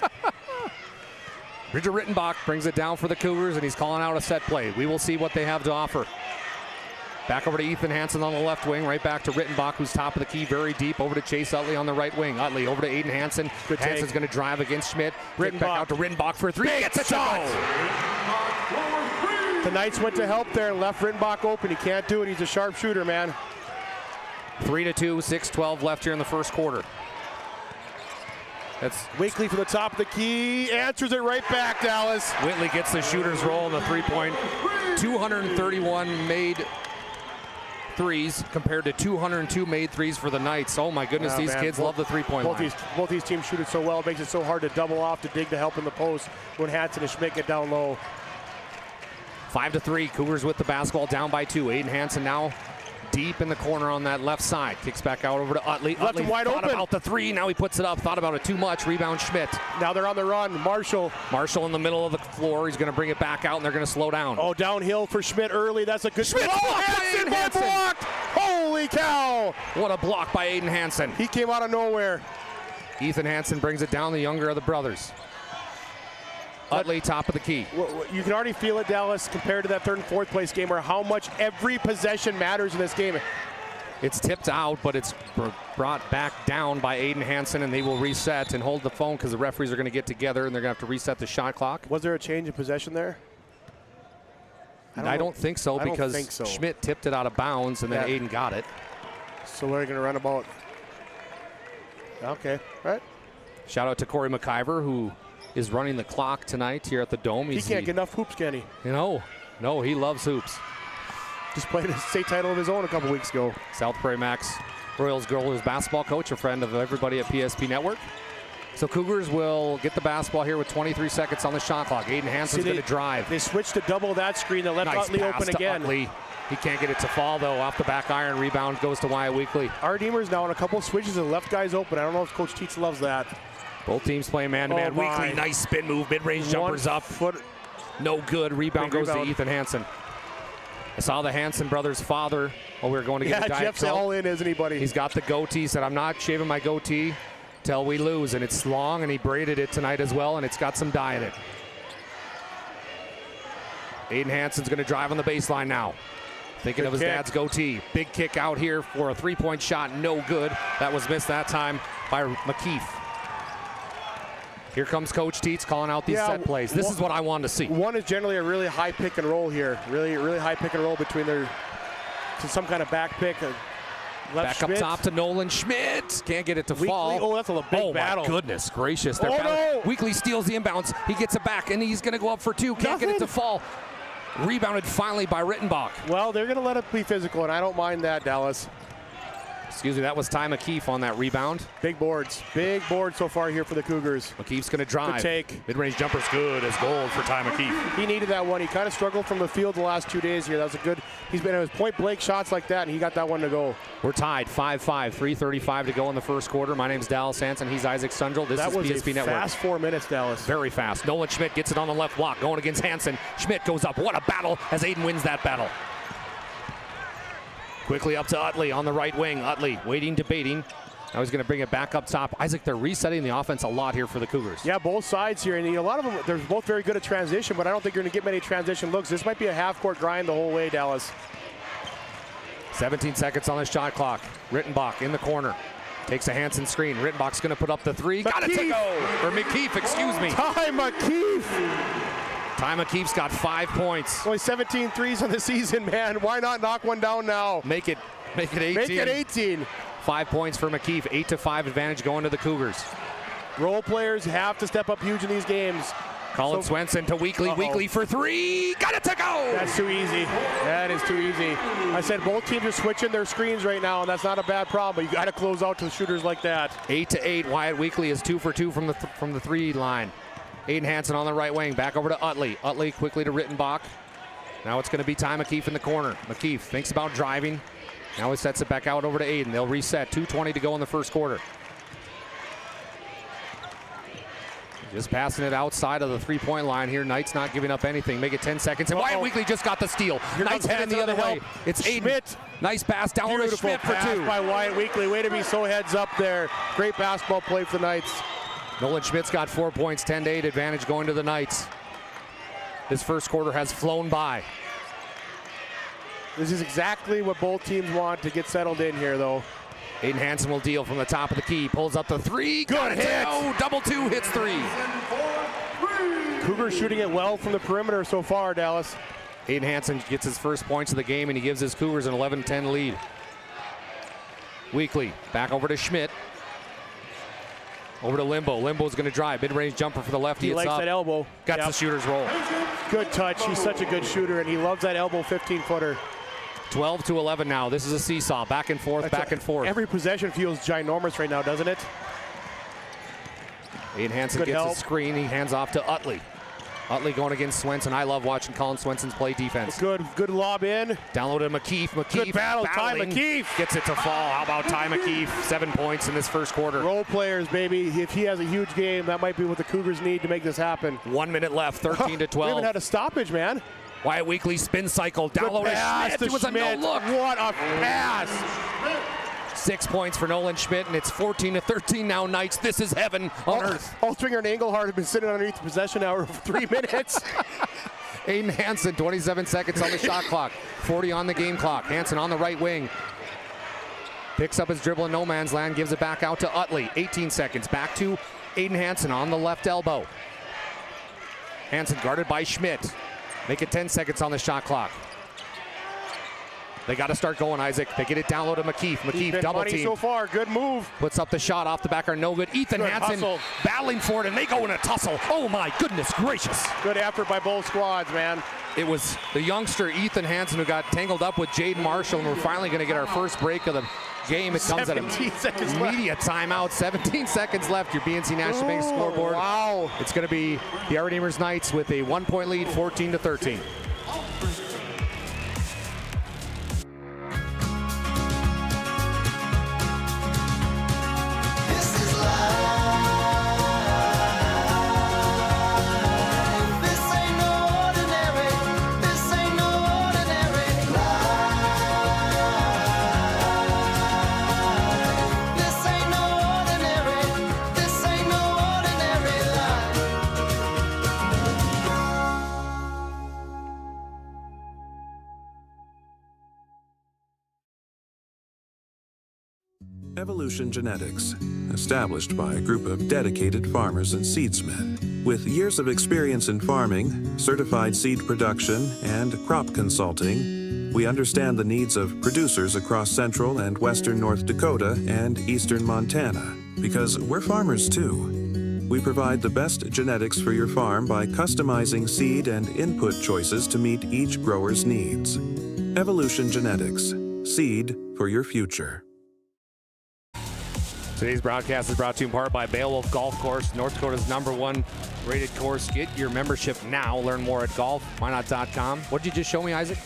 Bridger Rittenbach brings it down for the Cougars, and he's calling out a set play. We will see what they have to offer. Back over to Ethan Hansen on the left wing, right back to Rittenbach, who's top of the key, very deep, over to Chase Utley on the right wing. Utley over to Aiden Hansen. Hansen's going to drive against Schmidt. Rittenbach back out to Rittenbach for 3. Gets a shot! The Knights went to help there, left Rittenbach open. He can't do it. He's a sharp shooter, man. 3-2, 6:12 left here in the first quarter. That's Weekly from the top of the key, answers it right back, Dallas. Whitley gets the shooter's roll in the 3-point. 231 made threes compared to 202 made threes for the Knights. Oh my goodness, these kids love the 3-point line. Both these teams shoot it so well, it makes it so hard to double off to dig to help in the post when Hansen and Schmidt get down low. 5-3, Cougars with the basketball, down by 2. Aiden Hansen now deep in the corner on that left side. Kicks back out over to Utley. Left Utley him wide thought open. about the 3, now he puts it up. Thought about it too much. Rebound Schmidt. Now they're on the run. Marshall in the middle of the floor. He's going to bring it back out, and they're going to slow down. Oh, downhill for Schmidt early. That's a good Schmidt Hansen blocked. Holy cow! What a block by Aiden Hansen. He came out of nowhere. Ethan Hansen brings it down, the younger of the brothers. Utley top of the key. You can already feel it, Dallas, compared to that third and fourth place game, where how much every possession matters in this game. It's tipped out, but it's brought back down by Aiden Hansen, and they will reset and hold the phone because the referees are going to get together and they're going to have to reset the shot clock. Was there a change in possession there? I don't think so, because Schmidt tipped it out of bounds and then Aiden got it. So we're going to run about. Okay, all right. Shout out to Corey McIver, who is running the clock tonight here at the Dome. He can't get enough hoops, can he? No, he loves hoops. Just played a state title of his own a couple weeks ago. South Prairie Max Royals girls basketball coach, a friend of everybody at PSP Network. So Cougars will get the basketball here with 23 seconds on the shot clock. Aiden Hansen's going to drive. They switched to double that screen that left Utley open again. Utley. He can't get it to fall, though. Off the back iron, rebound goes to Wyatt Weekly. Our Deemers now on a couple switches and left guys open. I don't know if Coach Teets loves that. Both teams playing man-to-man. Weekly, nice spin move. Mid-range jumpers up. No good. Rebound goes to Ethan Hansen. I saw the Hansen brothers' father while we were going to get a Diet Jeff's Coke. all in, isn't he, buddy? He's got the goatee. Said, I'm not shaving my goatee till we lose. And it's long, and he braided it tonight as well, and it's got some dye in it. Aiden Hansen's going to drive on the baseline now. Thinking of his dad's goatee. Big kick out here for a 3-point shot. No good. That was missed that time by McKeith. Here comes Coach Teets calling out these set plays. This is what I wanted to see. One is generally a really high pick and roll here. Really high pick and roll between to some kind of back pick. Back up top to Nolan Schmidt. Can't get it to fall. Oh, that's a big battle. Oh, my goodness gracious. No. Weekly steals the inbounds. He gets it back, and he's going to go up for 2. Can't get it to fall. Rebounded finally by Rittenbach. Well, they're going to let it be physical, and I don't mind that, Dallas. Excuse me, that was Ty McKeef on that rebound. Big boards so far here for the Cougars. McKeef's going to drive. Good take. Mid-range jumper's good as gold for Ty McKeef. He needed that one. He kind of struggled from the field the last 2 days here. That was a good, he's been at his point blank shots like that, and he got that one to go. We're tied 5-5, 3:35 to go in the first quarter. My name's Dallas Hansen. He's Isaac Sundrell. This is BSP Network. Fast 4 minutes, Dallas. Very fast. Nolan Schmidt gets it on the left block, going against Hansen. Schmidt goes up. What a battle as Aiden wins that battle. Quickly up to Utley on the right wing. Utley waiting, debating. Now he's going to bring it back up top. Isaac, they're resetting the offense a lot here for the Cougars. Yeah, both sides here. And a lot of them, they're both very good at transition, but I don't think you're going to get many transition looks. This might be a half-court grind the whole way, Dallas. 17 seconds on the shot clock. Rittenbach in the corner. Takes a Hansen screen. Rittenbach's going to put up the 3. Got it to go. Or McKeef, excuse me. Ty McKeef. Ty McKeef's got 5 points. Only 17 threes on the season, man. Why not knock one down now? Make it 18. Make it 18. 5 points for McKeef. 8-5 advantage going to the Cougars. Role players have to step up huge in these games. Colin Swenson to Weekly. Weekly for 3. Got it to go. That's too easy. That is too easy. I said both teams are switching their screens right now, and that's not a bad problem, but you got to close out to the shooters like that. 8-8. Wyatt Weekly is 2 for 2 from the 3 line. Aiden Hansen on the right wing. Back over to Utley. Utley quickly to Rittenbach. Now it's going to be Ty McKeef in the corner. McKeef thinks about driving. Now he sets it back out over to Aiden. They'll reset. 2:20 to go in the first quarter. Just passing it outside of the three-point line here. Knight's not giving up anything. Make it 10 seconds. And Wyatt Weekly just got the steal. Knight's heading the other way. It's Aiden. Schmidt. Nice pass down to Schmidt for 2. By Wyatt Weekly. Way to be so heads up there. Great basketball play for the Knights. Nolan Schmidt's got 4 points, 10-8 advantage going to the Knights. This first quarter has flown by. This is exactly what both teams want to get settled in here, though. Aiden Hansen will deal from the top of the key. Pulls up the 3. Good hit. Oh, double 2 hits 3. Cougars shooting it well from the perimeter so far, Dallas. Aiden Hansen gets his first points of the game, and he gives his Cougars an 11-10 lead. Weekly back over to Schmidt. Over to Limbo. Limbo's going to drive. Mid-range jumper for the lefty. He likes that elbow. Got the shooter's roll. Good touch. He's such a good shooter, and he loves that elbow 15-footer. 12-11 now. This is a seesaw. Back and forth, back and forth. Every possession feels ginormous right now, doesn't it? Aiden Hansen gets a screen. He hands off to Utley. Utley going against Swenson. I love watching Colin Swenson's play defense. Good lob in. Downloaded McKeef. Good battle. Ty McKeef gets it to fall. How about Ty McKeef? 7 points in this first quarter. Role players, baby. If he has a huge game, that might be what the Cougars need to make this happen. 1 minute left. 13-12. We haven't had a stoppage, man. Wyatt Weekly spin cycle. Downloaded Schmidt. It was a no look. What a pass. 6 points for Nolan Schmidt, and it's 14-13 now, Knights. This is heaven on earth. Altringer and Engelhardt have been sitting underneath the possession hour for 3 minutes. Aiden Hansen, 27 seconds on the shot clock, 40 on the game clock. Hansen on the right wing. Picks up his dribble in no man's land, gives it back out to Utley. 18 seconds, back to Aiden Hansen on the left elbow. Hansen guarded by Schmidt. Make it 10 seconds on the shot clock. They got to start going, Isaac. They get it down low to McKeef. McKeef double team. So far, good move. Puts up the shot off the back, are no good. Ethan Hansen battling for it, and they go in a tussle. Oh my goodness gracious. Good effort by both squads, man. It was the youngster Ethan Hansen who got tangled up with Jaden Marshall, and we're finally going to get our first break of the game. It comes at a media timeout. 17 seconds left. Your BNC National Bank scoreboard. Wow. It's going to be the Our Redeemers Knights with a 1-point lead, 14-13. Evolution Genetics. established by a group of dedicated farmers and seedsmen. With years of experience in farming, certified seed production, and crop consulting, we understand the needs of producers across central and western North Dakota and eastern Montana, because we're farmers too. We provide the best genetics for your farm by customizing seed and input choices to meet each grower's needs. Evolution Genetics, seed for your future. Today's broadcast is brought to you in part by Beowulf Golf Course, North Dakota's #1 rated course. Get your membership now. Learn more at golfminot.com. What did you just show me, Isaac?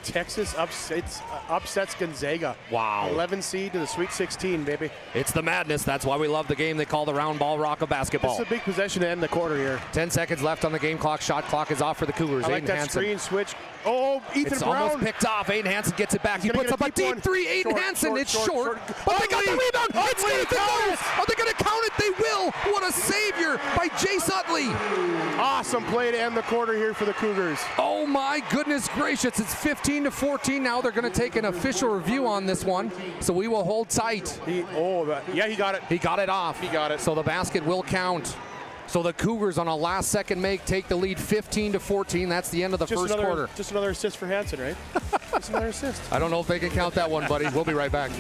Texas upsets Gonzaga. Wow. 11 seed to the Sweet 16, baby. It's the madness. That's why we love the game they call the round ball rock of basketball. This is a big possession to end the quarter here. 10 seconds left on the game clock. Shot clock is off for the Cougars. I like Aiden that Hansen. screen switch. Oh, Ethan it's Brown. Almost picked off. Aiden Hansen gets it back. He puts up a deep three. Aiden Hansen, it's short. But they got the rebound. It's going to go. Are they going to count it? They will. What a savior by Jace Utley. Awesome play to end the quarter here for the Cougars. Oh my goodness gracious. It's 15-14 now. They're going to take an official review on this one. So we will hold tight. He got it. He got it off. He got it. So the basket will count. So the Cougars on a last second make take the lead 15-14. That's the end of the first quarter. Just another assist for Hansen, right? Just another assist. I don't know if they can count that one, buddy. We'll be right back.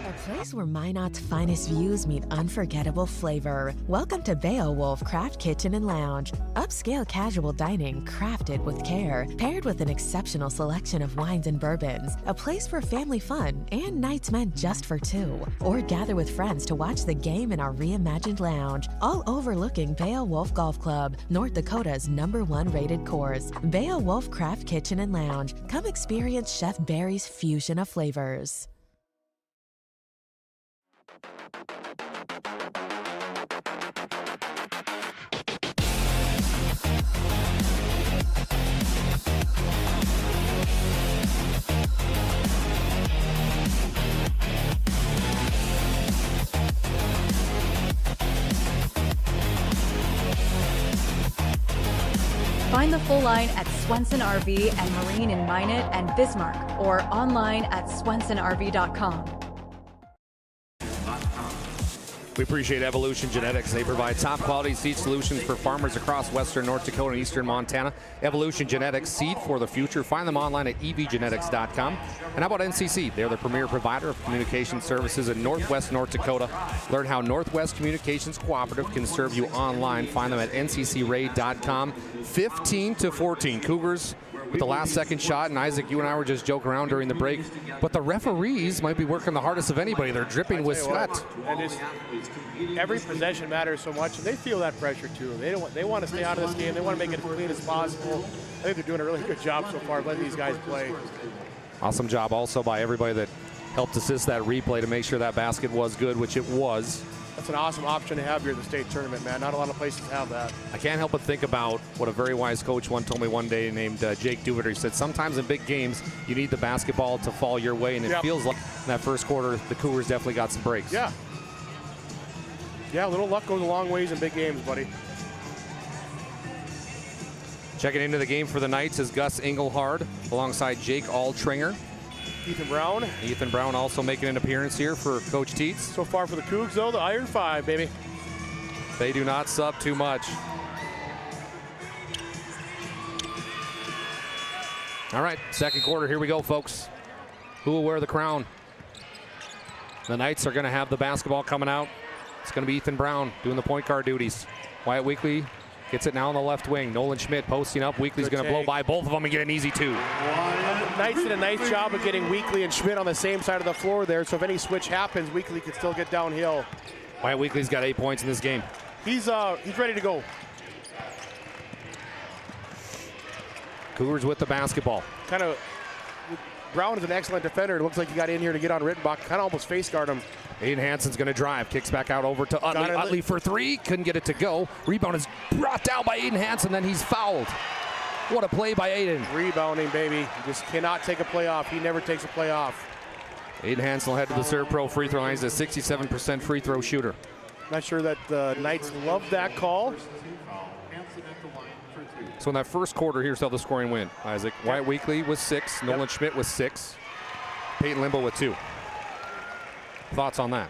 A place where Minot's finest views meet unforgettable flavor. Welcome to Beowulf Craft Kitchen and Lounge. Upscale casual dining crafted with care, paired with an exceptional selection of wines and bourbons. A place for family fun and nights meant just for two. Or gather with friends to watch the game in our reimagined lounge, all overlooking Beowulf Golf Club, North Dakota's #1 rated course. Beowulf Craft Kitchen and Lounge. Come experience Chef Barry's fusion of flavors. Find the full line at Swenson RV and Marine in Minot and Bismarck, or online at swensonrv.com. We appreciate Evolution Genetics. They provide top quality seed solutions for farmers across western North Dakota and eastern Montana. Evolution Genetics, seed for the future. Find them online at evgenetics.com. And how about NCC? They're the premier provider of communication services in northwest North Dakota. Learn how Northwest Communications Cooperative can serve you online. Find them at nccraid.com. 15-14. Cougars with the last second shot, and Isaac, you and I were just joking around during the break, but the referees might be working the hardest of anybody. They're dripping with sweat. And every possession matters so much, and they feel that pressure too. They want to stay out of this game. They want to make it as clean as possible. I think they're doing a really good job so far letting these guys play. Awesome job also by everybody that helped assist that replay to make sure that basket was good, which it was. That's an awesome option to have here at the state tournament, man. Not a lot of places have that. I can't help but think about what a very wise coach told me one day named Jake Duviter. He said, sometimes in big games, you need the basketball to fall your way, and it feels like in that first quarter, the Cougars definitely got some breaks. Yeah. Yeah, a little luck goes a long ways in big games, buddy. Checking into the game for the Knights is Gus Engelhard alongside Jake Altringer. Ethan Brown. Ethan Brown also making an appearance here for Coach Teets. So far for the Cougs, though, the Iron Five, baby. They do not sub too much. All right, second quarter, here we go, folks. Who will wear the crown? The Knights are going to have the basketball coming out. It's going to be Ethan Brown doing the point guard duties. Wyatt Weekly gets it now on the left wing. Nolan Schmidt posting up. Weekly's going to blow by both of them and get an easy two. Knights did a nice job of getting Weekly and Schmidt on the same side of the floor there, so if any switch happens, Weekly can still get downhill. Wyatt Weekly's got 8 points in this game. He's ready to go. Cougars with the basketball. Brown is an excellent defender. It looks like he got in here to get on Rittenbach. Kind of almost face guard him. Aiden Hansen's going to drive. Kicks back out over to Utley. Utley for three. Couldn't get it to go. Rebound is brought down by Aiden Hansen. Then he's fouled. What a play by Aiden. Rebounding, baby. He just cannot take a play off. He never takes a play off. Aiden Hansen will head to the Serve Pro free throw line. He's a 67% free throw shooter. Not sure that the Knights love that call. So in that first quarter, here's how the scoring went, Isaac. Wyatt Weekly was 6. Nolan Schmidt was 6. Peyton Limbo with 2. Thoughts on that?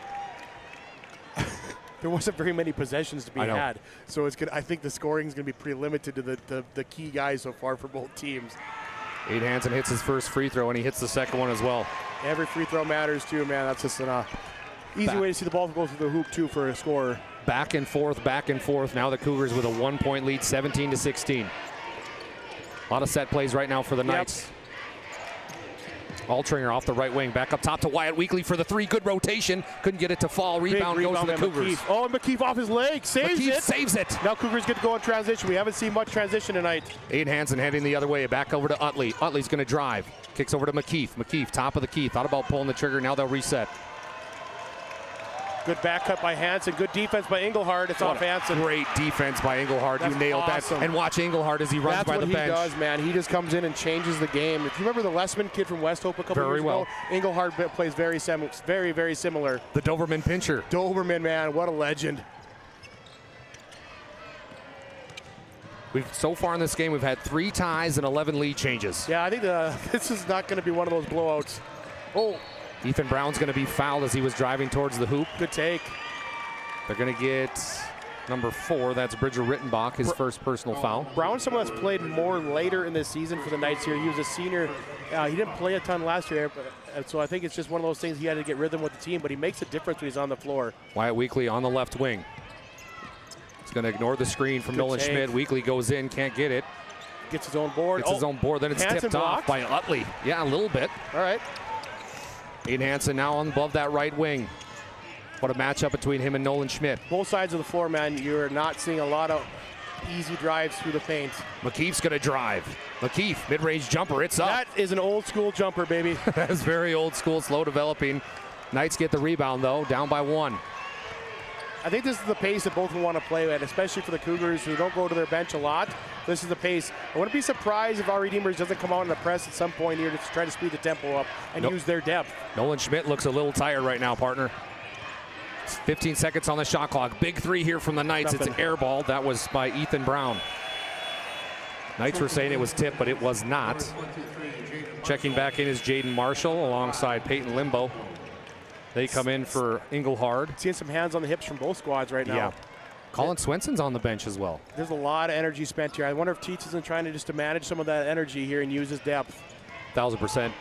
there wasn't very many possessions to be I know. had. So it's I think the scoring is going to be pretty limited to the key guys so far for both teams. Aiden Hansen hits his first free throw, and he hits the second one as well. Every free throw matters too, man. That's just an easy way to see the ball go through the hoop too for a scorer. Back and forth, back and forth. Now the Cougars with a 1-point lead, 17-16. A lot of set plays right now for the Knights. Altringer off the right wing, back up top to Wyatt Weekly for the three. Good rotation. Couldn't get it to fall. Rebound goes to the Cougars. McKeef. Oh, and McKeef off his leg. Saves it. Now Cougars get to go in transition. We haven't seen much transition tonight. Aiden Hansen heading the other way. Back over to Utley. Utley's going to drive. Kicks over to McKeef. McKeef, top of the key. Thought about pulling the trigger. Now they'll reset. Good back cut by Hansen. Good defense by Engelhard. It's off Hansen. Great defense by Engelhard. You nailed awesome. that. And watch Engelhard as he runs by the bench. That's what he does, man. He just comes in and changes the game. If you remember the Lessman kid from West Hope a couple years ago, Engelhard plays very similar. The Doberman pincher. Doberman, man. What a legend. So far in this game, we've had 3 ties and 11 lead changes. Yeah, I think this is not going to be one of those blowouts. Oh. Ethan Brown's going to be fouled as he was driving towards the hoop. Good take. They're going to get number 4. That's Bridger Rittenbach, his first personal foul. Brown's someone that's played more later in the season for the Knights here. He was a senior. He didn't play a ton last year, so I think it's just one of those things he had to get rhythm with the team, but he makes a difference when he's on the floor. Wyatt Weekly on the left wing. He's going to ignore the screen from Nolan Schmidt. Weekly goes in, can't get it. Gets his own board. Gets his own board, then it's Hansen tipped blocked off by Utley. Yeah, a little bit. All right. Aiden Hansen now on above that right wing. What a matchup between him and Nolan Schmidt. Both sides of the floor, man. You're not seeing a lot of easy drives through the paint. McKeef's going to drive. McKeef, mid-range jumper, it's up. That is an old school jumper, baby. That is very old school, slow developing. Knights get the rebound, though, down by 1. I think this is the pace that both of them want to play at, especially for the Cougars who don't go to their bench a lot. This is the pace. I wouldn't be surprised if Ari Demers doesn't come out in the press at some point here to try to speed the tempo up and use their depth. Nolan Schmidt looks a little tired right now, partner. 15 seconds on the shot clock. Big 3 here from the Knights. It's an air ball. That was by Ethan Brown. Knights were saying it was tipped, but it was not. Checking back in is Jaden Marshall alongside Peyton Limbo. They come in for Engelhard. Seeing some hands on the hips from both squads right now. Yeah. Colin Swenson's on the bench as well. There's a lot of energy spent here. I wonder if Teets isn't trying to manage some of that energy here and use his depth. 1,000%.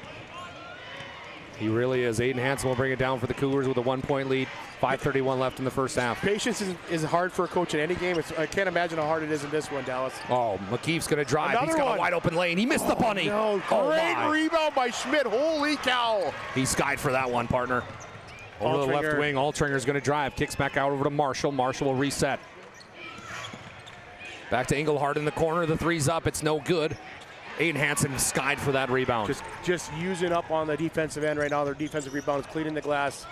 He really is. Aiden Hansen will bring it down for the Cougars with a 1-point lead. 5:31 left in the first half. Patience is hard for a coach in any game. I can't imagine how hard it is in this one, Dallas. Oh, McKeef's going to drive. He's got a wide open lane. He missed the bunny. No, great rebound by Schmidt. Holy cow. He skied for that one, partner. Over to the left wing, Altringer's going to drive. Kicks back out over to Marshall. Marshall will reset. Back to Engelhard in the corner. The 3's up. It's no good. Aiden Hansen skied for that rebound. Just using up on the defensive end right now. Their defensive rebound is cleaning the glass.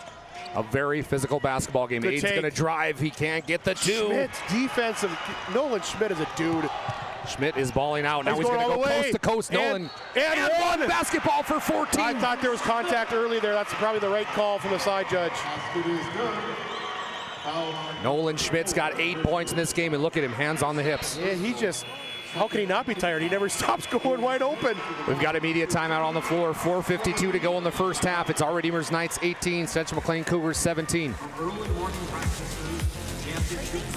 A very physical basketball game. Aiden's going to drive. He can't get the 2. Schmidt's defensive. Nolan Schmidt is a dude. Schmidt is balling out. Now he's going to go coast to coast. Nolan. And one. Basketball for 14. I thought there was contact early there. That's probably the right call from the side judge. Nolan Schmidt's got 8 points in this game, and look at him, hands on the hips. Yeah, he just, how can he not be tired? He never stops going wide open. We've got immediate timeout on the floor. 4:52 to go in the first half. It's Ari Demers Knights 18, Central McLean Cougars 17.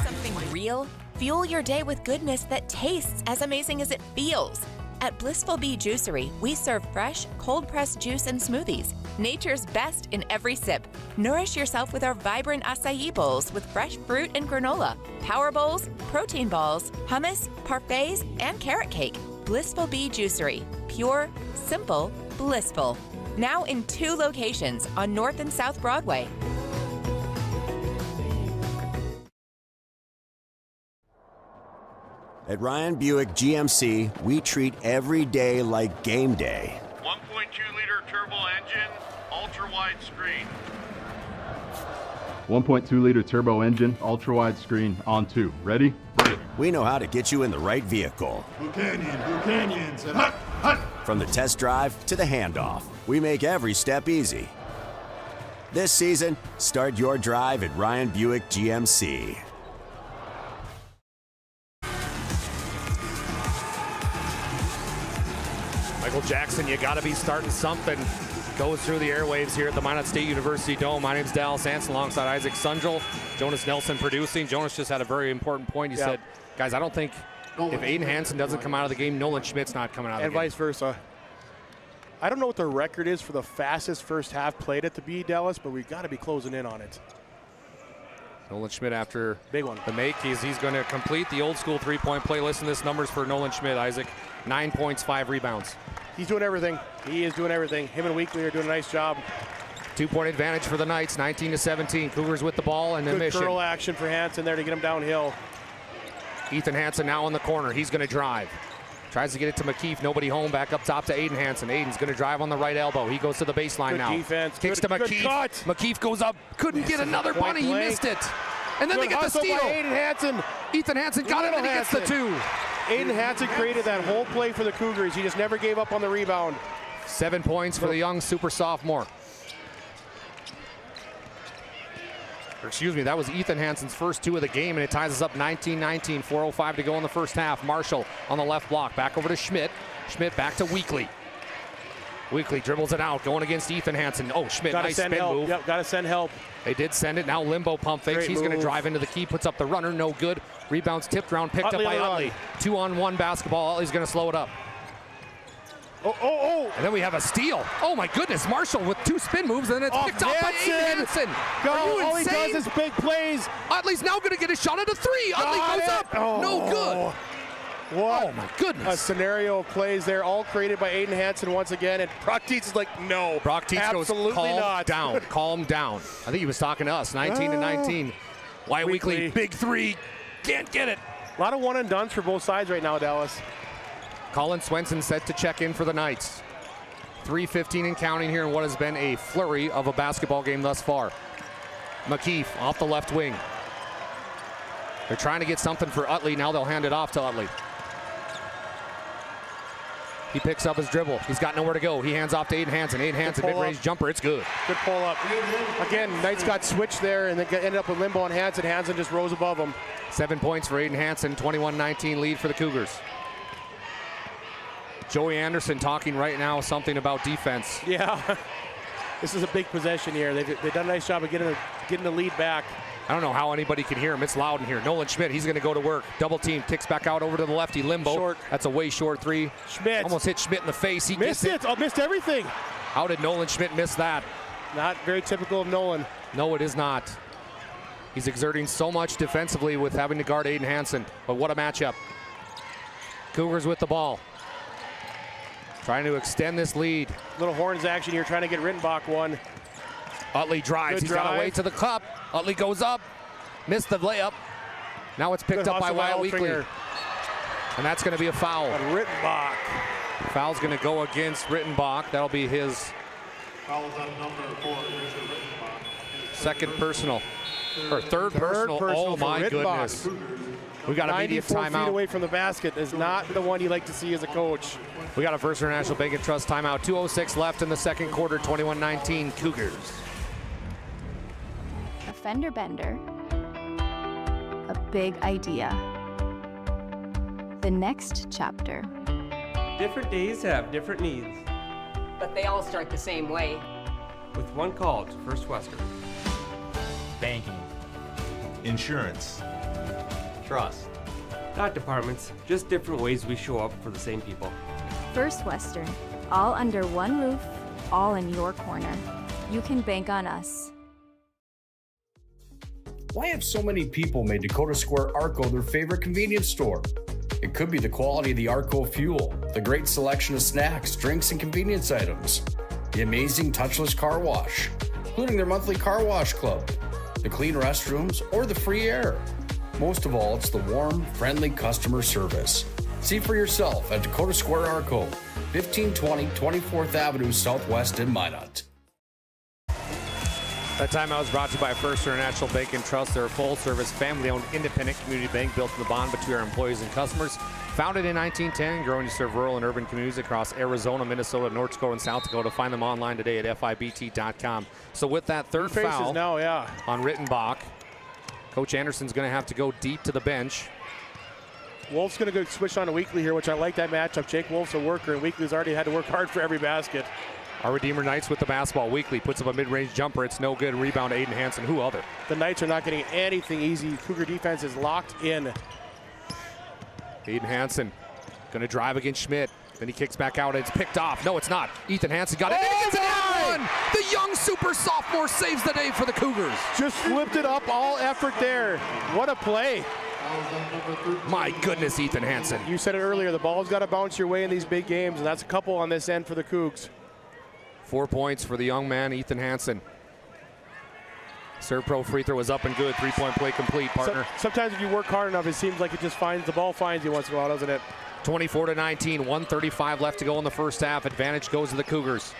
Something real? Fuel your day with goodness that tastes as amazing as it feels. At Blissful Bee Juicery, we serve fresh, cold-pressed juice and smoothies. Nature's best in every sip. Nourish yourself with our vibrant acai bowls with fresh fruit and granola, power bowls, protein balls, hummus, parfaits, and carrot cake. Blissful Bee Juicery. Pure, simple, blissful. Now in 2 locations on North and South Broadway. At Ryan Buick GMC, we treat every day like game day. 1.2-liter turbo engine, ultra-wide screen. 1.2-liter turbo engine, ultra-wide screen, on 2. Ready? We know how to get you in the right vehicle. Canyons, and hut, hut. From the test drive to the handoff, we make every step easy. This season, start your drive at Ryan Buick GMC. Michael Jackson, you got to be starting something. Goes through the airwaves here at the Minot State University Dome. My name's Dallas Hansen alongside Isaac Sundrell. Jonas Nelson producing. Jonas just had a very important point. He said, guys, I don't think if Aiden Hansen doesn't come out of the game, Nolan Schmidt's not coming out of the game. And vice versa. I don't know what the record is for the fastest first half played at the B, Dallas, but we've got to be closing in on it. Nolan Schmidt after big one. The make, he's going to complete the old school three-point play. Listen to this numbers for Nolan Schmidt, Isaac. 9 points, 5 rebounds. He's doing everything. He is doing everything. Him and Weekly are doing a nice job. 2-point advantage for the Knights, 19-17. Cougars with the ball and the mission. Good curl action for Hansen there to get him downhill. Ethan Hansen now in the corner. He's going to drive. Tries to get it to McKeef. Nobody home. Back up top to Aiden Hansen. Aiden's going to drive on the right elbow. He goes to the baseline good now. Defense. Kicks to McKeef. McKeef goes up. Couldn't get another bunny. He missed it. And then they get the steal. Aiden Hansen. Ethan Hansen got it, and he gets the 2. Aiden Hansen created that whole play for the Cougars. He just never gave up on the rebound. 7 points for the young super sophomore. Excuse me, that was Ethan Hansen's first 2 of the game, and it ties us up 19-19. 4:05 to go in the first half. Marshall on the left block. Back over to Schmidt. Schmidt back to Weekly. Weekly dribbles it out, going against Ethan Hansen. Oh, Schmidt, nice spin move. Yep, got to send help. They did send it. Now Limbo pump fakes. He's going to drive into the key, puts up the runner, no good. Rebounds tipped around, picked up by Utley. 2-on-1 basketball. Utley's going to slow it up. Oh. And then we have a steal. Oh my goodness, Marshall with 2 spin moves, and then it's picked up by Aiden Hansen. All he does is big plays. Utley's now going to get a shot at a 3. Utley goes up. No good. What? Oh my goodness. A scenario of plays there, all created by Aiden Hansen once again, and Brock Tietz is like, no. Brock Tietz goes, calm down. I think he was talking to us, 19-19. Wyatt Weekly, big 3, can't get it. A lot of one and dones for both sides right now, Dallas. Colin Swenson set to check in for the Knights. 3:15 and counting here in what has been a flurry of a basketball game thus far. McKeef off the left wing. They're trying to get something for Utley. Now they'll hand it off to Utley. He picks up his dribble. He's got nowhere to go. He hands off to Aiden Hansen. Aiden Hansen, mid-range jumper. It's good. Good pull up. Again, Knights got switched there and then ended up with Limbo on Hansen. Hansen just rose above him. 7 points for Aiden Hansen. 21-19 lead for the Cougars. Joey Anderson talking right now something about defense. Yeah. This is a big possession here. They've done a nice job of getting the lead back. I don't know how anybody can hear him. It's loud in here. Nolan Schmidt, he's going to go to work. Double team, kicks back out over to the lefty. Limbo. Short. That's a way short 3. Schmidt. Almost hit Schmidt in the face. He missed it. Missed everything. How did Nolan Schmidt miss that? Not very typical of Nolan. No, it is not. He's exerting so much defensively with having to guard Aiden Hansen. But what a matchup. Cougars with the ball. Trying to extend this lead. Little horns action here, trying to get Rittenbach one. Utley drives. He's got to wait to the cup. Utley goes up. Missed the layup. Now it's picked up by Wyatt Weekly. And that's going to be a foul. Rittenbach. Foul's going to go against Rittenbach. That'll be his second personal. Or third personal. Oh my goodness. We got a immediate 94 timeout. feet away from the basket is not the one you like to see as a coach. We got a First International Bank and Trust timeout. 2:06 left in the second quarter. 21-19 Cougars. A fender bender. A big idea. The next chapter. Different days have different needs. But they all start the same way. With one call to First Western. Banking. Insurance. Trust. Not departments, just different ways we show up for the same people. First Western. All under one roof, all in your corner. You can bank on us. Why have so many people made Dakota Square Arco their favorite convenience store? It could be the quality of the Arco fuel, the great selection of snacks, drinks, and convenience items, the amazing touchless car wash, including their monthly car wash club, the clean restrooms, or the free air. Most of all, it's the warm, friendly customer service. See for yourself at Dakota Square Arco, 1520 24th Avenue Southwest in Minot. That timeout was brought to you by First International Bank and Trust. They're a full-service, family-owned, independent community bank built on the bond between our employees and customers. Founded in 1910, growing to serve rural and urban communities across Arizona, Minnesota, North Dakota, and South Dakota. Find them online today at FIBT.com. So with that third foul now, on Rittenbach, Coach Anderson's going to have to go deep to the bench. Wolf's going to go switch on to Weekly here, which I like that matchup. Jake Wolf's a worker, and Weekly's already had to work hard for every basket. Our Redeemer Knights with the basketball. Weekly puts up a mid-range jumper. It's no good. Rebound to Aiden Hansen. Who other? The Knights are not getting anything easy. Cougar defense is locked in. Aiden Hansen going to drive against Schmidt. Then he kicks back out. It's picked off. No, it's not. Ethan Hansen got it. And he gets it one. The young super sophomore saves the day for the Cougars. Just flipped it up. All effort there. What a play. My goodness, Ethan Hansen. You said it earlier. The ball's got to bounce your way in these big games, and that's a couple on this end for the Cougs. 4 points for the young man, Ethan Hansen. Serve pro free throw was up and good. 3-point play complete, partner. Sometimes if you work hard enough, it seems like it just finds the ball finds you once in a while, doesn't it? 24-19, 1:35 left to go in the first half. Advantage goes to the Cougars.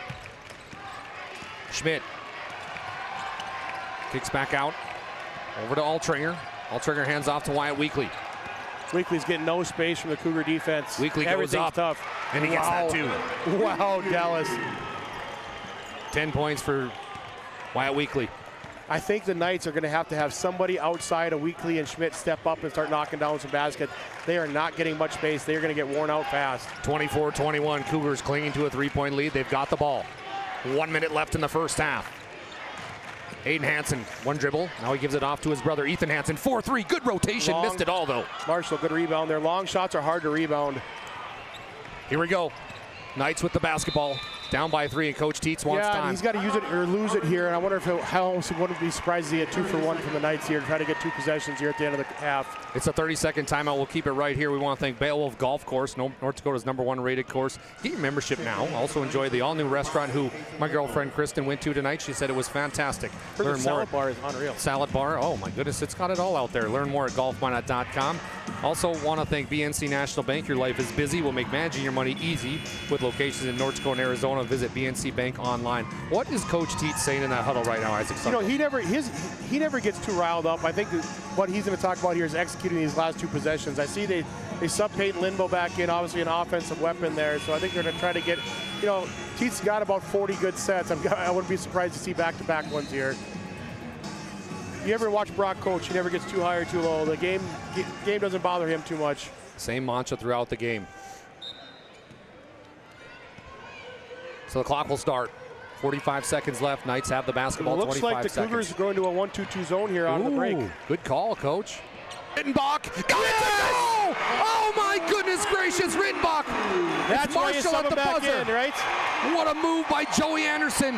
Schmidt kicks back out over to Altringer. Altringer hands off to Wyatt Weekly. Weekly's getting no space from the Cougar defense. Weekly goes up, tough. And he gets that too. Wow, Dallas. 10 points for Wyatt Weekly. I think the Knights are going to have somebody outside of Weekly and Schmidt step up and start knocking down some baskets. They are not getting much space. They are going to get worn out fast. 24-21, Cougars clinging to a 3-point lead. They've got the ball. 1 minute left in the first half. Aiden Hansen, one dribble. Now he gives it off to his brother, Ethan Hansen. 4-3, good rotation. Missed it all, though. Marshall, good rebound there. Long shots are hard to rebound. Here we go. Knights with the basketball. Down by 3, and Coach Tietz wants time. He's got to use it or lose it here. And I wonder if how wouldn't be surprised to see a 2-for-1 from the Knights here to try to get 2 possessions here at the end of the half. It's a 30-second timeout. We'll keep it right here. We want to thank Beowulf Golf Course, North Dakota's #1 rated course. Get your membership now. Also enjoy the all-new restaurant who my girlfriend Kristen went to tonight. She said it was fantastic. The salad bar is unreal. Salad bar. Oh my goodness, it's got it all out there. Learn more at golfminute.com. Also want to thank BNC National Bank. Your life is busy. We'll make managing your money easy with locations in North Dakota and Arizona. Visit BNC Bank online. What is Coach Tietz saying in that huddle right now, Isaac? You know, he never gets too riled up. I think what he's going to talk about here is executing these last 2 possessions. I see they sub Peyton Lindbo back in, obviously an offensive weapon there. So I think they're going to try to get, you know, Tietz got about 40 good sets. I wouldn't be surprised to see back-to-back ones here. You ever watch Brock coach? He never gets too high or too low. The game doesn't bother him too much. Same mantra throughout the game. So the clock will start. 45 seconds left. Knights have the basketball. It looks like the Cougars are going to a 1-2-2 zone here on the break. Good call, Coach. Rittenbach got it to go! Oh my goodness gracious, Rittenbach! That's why you Marshall sub at the him back buzzer. in, right? What a move by Joey Anderson.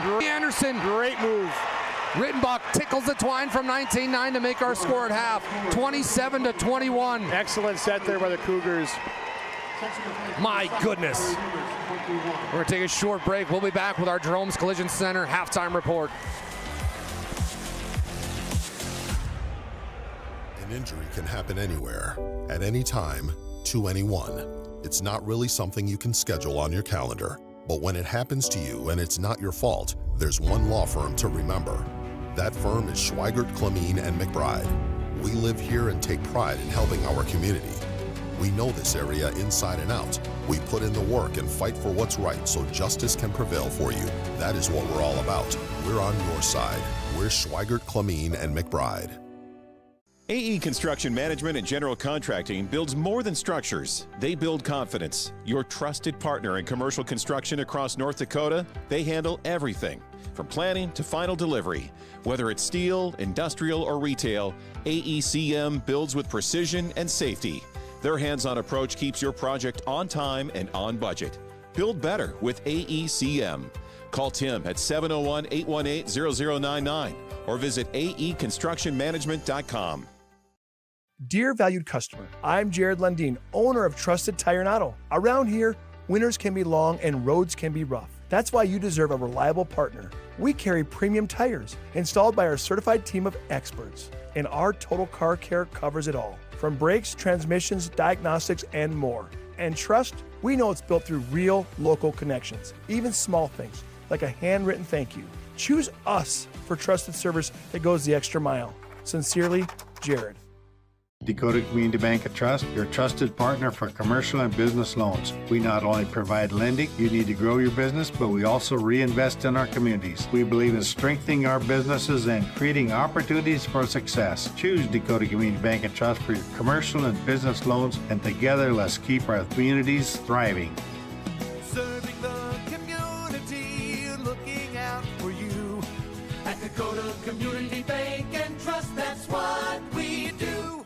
Great move. Rittenbach tickles the twine from 19-9 to make our score at half. 27-21. Excellent set there by the Cougars. My goodness. We're going to take a short break. We'll be back with our Jerome's Collision Center halftime report. An injury can happen anywhere, at any time, to anyone. It's not really something you can schedule on your calendar. But when it happens to you and it's not your fault, there's one law firm to remember. That firm is Schweigert, Clemeen, and McBride. We live here and take pride in helping our community. We know this area inside and out. We put in the work and fight for what's right so justice can prevail for you. That is what we're all about. We're on your side. We're Schweigert, Clemeen, and McBride. AE Construction Management and General Contracting builds more than structures. They build confidence. Your trusted partner in commercial construction across North Dakota, they handle everything from planning to final delivery. Whether it's steel, industrial, or retail, AECM builds with precision and safety. Their hands-on approach keeps your project on time and on budget. Build better with AECM. Call Tim at 701-818-0099 or visit aeconstructionmanagement.com. Dear valued customer, I'm Jared Lundeen, owner of Trusted Tire and Auto. Around here, winters can be long and roads can be rough. That's why you deserve a reliable partner. We carry premium tires installed by our certified team of experts, and our total car care covers it all, from brakes, transmissions, diagnostics, and more. And trust, we know it's built through real local connections, even small things like a handwritten thank you. Choose us for trusted service that goes the extra mile. Sincerely, Jared. Dakota Community Bank and Trust, your trusted partner for commercial and business loans. We not only provide lending you need to grow your business, but we also reinvest in our communities. We believe in strengthening our businesses and creating opportunities for success. Choose Dakota Community Bank and Trust for your commercial and business loans, and together let's keep our communities thriving. Serving the community, looking out for you. At Dakota Community Bank and Trust, that's what we do.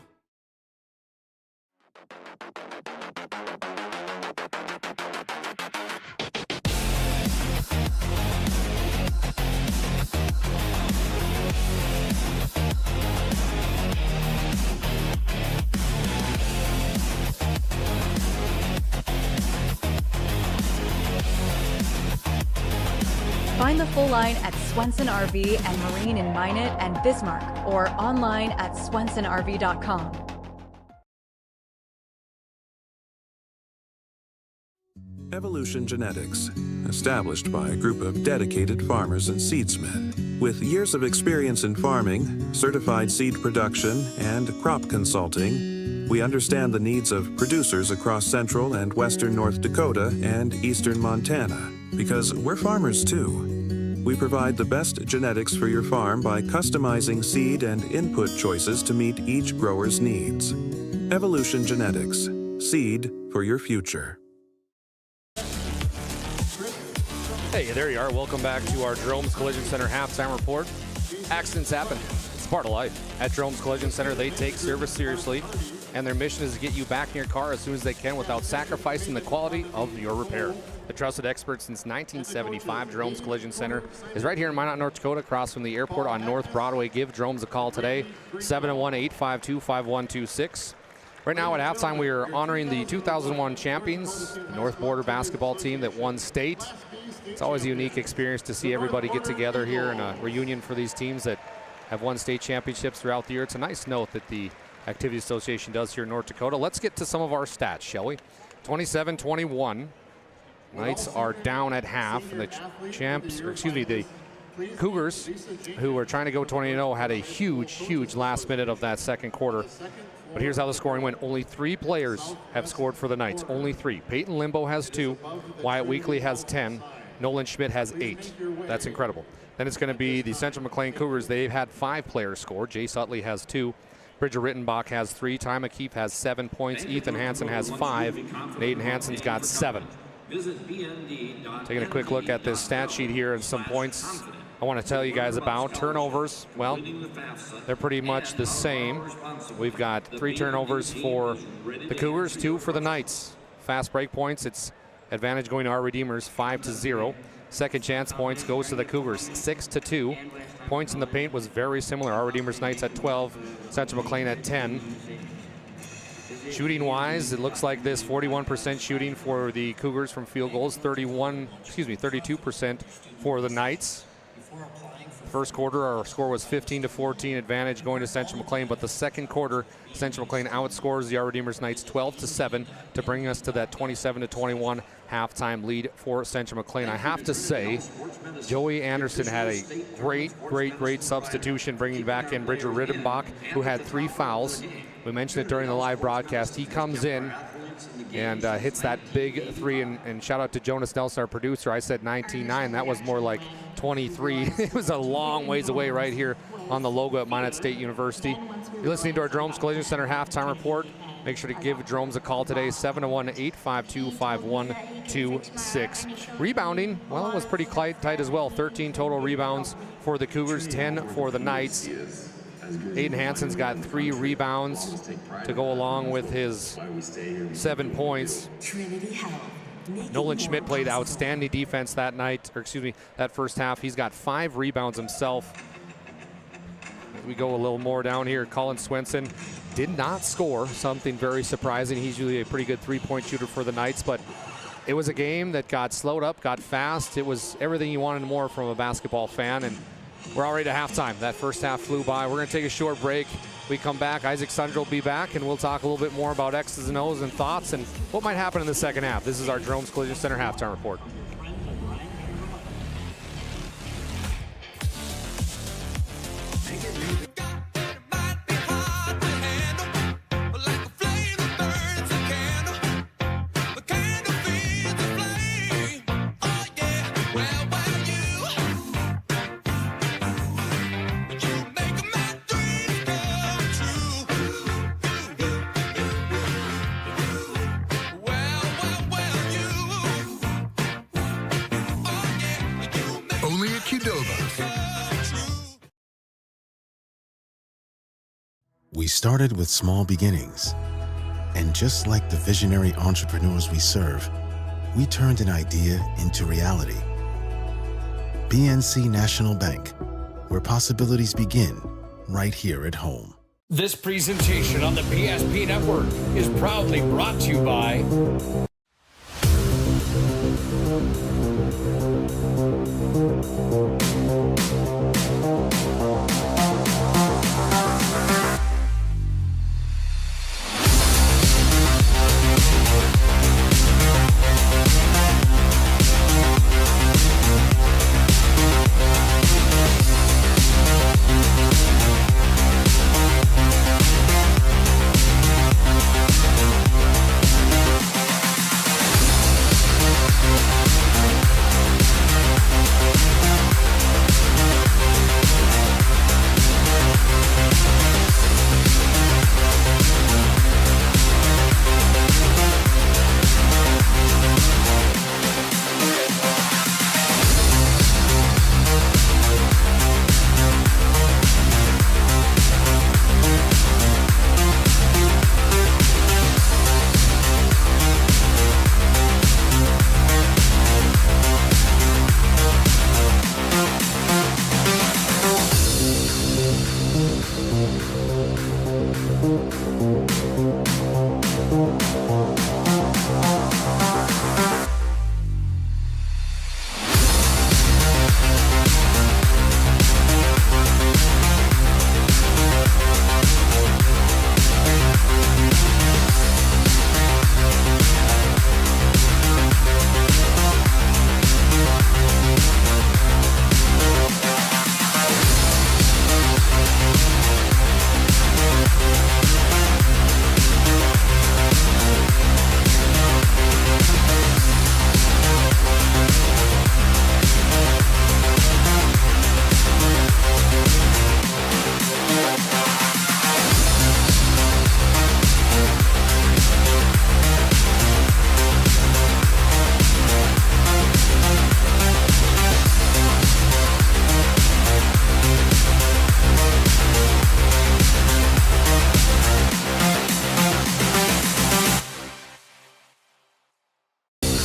Find the full line at Swenson RV and Marine in Minot and Bismarck, or online at swensonrv.com. Evolution Genetics, established by a group of dedicated farmers and seedsmen. With years of experience in farming, certified seed production, and crop consulting, we understand the needs of producers across central and western North Dakota and eastern Montana, because we're farmers too. We provide the best genetics for your farm by customizing seed and input choices to meet each grower's needs. Evolution Genetics, seed for your future. Hey, there you are. Welcome back to our Jerome's Collision Center halftime report. Accidents happen. It's part of life. At Jerome's Collision Center, they take service seriously, and their mission is to get you back in your car as soon as they can without sacrificing the quality of your repair. The trusted expert since 1975, Jerome's Collision Center is right here in Minot, North Dakota, across from the airport on North Broadway. Give Jerome's a call today, 701-852-5126. Right now at halftime, we are honoring the 2001 champions, the North Border basketball team that won state. It's always a unique experience to see everybody get together here in a reunion for these teams that have won state championships throughout the year. It's a nice note that the Activity Association does here in North Dakota. Let's get to some of our stats, shall we? 27-21. Knights are down at half. The the Cougars, who were trying to go 20-0, had a huge last minute of that second quarter. But here's how the scoring went. Only 3 players have scored for the Knights. Only 3. Peyton Limbo has 2. Wyatt Weekly has 10. Nolan Schmidt has 8. That's incredible. Then it's going to be the Central McLean Cougars. They've had 5 players score. Jay Utley has 2. Bridger Rittenbach has 3. Ty McKeith has 7 points. Ethan Hansen has 5. And Aiden Hansen's got 7. Taking a quick look at this stat sheet here and some points I want to tell you guys about. Turnovers, well, they're pretty much the same. We've got 3 turnovers for the Cougars, 2 for the Knights. Fast break points, it's advantage going to our Redeemers, 5-0. Second chance points goes to the Cougars, 6-2. Points in the paint was very similar. Our Redeemers Knights at 12, Central McLean at 10. Shooting wise, it looks like this: 41% shooting for the Cougars from field goals, 32% for the Knights. First quarter, our score was 15-14, advantage going to Central McLean, but the second quarter, Central McLean outscores the Our Redeemers Knights 12-7 to bring us to that 27-21 halftime lead for Central McLean. I have to say, Joey Anderson had a great substitution, bringing back in Bridger Rittenbach, who had 3 fouls. We mentioned it during the live broadcast. He comes in and hits that big 3, and shout out to Jonas Nelson, our producer. I said 19-9. That was more like 23. It was a long ways away right here on the logo at Minot State University. You're listening to our Jerome's Collision Center halftime report. Make sure to give Jerome's a call today, 701-852-5126. Rebounding, well, it was pretty tight as well. 13 total rebounds for the Cougars, 10 for the Knights. Aiden Hansen's got 3 rebounds to go along with his 7 points. Nolan Schmidt played outstanding defense that first half. He's got 5 rebounds himself. As we go a little more down here, Colin Swenson did not score, something very surprising. He's usually a pretty good 3-point shooter for the Knights, but it was a game that got slowed up, got fast. It was everything you wanted more from a basketball fan, and we're already to halftime. That first half flew by. We're going to take a short break. We come back, Isaac Sundra will be back, and we'll talk a little bit more about X's and O's and thoughts and what might happen in the second half. This is our Jerome's Collision Center halftime report. Qdoba. We started with small beginnings. And just like the visionary entrepreneurs we serve, we turned an idea into reality. PNC National Bank, where possibilities begin right here at home. This presentation on the PSP Network is proudly brought to you by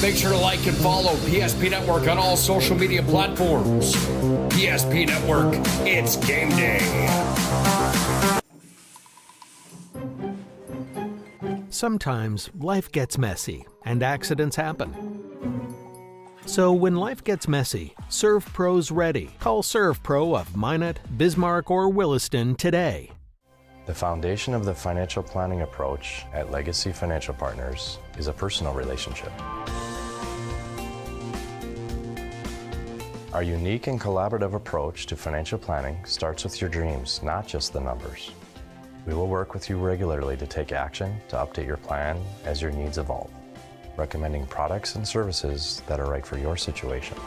Make sure to like and follow PSP Network on all social media platforms. PSP Network, it's game day. Sometimes life gets messy and accidents happen. So when life gets messy, ServPro's ready. Call ServPro of Minot, Bismarck, or Williston today. The foundation of the financial planning approach at Legacy Financial Partners is a personal relationship. Our unique and collaborative approach to financial planning starts with your dreams, not just the numbers. We will work with you regularly to take action to update your plan as your needs evolve, recommending products and services that are right for your situation.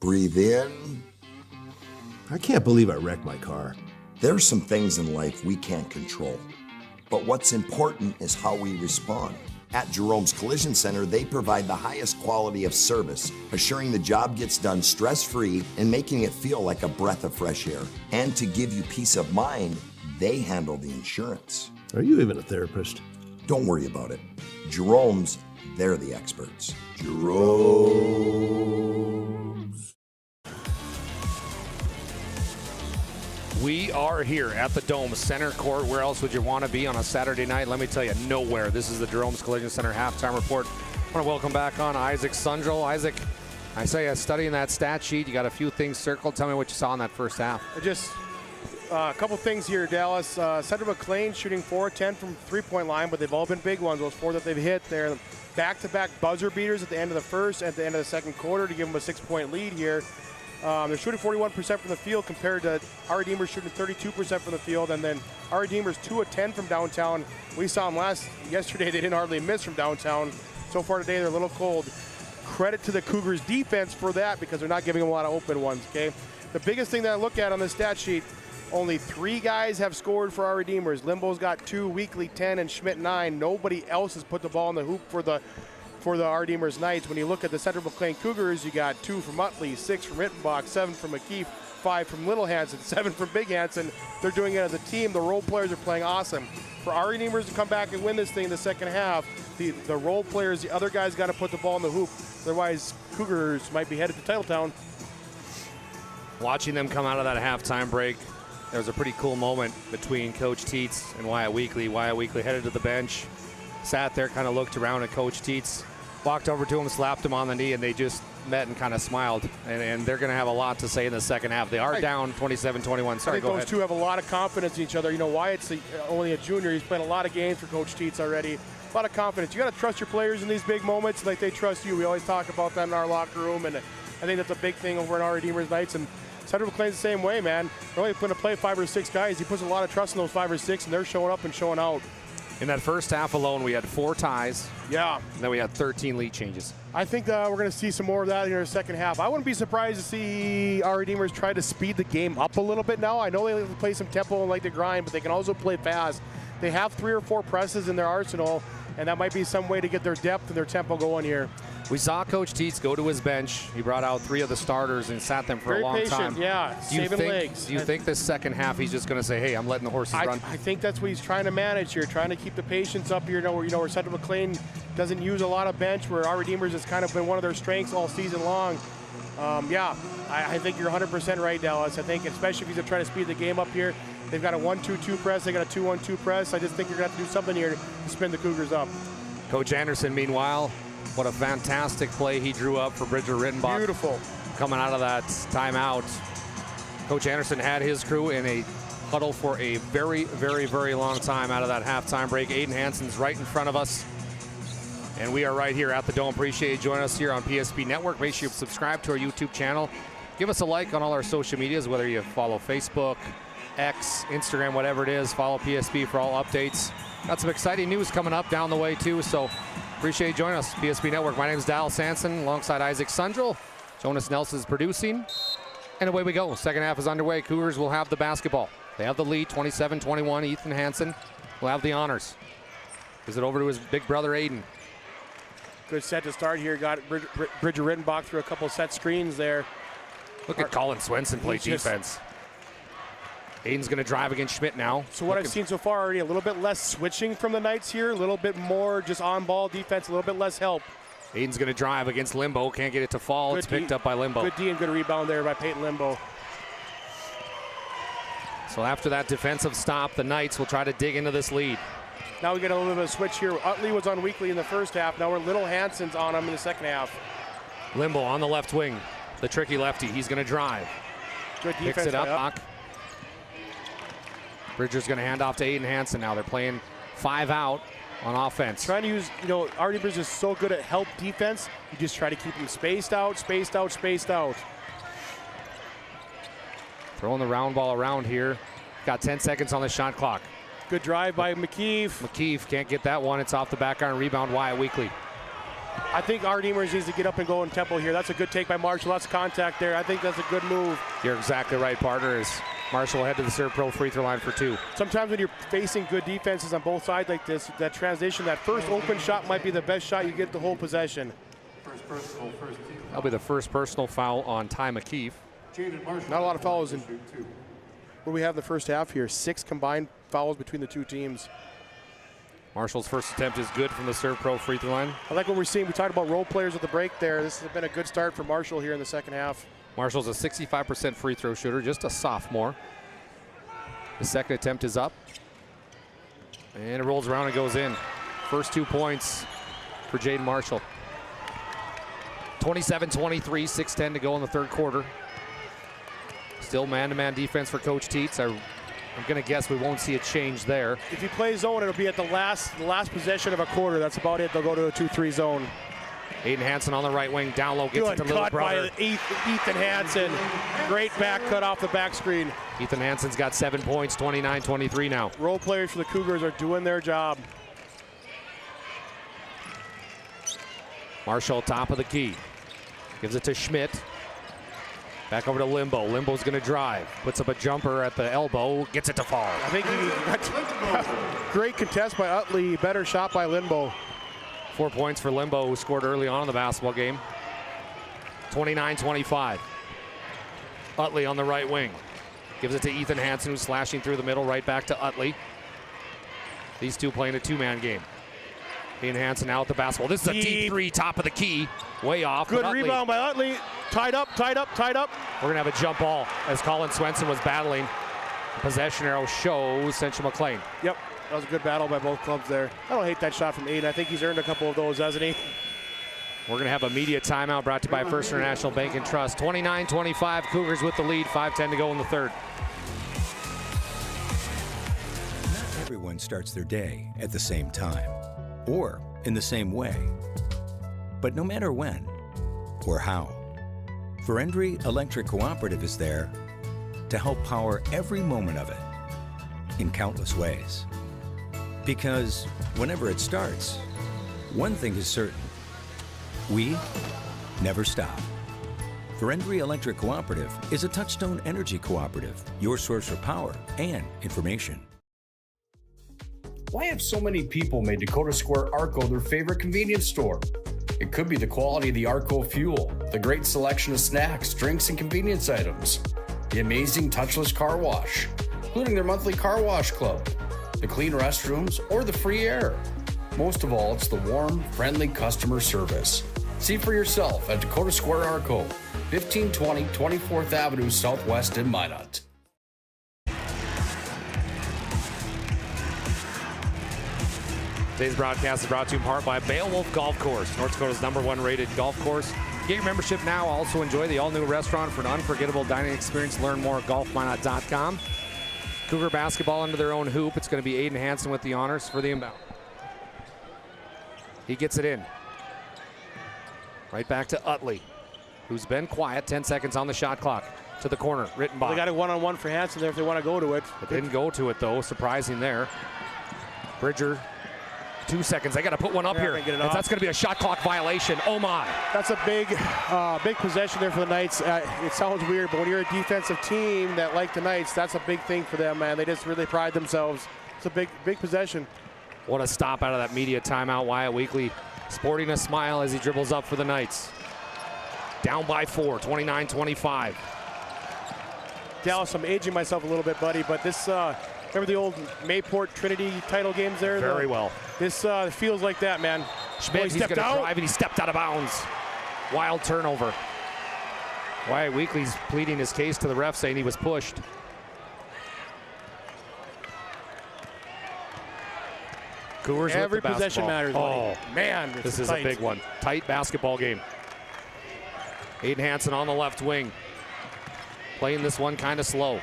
Breathe in. I can't believe I wrecked my car. There's some things in life we can't control. But what's important is how we respond. At Jerome's Collision Center, they provide the highest quality of service, assuring the job gets done stress-free and making it feel like a breath of fresh air. And to give you peace of mind, they handle the insurance. Are you even a therapist? Don't worry about it. Jerome's, they're the experts. Jerome's. We are here at the Dome Center Court. Where else would you want to be on a Saturday night? Let me tell you, nowhere. This is the Jerome's Collision Center halftime report. I want to welcome back on Isaac Sundrel. Isaac, I saw you studying that stat sheet. You got a few things circled. Tell me what you saw in that first half. Just a couple things here, Dallas. Cedric McLean shooting 4-10 from three-point line, but they've all been big ones. Those four that they've hit, they're back-to-back buzzer beaters at the end of the first and at the end of the second quarter to give them a 6-point lead here. They're shooting 41% from the field compared to our Redeemers shooting 32% from the field. And then our Redeemers 2 of 10 from downtown. We saw them yesterday. They didn't hardly miss from downtown. So far today, they're a little cold. Credit to the Cougars defense for that because they're not giving them a lot of open ones, okay? The biggest thing that I look at on this stat sheet, Only 3 guys have scored for our Redeemers. Limbo's got 2, Weekly 10, and Schmidt 9. Nobody else has put the ball in the hoop for the our Redeemers Knights. When you look at the Central McLean Cougars, you got 2 from Utley, 6 from Rittenbach, 7 from McKeef, 5 from Little Hansen, 7 from Big Hansen. They're doing it as a team. The role players are playing awesome. For our Redeemers to come back and win this thing in the second half, the role players, the other guys got to put the ball in the hoop. Otherwise, Cougars might be headed to Titletown. Watching them come out of that halftime break, there was a pretty cool moment between Coach Teets and Wyatt Weekly. Wyatt Weekly headed to the bench, sat there, kind of looked around at Coach Teets, walked over to him, slapped him on the knee, and they just met and kind of smiled. And they're going to have a lot to say in the second half. They are down 27-21. Sorry, I think those two have a lot of confidence in each other. You know, Wyatt's only a junior. He's playing a lot of games for Coach Teets already. A lot of confidence. You got to trust your players in these big moments like they trust you. We always talk about that in our locker room, and I think that's a big thing over in our Redeemers Knights. And Central McLean's the same way, man. They're only going to play 5 or 6 guys. He puts a lot of trust in those 5 or 6, and they're showing up and showing out. In that first half alone, we had 4 ties. Yeah. And then we had 13 lead changes. I think we're going to see some more of that in the second half. I wouldn't be surprised to see our Redeemers try to speed the game up a little bit now. I know they like to play some tempo and like to grind, but they can also play fast. They have 3 or 4 presses in their arsenal, and that might be some way to get their depth and their tempo going here. We saw Coach Teets go to his bench. He brought out 3 of the starters and sat them for a long patient, time. Yeah, saving legs. Do you think this second half he's just going to say, hey, I'm letting the horses run? I think that's what he's trying to manage here, trying to keep the patience up here. Where Central McLean doesn't use a lot of bench, where our Redeemers has kind of been one of their strengths all season long. I think you're 100% right, Dallas. I think especially if he's trying to speed the game up here, they've got a 1-2-2 press, they got a 2-1-2 press. I just think you're going to have to do something here to spin the Cougars up. Coach Anderson, meanwhile, what a fantastic play he drew up for Bridger Rittenbach. Beautiful. Coming out of that timeout, Coach Anderson had his crew in a huddle for a very, very, very long time out of that halftime break. Aiden Hansen's right in front of us. And we are right here at the Dome. Appreciate you joining us here on PSP Network. Make sure you subscribe to our YouTube channel. Give us a like on all our social medias, whether you follow Facebook, X, Instagram, whatever it is. Follow PSP for all updates. Got some exciting news coming up down the way, too. So appreciate you joining us, PSP Network. My name is Dallas Sanson alongside Isaac Sundrell. Jonas Nelson is producing. And away we go. Second half is underway. Cougars will have the basketball. They have the lead, 27-21. Ethan Hansen will have the honors. Gives it over to his big brother, Aiden. Good set to start here. Got Bridger Rittenbach through a couple set screens there. Look at Colin Swenson play defense. Aiden's going to drive against Schmidt now. So what I've seen so far already, a little bit less switching from the Knights here, a little bit more just on-ball defense, a little bit less help. Aiden's going to drive against Limbo. Can't get it to fall. It's picked up by Limbo. Good D and good rebound there by Peyton Limbo. So after that defensive stop, the Knights will try to dig into this lead. Now we get a little bit of a switch here. Utley was on Weekly in the first half. Now we're Little Hansen's on him in the second half. Limbo on the left wing. The tricky lefty. He's going to drive. Good defense. Picks it up. Bridger's going to hand off to Aiden Hansen now. They're playing 5 out on offense. Trying to use, our Redeemers is so good at help defense. You just try to keep them spaced out, spaced out, spaced out. Throwing the round ball around here. Got 10 seconds on the shot clock. Good drive by McKeef. McKeef can't get that one. It's off the back iron. Rebound, Wyatt Weekly. I think our Redeemers needs to get up and go in tempo here. That's a good take by Marshall. Lots of contact there. I think that's a good move. You're exactly right, partner. Marshall will head to the Serve Pro free throw line for 2. Sometimes when you're facing good defenses on both sides like this, that transition, that first open shot might be the best shot you get the whole possession. That'll be the first personal foul on Ty McKeef. Not a lot of fouls in what we have in the first half here. 6 combined fouls between the two teams. Marshall's first attempt is good from the Serve Pro free throw line. I like what we're seeing. We talked about role players at the break there. This has been a good start for Marshall here in the second half. Marshall's a 65% free throw shooter, just a sophomore. The second attempt is up. And it rolls around and goes in. First 2 points for Jaden Marshall. 27-23, 6:10 to go in the third quarter. Still man-to-man defense for Coach Teets. I'm going to guess we won't see a change there. If you play zone, it'll be at the last possession of a quarter. That's about it. They'll go to a 2-3 zone. Aiden Hansen on the right wing, down low, gets it to little brother. By Ethan Hansen. Great back cut off the back screen. Ethan Hansen's got 7 points, 29-23 now. Role players for the Cougars are doing their job. Marshall top of the key. Gives it to Schmidt. Back over to Limbo. Limbo's going to drive. Puts up a jumper at the elbow. Gets it to fall. I think he got great contest by Utley. Better shot by Limbo. 4 points for Limbo, who scored early on in the basketball game. 29-25. Utley on the right wing. Gives it to Ethan Hansen, who's slashing through the middle, right back to Utley. These two playing a two-man game. Ian Hansen now at the basketball. This is a deep three, top of the key. Way off. Good rebound by Utley. Tied up. We're going to have a jump ball as Colin Swenson was battling. Possession arrow shows Central McLean. Yep, that was a good battle by both clubs there. I don't hate that shot from Aiden. I think he's earned a couple of those, hasn't he? We're going to have a media timeout brought to you by First International Bank and Trust. 29-25, Cougars with the lead. 5:10 to go in the third. Not everyone starts their day at the same time or in the same way. But no matter when or how, Ferendry Electric Cooperative is there to help power every moment of it in countless ways. Because whenever it starts, one thing is certain: we never stop. Ferendry Electric Cooperative is a Touchstone Energy cooperative, your source for power and information. Why have so many people made Dakota Square Arco their favorite convenience store? It could be the quality of the Arco fuel, the great selection of snacks, drinks, and convenience items, the amazing touchless car wash, including their monthly car wash club, the clean restrooms, or the free air. Most of all, it's the warm, friendly customer service. See for yourself at Dakota Square Arco, 1520 24th Avenue Southwest in Minot. Today's broadcast is brought to you in part by Beowulf Golf Course, North Dakota's #1 rated golf course. Get your membership now. Also enjoy the all-new restaurant for an unforgettable dining experience. Learn more at golfminot.com. Cougar basketball under their own hoop. It's going to be Aiden Hansen with the honors for the inbound. He gets it in. Right back to Utley, who's been quiet. 10 seconds on the shot clock. To the corner, Rittenbach. Well, they got a one-on-one for Hansen there if they want to go to it. It didn't go to it, though. Surprising there. Bridger, 2 seconds. They got to put one up here. That's going to be a shot clock violation. Oh, my. That's a big possession there for the Knights. It sounds weird, but when you're a defensive team that like the Knights, that's a big thing for them, man. They just really pride themselves. It's a big possession. What a stop out of that media timeout. Wyatt Weekly sporting a smile as he dribbles up for the Knights. Down by 4, 29-25. Dallas, I'm aging myself a little bit, buddy, but this, remember the old Mayport Trinity title games there? Very well. This feels like that, man. Schmidt, he's going to drive, and he stepped out of bounds. Wild turnover. Wyatt Weekly's pleading his case to the ref, saying he was pushed. Cougars Every with the possession matters. Oh, man, this is a big one. Tight basketball game. Aiden Hansen on the left wing. Playing this one kind of slow.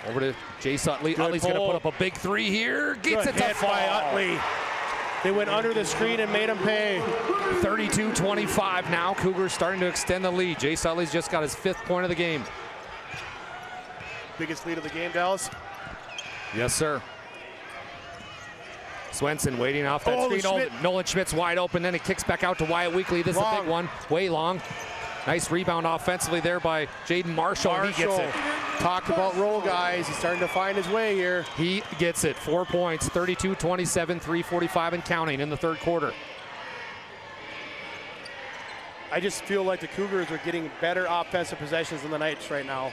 Over to Jace Utley. Utley's going to put up a big three here. Gets it to fall. By Utley. They went under the screen and made him pay. 32-25 now. Cougars starting to extend the lead. Jace Utley's just got his 5th point of the game. Biggest lead of the game, Dallas? Yes, sir. Swenson waiting off that screen. Nolan Schmidt's wide open. Then it kicks back out to Wyatt Weekly. This is a big one. Way long. Nice rebound offensively there by Jaden Marshall. He gets it. Talked about roll guys. He's starting to find his way here. He gets it. 4 points. 32-27, 3:45 and counting in the third quarter. I just feel like the Cougars are getting better offensive possessions than the Knights right now.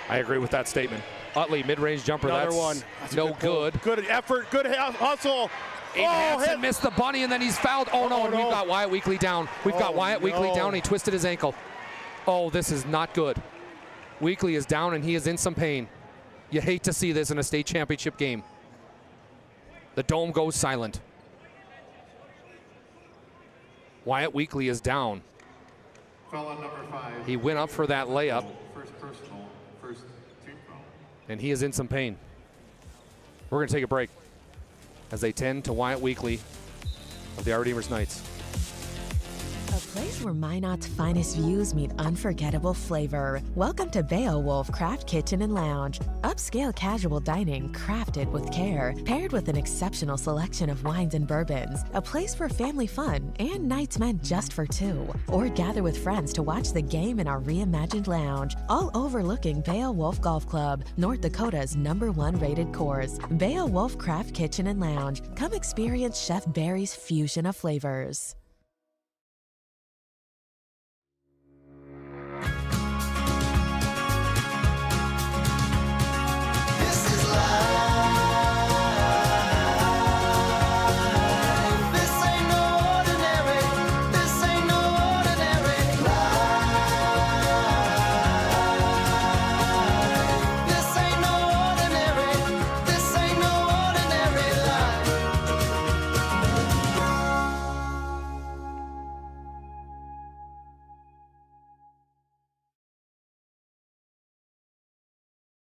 I agree with that statement. Utley, mid-range jumper. Another that's one. That's no good. Good effort. Good hustle. Aiden Hansen missed the bunny, and then he's fouled. Oh, no, and we've got Wyatt Weekly down. We've got Wyatt Weekly down. He twisted his ankle. Oh, this is not good. Weekly is down, and he is in some pain. You hate to see this in a state championship game. The dome goes silent. Wyatt Weekly is down. Foul on number 5. He went up for that layup. First personal, first team foul. And he is in some pain. We're going to take a break as they tend to Wyatt Weekly of the Our Redeemers Knights. A place where Minot's finest views meet unforgettable flavor. Welcome to Beowulf Craft Kitchen and Lounge. Upscale casual dining crafted with care, paired with an exceptional selection of wines and bourbons. A place for family fun and nights meant just for two. Or gather with friends to watch the game in our reimagined lounge, all overlooking Beowulf Golf Club, North Dakota's #1 rated course. Beowulf Craft Kitchen and Lounge. Come experience Chef Barry's fusion of flavors.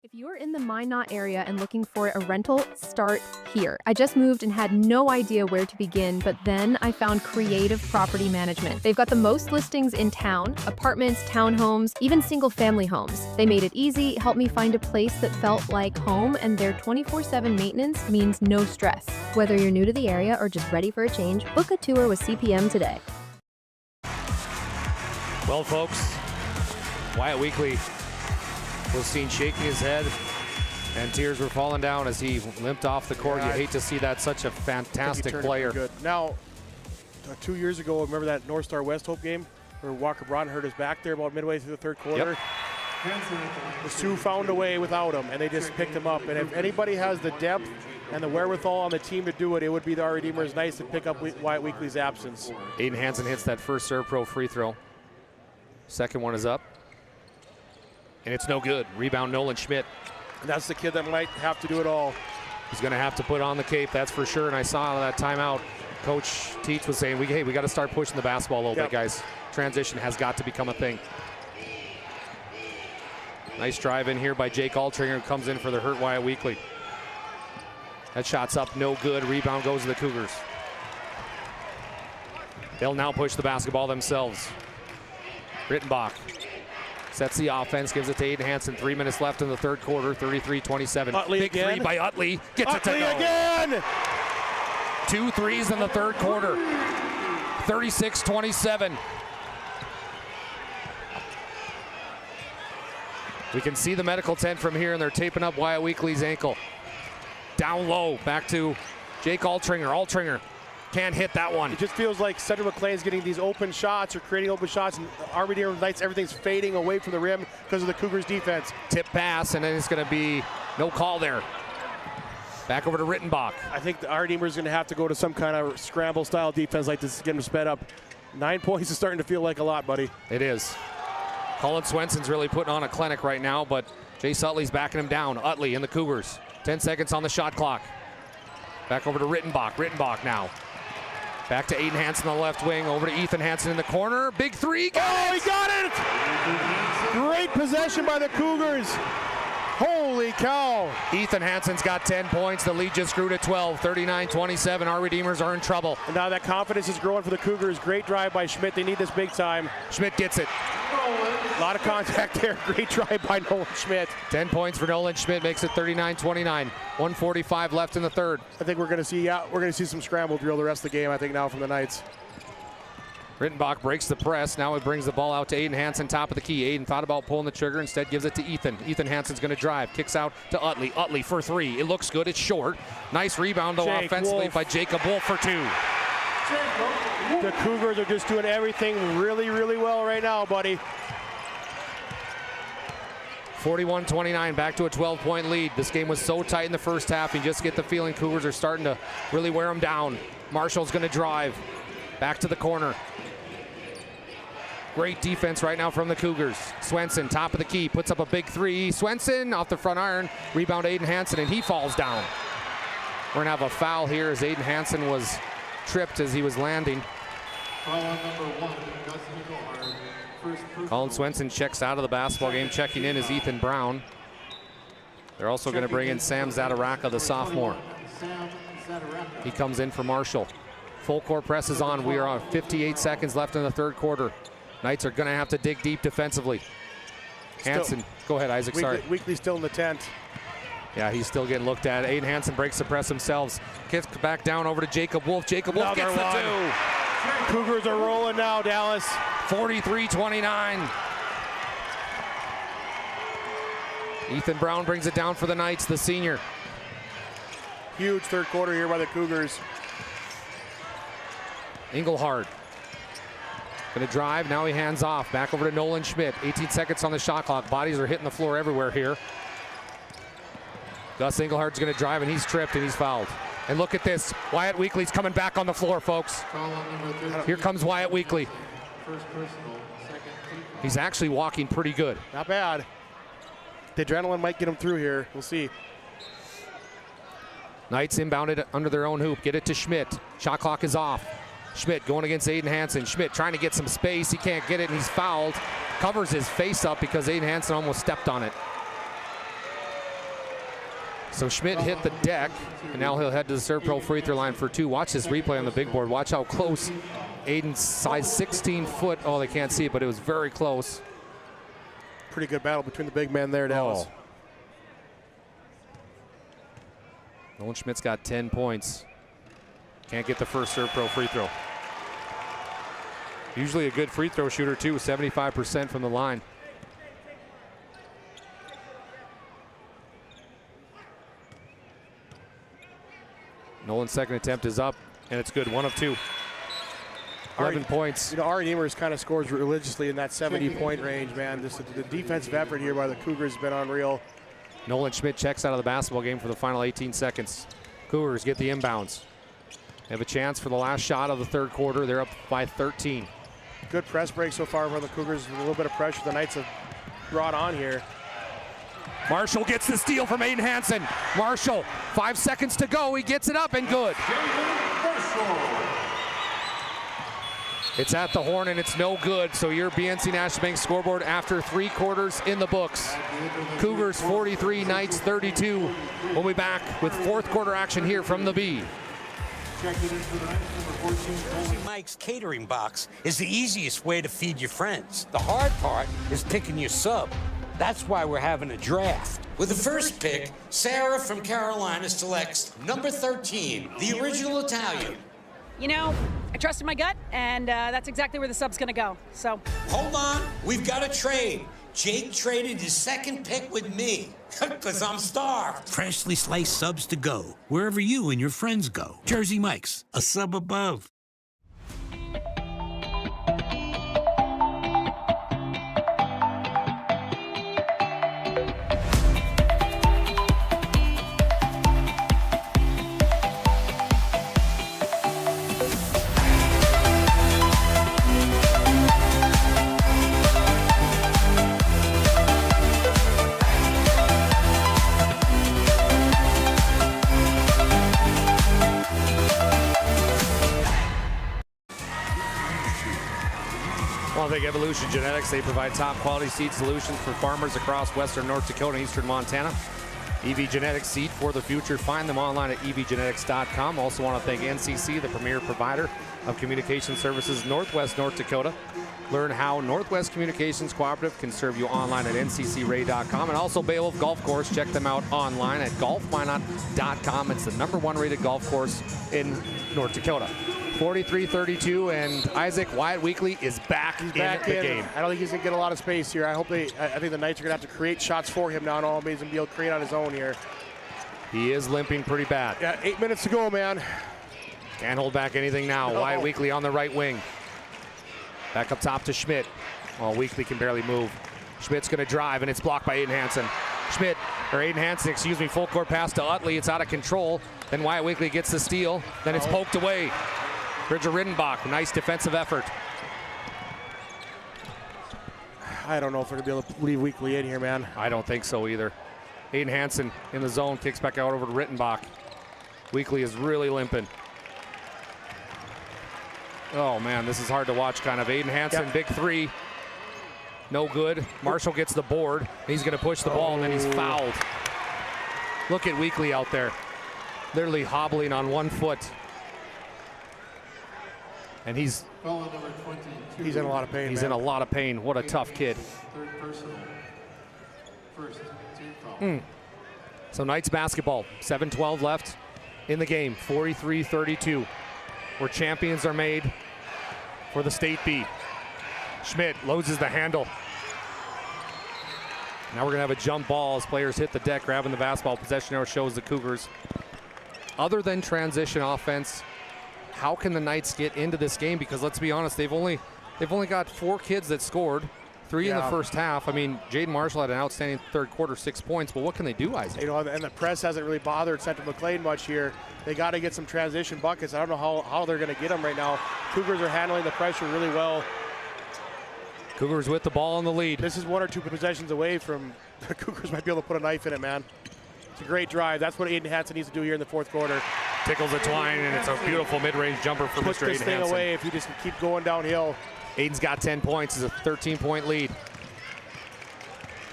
If you're in the Minot area and looking for a rental, start here. I just moved and had no idea where to begin, but then I found Creative Property Management. They've got the most listings in town, apartments, townhomes, even single-family homes. They made it easy, helped me find a place that felt like home, and their 24/7 maintenance means no stress. Whether you're new to the area or just ready for a change, book a tour with CPM today. Well, folks, Wyatt Weekly was seen shaking his head, and tears were falling down as he limped off the court. You hate to see that. Such a fantastic player. Good. Now, 2 years ago, remember that North Star West Hope game where Walker Broughton hurt his back there about midway through the third quarter? Yep. The Sioux found a way without him, and they just picked him up. And if anybody has the depth and the wherewithal on the team to do it, it would be the Our Redeemers. Nice to pick up Wyatt Weekly's absence. Aiden Hansen hits that first serve pro free throw. Second one is up. And it's no good. Rebound, Nolan Schmidt. And that's the kid that might have to do it all. He's going to have to put on the cape, that's for sure. And I saw that timeout. Coach Teach was saying, hey, we got to start pushing the basketball a little bit, guys. Transition has got to become a thing. Nice drive in here by Jake Altringer, who comes in for the hurt Wyatt Weekly. That shot's up, no good. Rebound goes to the Cougars. They'll now push the basketball themselves. Rittenbach sets the offense, gives it to Aiden Hansen. 3 minutes left in the third quarter, 33-27. Utley Big again. three by Utley. Gets it to go. Again! 2 threes in the third quarter. 36-27. We can see the medical tent from here, and they're taping up Wyatt Weekly's ankle. Down low, back to Jake Altringer. Altringer can't hit that one. It just feels like Cedric McLean's getting these open shots or creating open shots, and Our Redeemers Knights, everything's fading away from the rim because of the Cougars defense. Tip pass, and then it's going to be no call there. Back over to Rittenbach. I think the Our Redeemers going to have to go to some kind of scramble style defense like this to get them sped up. 9 points is starting to feel like a lot, buddy. It is. Colin Swenson's really putting on a clinic right now, but Jace Utley's backing him down. Utley and the Cougars. 10 seconds on the shot clock. Back over to Rittenbach. Rittenbach now. Back to Aiden Hansen on the left wing. Over to Ethan Hansen in the corner. Big three. He got it! Great possession by the Cougars. Holy cow. Ethan Hansen's got 10 points. The lead just grew to 12. 39-27. Our Redeemers are in trouble. And now that confidence is growing for the Cougars. Great drive by Schmidt. They need this big time. Schmidt gets it. A lot of contact there. Great drive by Nolan Schmidt. 10 points for Nolan Schmidt, makes it 39-29. 1:45 left in the third. I think we're going to see some scramble drill the rest of the game, I think, now from the Knights. Rittenbach breaks the press. Now it brings the ball out to Aiden Hansen, top of the key. Aiden thought about pulling the trigger, instead gives it to Ethan. Ethan Hansen's going to drive, kicks out to Utley. Utley for three. It looks good. It's short. Nice rebound, though, offensively by Jacob Wolf for two. The Cougars are just doing everything really, really well right now, buddy. 41-29, back to a 12-point lead. This game was so tight in the first half. You just get the feeling Cougars are starting to really wear them down. Marshall's going to drive. Back to the corner. Great defense right now from the Cougars. Swenson, top of the key, puts up a big three. Swenson off the front iron. Rebound Aiden Hansen, and he falls down. We're going to have a foul here as Aiden Hansen was tripped as he was landing. Foul on number 1, Gus Nickelhard. Colin Swenson checks out of the basketball game. Checking in is Ethan Brown. They're also going to bring in Sam Zadaraka, the sophomore. He comes in for Marshall. Full court press is on. We are on 58 seconds left in the third quarter. Knights are going to have to dig deep defensively. Hansen, go ahead, Isaac, sorry. Weekly still in the tent. Yeah, he's still getting looked at. Aiden Hansen breaks the press themselves. Kicks back down over to Jacob Wolf. Jacob Wolf gets the two. Cougars are rolling now, Dallas. 43-29. Ethan Brown brings it down for the Knights, the senior. Huge third quarter here by the Cougars. Engelhard gonna drive, now he hands off. Back over to Nolan Schmidt. 18 seconds on the shot clock. Bodies are hitting the floor everywhere here. Gus Engelhard's gonna drive and he's tripped and he's fouled. And look at this, Wyatt Weekly's coming back on the floor, folks. Here comes Wyatt Weekly. He's actually walking pretty good. Not bad. The adrenaline might get him through here, we'll see. Knights inbounded under their own hoop, get it to Schmidt. Shot clock is off. Schmidt going against Aiden Hansen. Schmidt trying to get some space. He can't get it and he's fouled. Covers his face up because Aiden Hansen almost stepped on it. So Schmidt hit the deck and now he'll head to the ServPro free throw line for two. Watch this replay on the big board. Watch how close Aiden's size 16 foot. Oh, they can't see it, but it was very close. Pretty good battle between the big men there, Dallas. Nolan Schmidt's got 10 points. Can't get the first ServPro free throw. Usually a good free throw shooter too, 75% from the line. Nolan's second attempt is up, and it's good, 1 of 2. 11 points. You know, Ari Nemers kind of scores religiously in that 70-point range, man. The defensive effort here by the Cougars has been unreal. Nolan Schmidt checks out of the basketball game for the final 18 seconds. Cougars get the inbounds. They have a chance for the last shot of the third quarter. They're up by 13. Good press break so far from the Cougars. A little bit of pressure the Knights have brought on here. Marshall gets the steal from Aiden Hansen. Marshall, 5 seconds to go. He gets it up and good. It's at the horn and it's no good. So your BNC National Bank scoreboard after 3 quarters in the books. Cougars 43, Knights 32. We'll be back with fourth quarter action here from the B. Jersey Mike's catering box is the easiest way to feed your friends. The hard part is picking your sub. That's why we're having a draft. With the first pick, Sarah from Carolina selects number 13, the original Italian. You know, I trusted my gut, and that's exactly where the sub's gonna go, so. Hold on, we've got a trade. Jake traded his second pick with me, because I'm starved. Freshly sliced subs to go, wherever you and your friends go. Jersey Mike's, a sub above. Evolution Genetics. They provide top quality seed solutions for farmers across western North Dakota and eastern Montana. EV Genetics, seed for the future. Find them online at evgenetics.com. Also want to thank NCC, the premier provider of communication services Northwest North Dakota. Learn how Northwest Communications Cooperative can serve you online at nccray.com. And also Beowulf Golf Course. Check them out online at golfminot.com. It's the #1 rated golf course in North Dakota. 43-32, and Isaac Wyatt Weekly is back in the game. I don't think he's going to get a lot of space here. I think the Knights are going to have to create shots for him now, and all he's going to be able to create on his own here. He is limping pretty bad. Yeah, 8 minutes to go, man. Can't hold back anything now. Wyatt Weekly on the right wing. Back up top to Schmidt. Well, Weekly can barely move. Schmidt's going to drive, and it's blocked by Aiden Hansen. Aiden Hansen, full court pass to Utley. It's out of control. Then Wyatt Weekly gets the steal. Then it's poked away. Bridger Riddenbach, nice defensive effort. I don't know if we're going to be able to leave Weekly in here, man. I don't think so either. Aiden Hansen in the zone, kicks back out over to Rittenbach. Weekly is really limping. Oh man, this is hard to watch kind of. Aiden Hansen, big three. No good. Marshall gets the board. He's going to push the ball and then he's fouled. Look at Weekly out there. Literally hobbling on 1 foot. And he's in a lot of pain. He's in a lot of pain. What a tough kid. Third personal. First team foul. So Knights basketball, 7:12 left in the game, 43-32. Where champions are made for the state beat. Schmidt loses the handle. Now we're gonna have a jump ball as players hit the deck, grabbing the basketball. Possession arrow shows the Cougars. Other than transition offense, how can the Knights get into this game? Because let's be honest, they've only got 4 kids that scored, 3 in the first half. I mean, Jaden Marshall had an outstanding third quarter, 6 points, but what can they do, Isaac? You know, and the press hasn't really bothered Central McLean much here. They got to get some transition buckets. I don't know how they're going to get them right now. Cougars are handling the pressure really well. Cougars with the ball in the lead. This is 1 or 2 possessions away from the Cougars might be able to put a knife in it, man. It's a great drive. That's what Aiden Hansen needs to do here in the fourth quarter. Tickles the twine, and it's a beautiful mid-range jumper for Push Mr. this Aiden thing Hansen. away if you just keep going downhill. Aiden's got 10 points. It's a 13-point lead.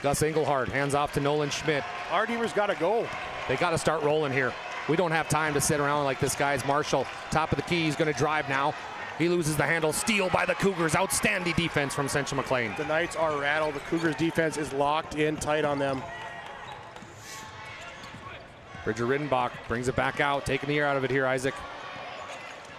Gus Engelhardt hands off to Nolan Schmidt. Our Deemers got to go. They got to start rolling here. We don't have time to sit around like this, guys. Marshall, top of the key. He's going to drive now. He loses the handle. Steal by the Cougars. Outstanding defense from Central McLean. The Knights are rattled. The Cougars defense is locked in tight on them. Bridger Rittenbach brings it back out, taking the air out of it here, Isaac.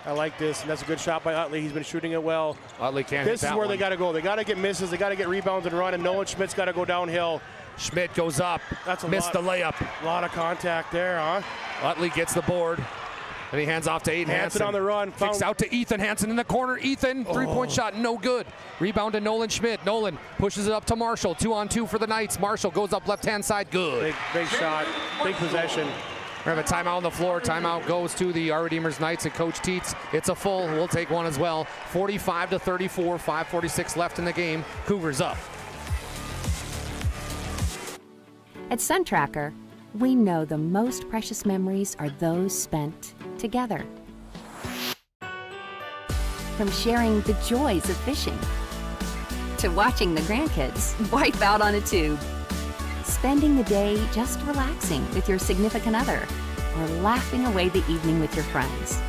I like this, and that's a good shot by Utley. He's been shooting it well. Utley can't hit that This is where one. they got to go. They got to get misses. They got to get rebounds and run, and Nolan Schmidt's got to go downhill. Schmidt goes up. That's a missed the layup. A lot of contact there, huh? Utley gets the board, and he hands off to Aiden Hansen. on the run. Kicks out to Ethan Hansen in the corner. Ethan, three-point shot, no good. Rebound to Nolan Schmidt. Nolan pushes it up to Marshall. 2-on-2 for the Knights. Marshall goes up left-hand side, good. Big shot, big possession. We have a timeout on the floor. Timeout goes to the Our Redeemers Knights and Coach Teets. It's a full. We'll take one as well. 45-34, 5:46 left in the game. Cougars up. At SunTracker, we know the most precious memories are those spent together. From sharing the joys of fishing to watching the grandkids wipe out on a tube, spending the day just relaxing with your significant other, or laughing away the evening with your friends.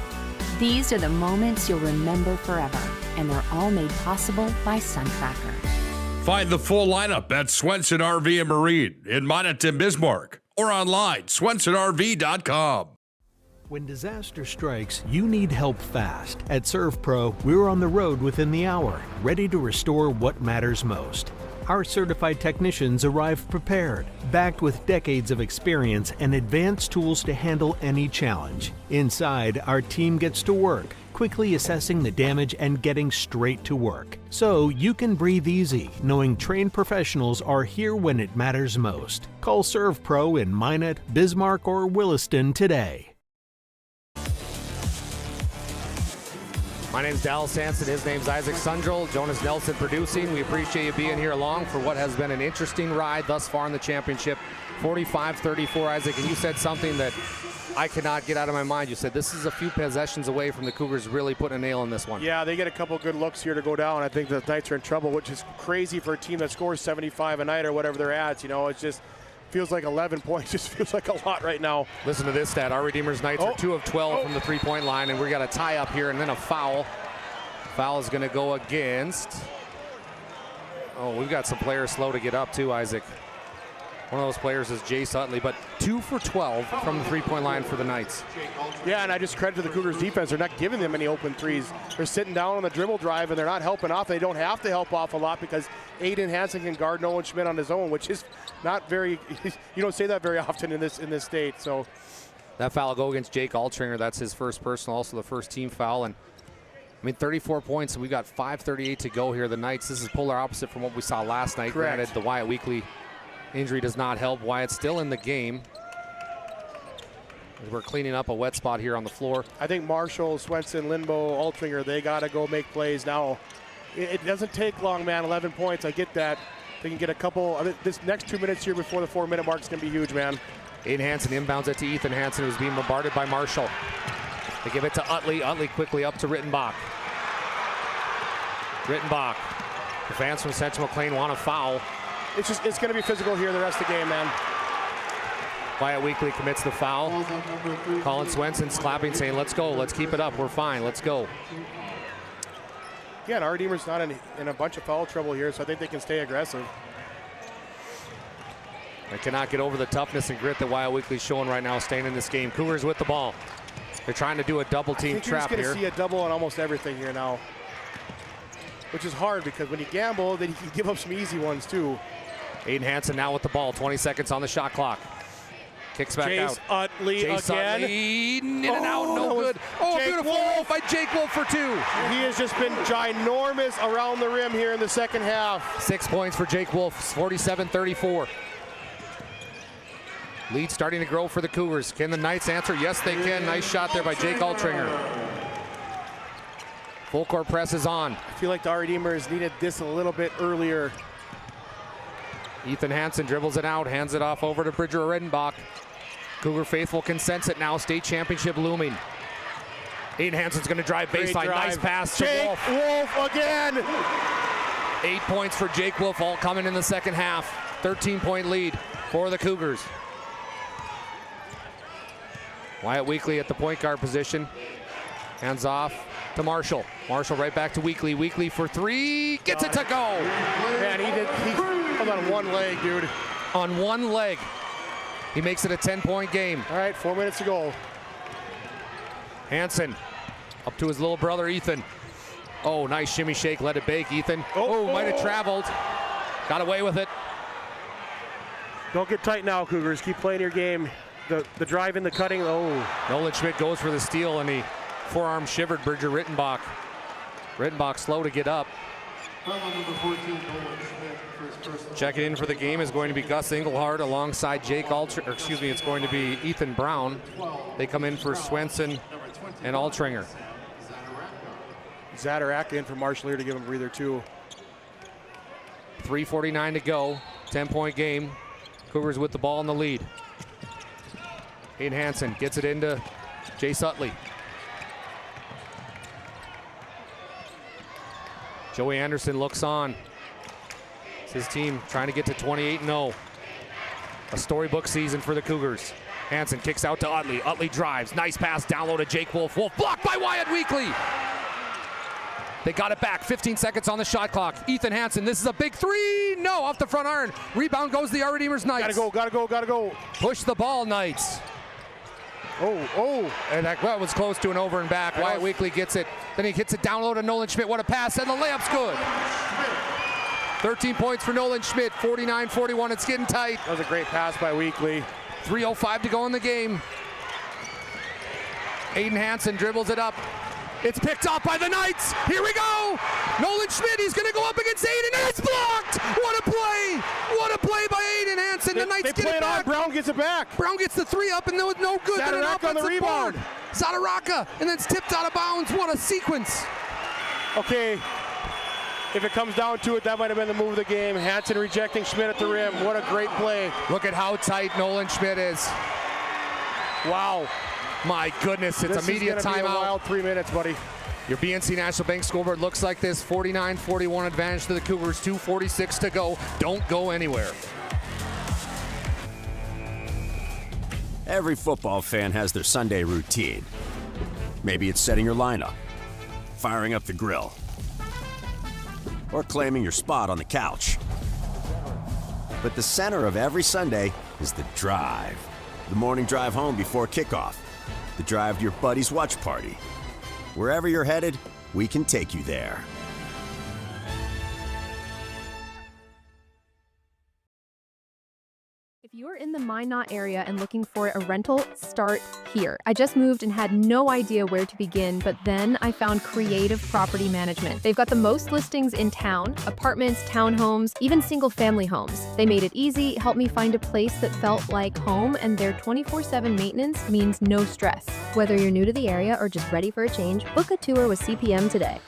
These are the moments you'll remember forever, and they're all made possible by SunTracker. Find the full lineup at Swenson RV and Marine in Minot and Bismarck, or online, swensonrv.com. When disaster strikes, you need help fast. At ServPro, we're on the road within the hour, ready to restore what matters most. Our certified technicians arrive prepared, backed with decades of experience and advanced tools to handle any challenge. Inside, our team gets to work, quickly assessing the damage and getting straight to work. So you can breathe easy, knowing trained professionals are here when it matters most. Call ServPro in Minot, Bismarck, or Williston today. My name's Dallas Sanson. His name's Isaac Sundrell. Jonas Nelson producing. We appreciate you being here along for what has been an interesting ride thus far in the championship. 45-34, Isaac. And you said something that I cannot get out of my mind. You said this is a few possessions away from the Cougars really putting a nail in this one. Yeah, they get a couple good looks here to go down. I think the Knights are in trouble, which is crazy for a team that scores 75 a night or whatever they're at. You know, it's just feels like 11 points. Just feels like a lot right now. Listen to this stat. Our Redeemers Knights are 2 of 12 from the three-point line, and we got a tie up here and then a foul. Foul is going to go against. Oh, we've got some players slow to get up too, Isaac. One of those players is Jace Utley, but 2 for 12 from the three-point line for the Knights. Yeah, and I just credit to the Cougars defense. They're not giving them any open threes. They're sitting down on the dribble drive, and they're not helping off. They don't have to help off a lot because Aiden Hansen can guard Nolan Schmidt on his own, which is not very, you don't say that very often in this state. So that foul will go against Jake Altringer. That's his first personal, also the first team foul. And I mean, 34 points, and we've got 5:38 to go here. The Knights, this is polar opposite from what we saw last night. Correct. Granted, the Wyatt Weekly injury does not help. Wyatt's still in the game. We're cleaning up a wet spot here on the floor. I think Marshall, Swenson, Lindbo, Altringer, they got to go make plays now. It doesn't take long, man. 11 points, I get that. They can get a couple. This next 2 minutes here before the 4-minute mark is going to be huge, man. Aiden Hansen inbounds it to Ethan Hansen, who's being bombarded by Marshall. They give it to Utley. Utley quickly up to Rittenbach. Rittenbach. The fans from Central McLean want a foul. It's going to be physical here the rest of the game, man. Wyatt Weekly commits the foul. Colin Swenson clapping, saying, let's go, let's keep it up, we're fine, let's go. again, our Redeemer's not in a bunch of foul trouble here, so I think they can stay aggressive. They cannot get over the toughness and grit that Wyatt Weekly's showing right now, staying in this game. Cougars with the ball. They're trying to do a double team trap here. You're going to see a double on almost everything here now, which is hard because when you gamble, then you can give up some easy ones too. Aiden Hansen now with the ball, 20 seconds on the shot clock. Kicks back out. Utley Chase again. Utley, in and out, no good. Oh, Jake beautiful Wolf. by Jake Wolf for 2. He has just been ginormous around the rim here in the second half. 6 points for Jake Wolf, 47-34. Lead starting to grow for the Cougars. Can the Knights answer? Yes, they can. Nice shot there by Jake Altringer. Full court press is on. I feel like the Redeemers needed this a little bit earlier. Ethan Hansen dribbles it out, hands it off over to Bridger Redenbach. Cougar faithful can sense it now. State championship looming. Aiden Hansen's going to drive baseline. Nice pass to Jake Wolf. Wolf again. 8 points for Jake Wolf, all coming in the second half. 13-point lead for the Cougars. Wyatt Weekly at the point guard position. Hands off to Marshall. Marshall right back to Weekly. Weekly for 3. Gets it to go. Man, he held on one leg, dude. On one leg. He makes it a 10-point game. All right, 4 minutes to go. Hansen up to his little brother, Ethan. Oh, nice shimmy shake, let it bake, Ethan. Might have traveled. Got away with it. Don't get tight now, Cougars. Keep playing your game. The driving, the cutting, Nolan Schmidt goes for the steal, and he forearm shivered Bridger Rittenbach. Rittenbach slow to get up. Checking in for the game is going to be Gus Engelhardt alongside it's going to be Ethan Brown. They come in for Swenson and Altringer. Zadaraka in for Marshall here to give him a breather too. 3:49 to go, 10-point game. Cougars with the ball in the lead. Aiden Hansen gets it into Jace Utley. Joey Anderson looks on. It's his team trying to get to 28-0. A storybook season for the Cougars. Hansen kicks out to Utley. Utley drives. Nice pass down low to Jake Wolf. Wolf blocked by Wyatt Weekly. They got it back. 15 seconds on the shot clock. Ethan Hansen, this is a big 3. No, off the front iron. Rebound goes the Redeemers Knights. Gotta go. Push the ball, Knights. And that was close to an over and back. Wyatt Weekly gets it. Then he hits it down low to Nolan Schmidt. What a pass, and the layup's good. 13 points for Nolan Schmidt, 49-41. It's getting tight. That was a great pass by Weekly. 3:05 to go in the game. Aiden Hansen dribbles it up. It's picked off by the Knights. Here we go. Nolan Schmidt, he's going to go up against Aiden, and it's blocked. What a play. What a play by Aiden Hansen. The Knights get it back. Brown gets it back. Brown gets the 3 up, and no good. Zadaraka on the rebound. Zadaraka, and then it's tipped out of bounds. What a sequence. Okay. If it comes down to it, that might have been the move of the game. Hansen rejecting Schmidt at the rim. What a great play. Look at how tight Nolan Schmidt is. Wow. My goodness, it's a media timeout. This is gonna be a wild 3 minutes, buddy. Your BNC National Bank scoreboard looks like this. 49-41 advantage to the Cougars. 2:46 to go. Don't go anywhere. Every football fan has their Sunday routine. Maybe it's setting your lineup, firing up the grill, or claiming your spot on the couch. But the center of every Sunday is the drive. The morning drive home before kickoff. The drive to your buddy's watch party. Wherever you're headed, we can take you there. If you're in the Minot area and looking for a rental, start here. I just moved and had no idea where to begin, but then I found Creative Property Management. They've got the most listings in town, apartments, townhomes, even single-family homes. They made it easy, helped me find a place that felt like home, and their 24/7 maintenance means no stress. Whether you're new to the area or just ready for a change, book a tour with CPM today.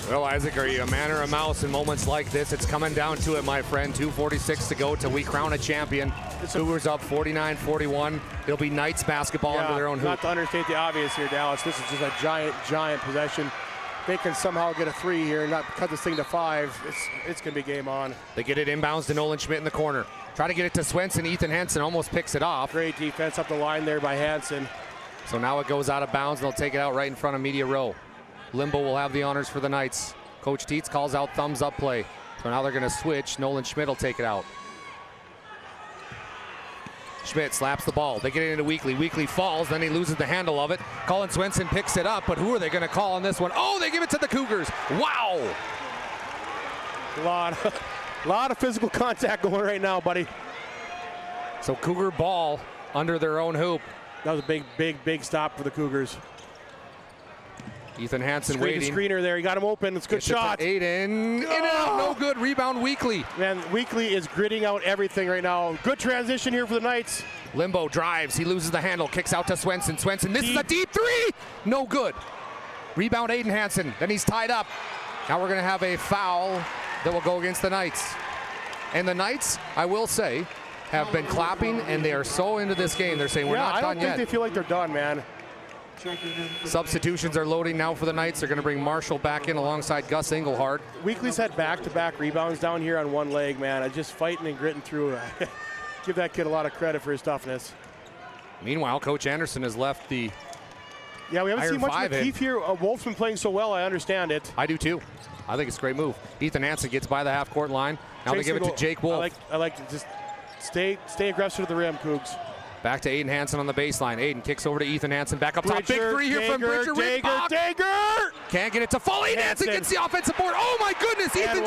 Well, Isaac, are you a man or a mouse in moments like this? It's coming down to it, my friend. 2:46 to go till we crown a champion. Cougars up 49-41. It'll be Knights basketball under their own hoop. Not to understate the obvious here, Dallas. This is just a giant possession. They can somehow get a 3 here and not cut this thing to 5. It's going to be game on. They get it inbounds to Nolan Schmidt in the corner. Try to get it to Swenson. Ethan Hansen almost picks it off. Great defense up the line there by Hansen. So now it goes out of bounds, and they'll take it out right in front of media row. Limbo will have the honors for the Knights. Coach Dietz calls out thumbs up play. So now they're going to switch. Nolan Schmidt will take it out. Schmidt slaps the ball. They get it into Weekly. Weekly falls, then he loses the handle of it. Colin Swenson picks it up, but who are they going to call on this one? Oh, they give it to the Cougars. Wow! A lot of physical contact going right now, buddy. So Cougar ball under their own hoop. That was a big stop for the Cougars. Ethan Hansen waiting. Screener there. He got him open. It's a good shot. Aiden. In and out. No good. Rebound Weekly. Man, Weekly is gritting out everything right now. Good transition here for the Knights. Limbo drives. He loses the handle. Kicks out to Swenson. Swenson misses a deep three. No good. Rebound Aiden Hansen. Then he's tied up. Now we're going to have a foul that will go against the Knights. And the Knights, I will say, have been clapping, and they are so into this game. They're saying, we're not done yet. I don't think they feel like they're done, man. Substitutions are loading now for the Knights. They're going to bring Marshall back in alongside Gus Engelhardt. Weekly's had back-to-back rebounds down here on one leg, man. Just fighting and gritting through. Give that kid a lot of credit for his toughness. Meanwhile, Coach Anderson has left the Yeah, we haven't seen much of in. Keith here. Wolf's been playing so well, I understand it. I do too. I think it's a great move. Ethan Hansen gets by the half-court line. Now they give it to Jake Wolf. I like to just stay aggressive to the rim, Cougs. Back to Aiden Hansen on the baseline. Aiden kicks over to Ethan Hansen. Back up top. Big three here from Bridger. Dager! Can't get it to fall. Aiden Hansen gets the offensive board. Oh my goodness! Aiden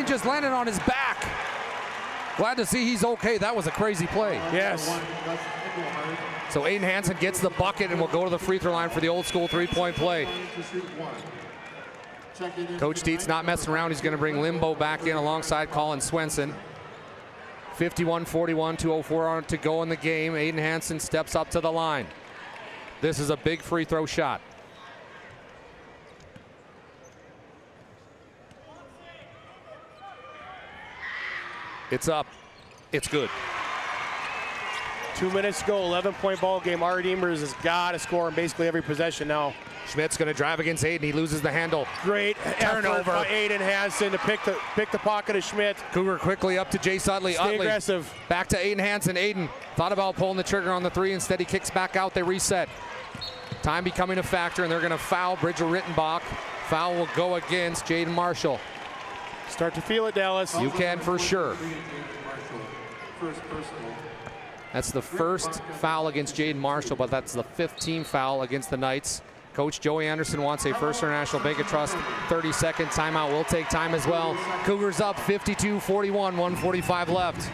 just landed on his back. Glad to see he's okay. That was a crazy play. Yes. So Aiden Hansen gets the bucket and will go to the free throw line for the old school three-point play. Coach Dietz not messing around. He's going to bring Limbo back in alongside Colin Swenson. 51-41, 2:04 to go in the game. Aiden Hansen steps up to the line. This is a big free throw shot. It's up. It's good. 2 minutes to go, 11-point ball game. Our Redeemers has got to score in basically every possession now. Schmidt's going to drive against Aiden. He loses the handle. Great turnover by Aiden Hansen to pick the pocket of Schmidt. Cougar quickly up to Jace Utley. Stay aggressive. Back to Aiden Hansen. Aiden thought about pulling the trigger on the three. Instead, he kicks back out. They reset. Time becoming a factor, and they're going to foul Bridger Rittenbach. Foul will go against Jaden Marshall. Start to feel it, Dallas. You can for sure. That's the first foul against Jaden Marshall, but that's the 15th team foul against the Knights. Coach Joey Anderson wants a First International Bank of Trust 30-second timeout. We'll take time as well. Cougars up 52-41, 1:45 left.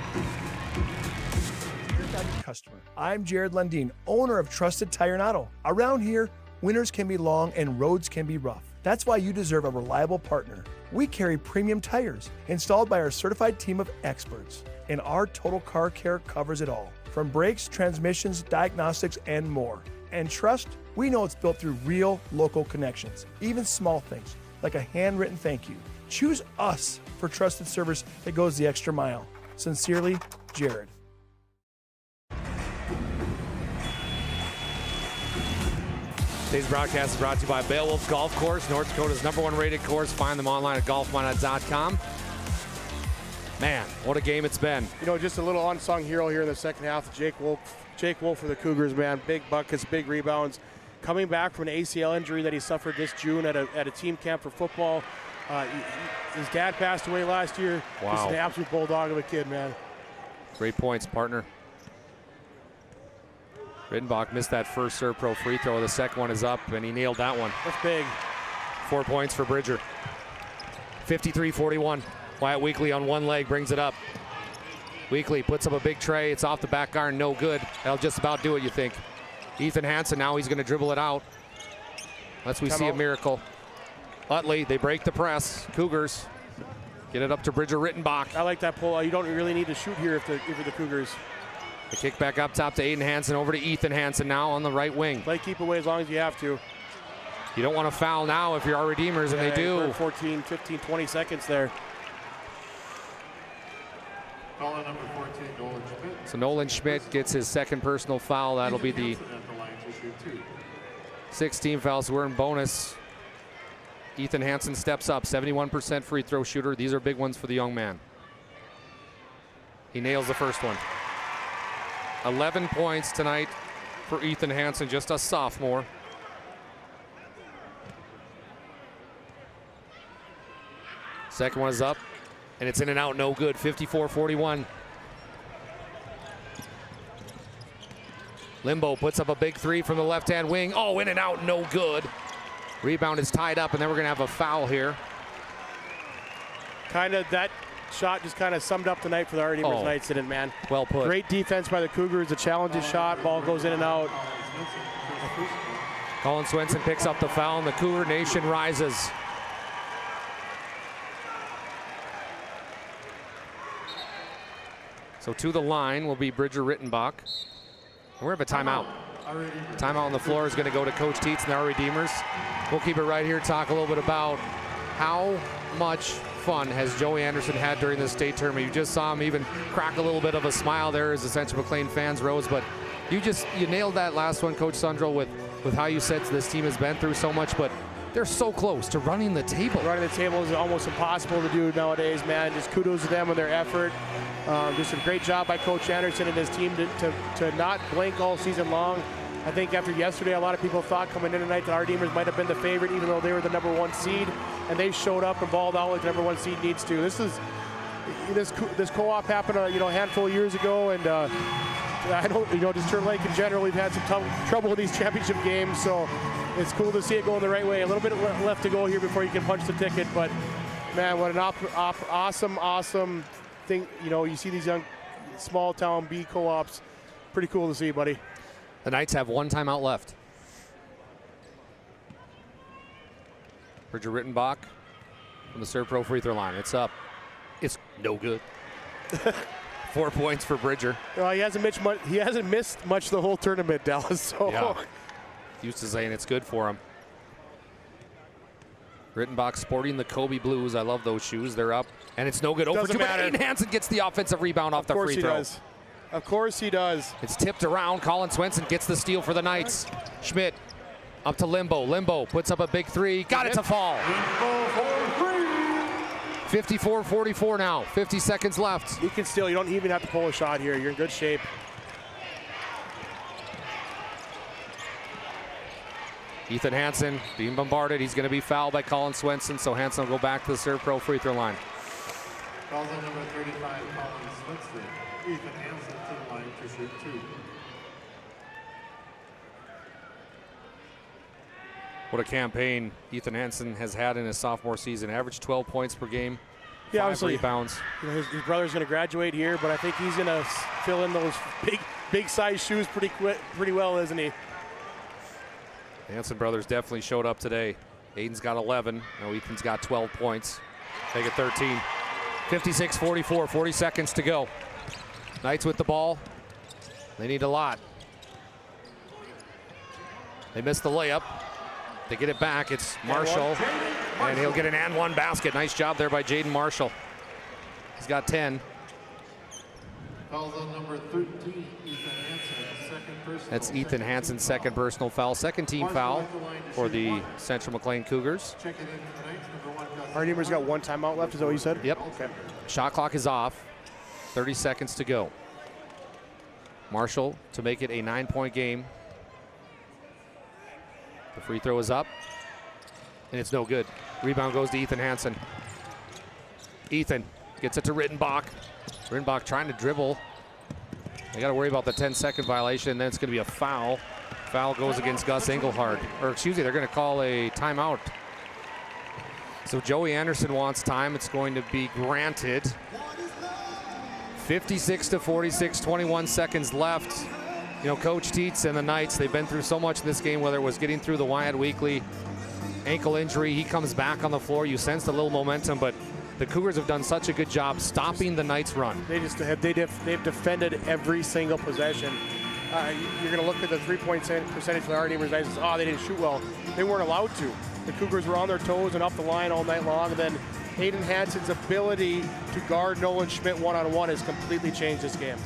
Customer. I'm Jared Lundeen, owner of Trusted Tire and Auto. Around here, winters can be long and roads can be rough. That's why you deserve a reliable partner. We carry premium tires installed by our certified team of experts, and our Total Car Care covers it all, from brakes, transmissions, diagnostics, and more. And trust, we know it's built through real local connections, even small things like a handwritten thank you. Choose us for trusted service that goes the extra mile. Sincerely, Jared. Today's broadcast is brought to you by Beowulf Golf Course, North Dakota's #1 rated course. Find them online at golfminute.com. Man, what a game it's been. You know, just a little unsung hero here in the second half. Jake Wolf for the Cougars, man. Big buckets, big rebounds. Coming back from an ACL injury that he suffered this June at a team camp for football. His dad passed away last year. Wow. Just an absolute bulldog of a kid, man. Great points, partner. Rittenbach missed that first serve pro free throw. The second one is up, and he nailed that one. That's big. 4 points for Bridger. 53-41. Wyatt Weekly on one leg brings it up. Weekly puts up a big tray. It's off the back iron, no good. That'll just about do it, you think. Ethan Hansen, now he's going to dribble it out. Unless we see a miracle. Utley, they break the press. Cougars get it up to Bridger Rittenbach. I like that pull. You don't really need to shoot here if you're the Cougars. The kick back up top to Aiden Hansen, over to Ethan Hansen now on the right wing. Play keep away as long as you have to. You don't want to foul now if you're our Redeemers, and they do. 14, 15, 20 seconds there. Calling number 14, Nolan Schmidt. So Nolan Schmidt gets his second personal foul. That'll be the 16 fouls. We're in bonus. Ethan Hansen steps up, 71% free throw shooter. These are big ones for the young man. He nails the first one. 11 points tonight for Ethan Hansen, just a sophomore. Second one is up, and it's in and out, no good, 54-41. Limbo puts up a big three from the left-hand wing. Oh, in and out, no good. Rebound is tied up, and then we're going to have a foul here. Kind of that shot just kind of summed up the night for the Redeemers Knights, didn't it, man? Well put. Great defense by the Cougars. The challenges shot, ball goes in and out. Colin Swenson picks up the foul, and the Cougar Nation rises. So to the line will be Bridger Rittenbach. We have a timeout. Timeout on the floor is going to go to Coach Tietz and the Redeemers. We'll keep it right here, talk a little bit about how much fun has Joey Anderson had during the state tournament. You just saw him even crack a little bit of a smile there as the Central McLean fans rose, but you nailed that last one, Coach Sundro, with how you said this team has been through so much, but they're so close to running the table. Running the table is almost impossible to do nowadays, man. Just kudos to them and their effort. Just a great job by Coach Anderson and his team to not blink all season long. I think after yesterday, a lot of people thought coming in tonight that our Redeemers might have been the favorite, even though they were the #1 seed, and they showed up and balled out like the #1 seed needs to. This co-op happened a handful of years ago, and I don't just Turtle Lake in general, we've had some trouble in these championship games, so it's cool to see it going the right way. A little bit left to go here before you can punch the ticket, but man, what an awesome thing. You see these young small town B co-ops. Pretty cool to see, buddy. The Knights have one timeout left. Bridger Rittenbach from the Serve Pro free throw line. It's up. It's no good. 4 points for Bridger. He hasn't missed much the whole tournament, Dallas. So. Yeah. Used to saying it's good for him. Rittenbach sporting the Kobe Blues. I love those shoes. They're up, and it's no good. Over to Aiden Hansen gets the offensive rebound off the free throw. Does. Of course he does. It's tipped around. Colin Swenson gets the steal for the Knights. Schmidt up to Limbo. Limbo puts up a big three. Got it to fall. 54-44 now. 50 seconds left. You can steal. You don't even have to pull a shot here. You're in good shape. Ethan Hansen being bombarded. He's going to be fouled by Colin Swenson, so Hansen will go back to the Serve Pro free throw line. Fouls on number 35, Colin Swenson. Ethan Hansen to the line to shoot 2. What a campaign Ethan Hansen has had in his sophomore season. Averaged 12 points per game, 5 rebounds. His brother's going to graduate here, but I think he's going to fill in those big size shoes pretty well, isn't he? The Hansen brothers definitely showed up today. Aiden's got 11. Now Ethan's got 12 points. Make it 13. 56-44, 40 seconds to go. Knights with the ball. They need a lot. They missed the layup. They get it back. It's Marshall, and he'll get an and one basket. Nice job there by Jaden Marshall. He's got 10. Fouls on number 13, Ethan Hansen, second personal. That's Ethan Hansen's second personal foul. Second team foul for the Central McLean Cougars. Check it in tonight, number 1. Our Redeemers got one timeout left, is that what you said? Yep. Okay. Shot clock is off. 30 seconds to go. Marshall to make it a 9-point game. The free throw is up, and it's no good. Rebound goes to Ethan Hansen. Ethan gets it to Rittenbach. Rittenbach trying to dribble. They got to worry about the 10-second violation, and then it's going to be a foul. Foul goes against Gus Engelhardt. Or excuse me, they're going to call a timeout. So Joey Anderson wants time. It's going to be granted. 56-46, 21 seconds left. Coach Tietz and the Knights, they've been through so much in this game, whether it was getting through the Wyatt Weekly ankle injury. He comes back on the floor. You sensed a little momentum, but the Cougars have done such a good job stopping the Knights' run. They've defended every single possession. You're going to look at the three-point percentage for the Redeemers. They didn't shoot well. They weren't allowed to. The Cougars were on their toes and up the line all night long. And then Aiden Hansen's ability to guard Nolan Schmidt one-on-one has completely changed this game.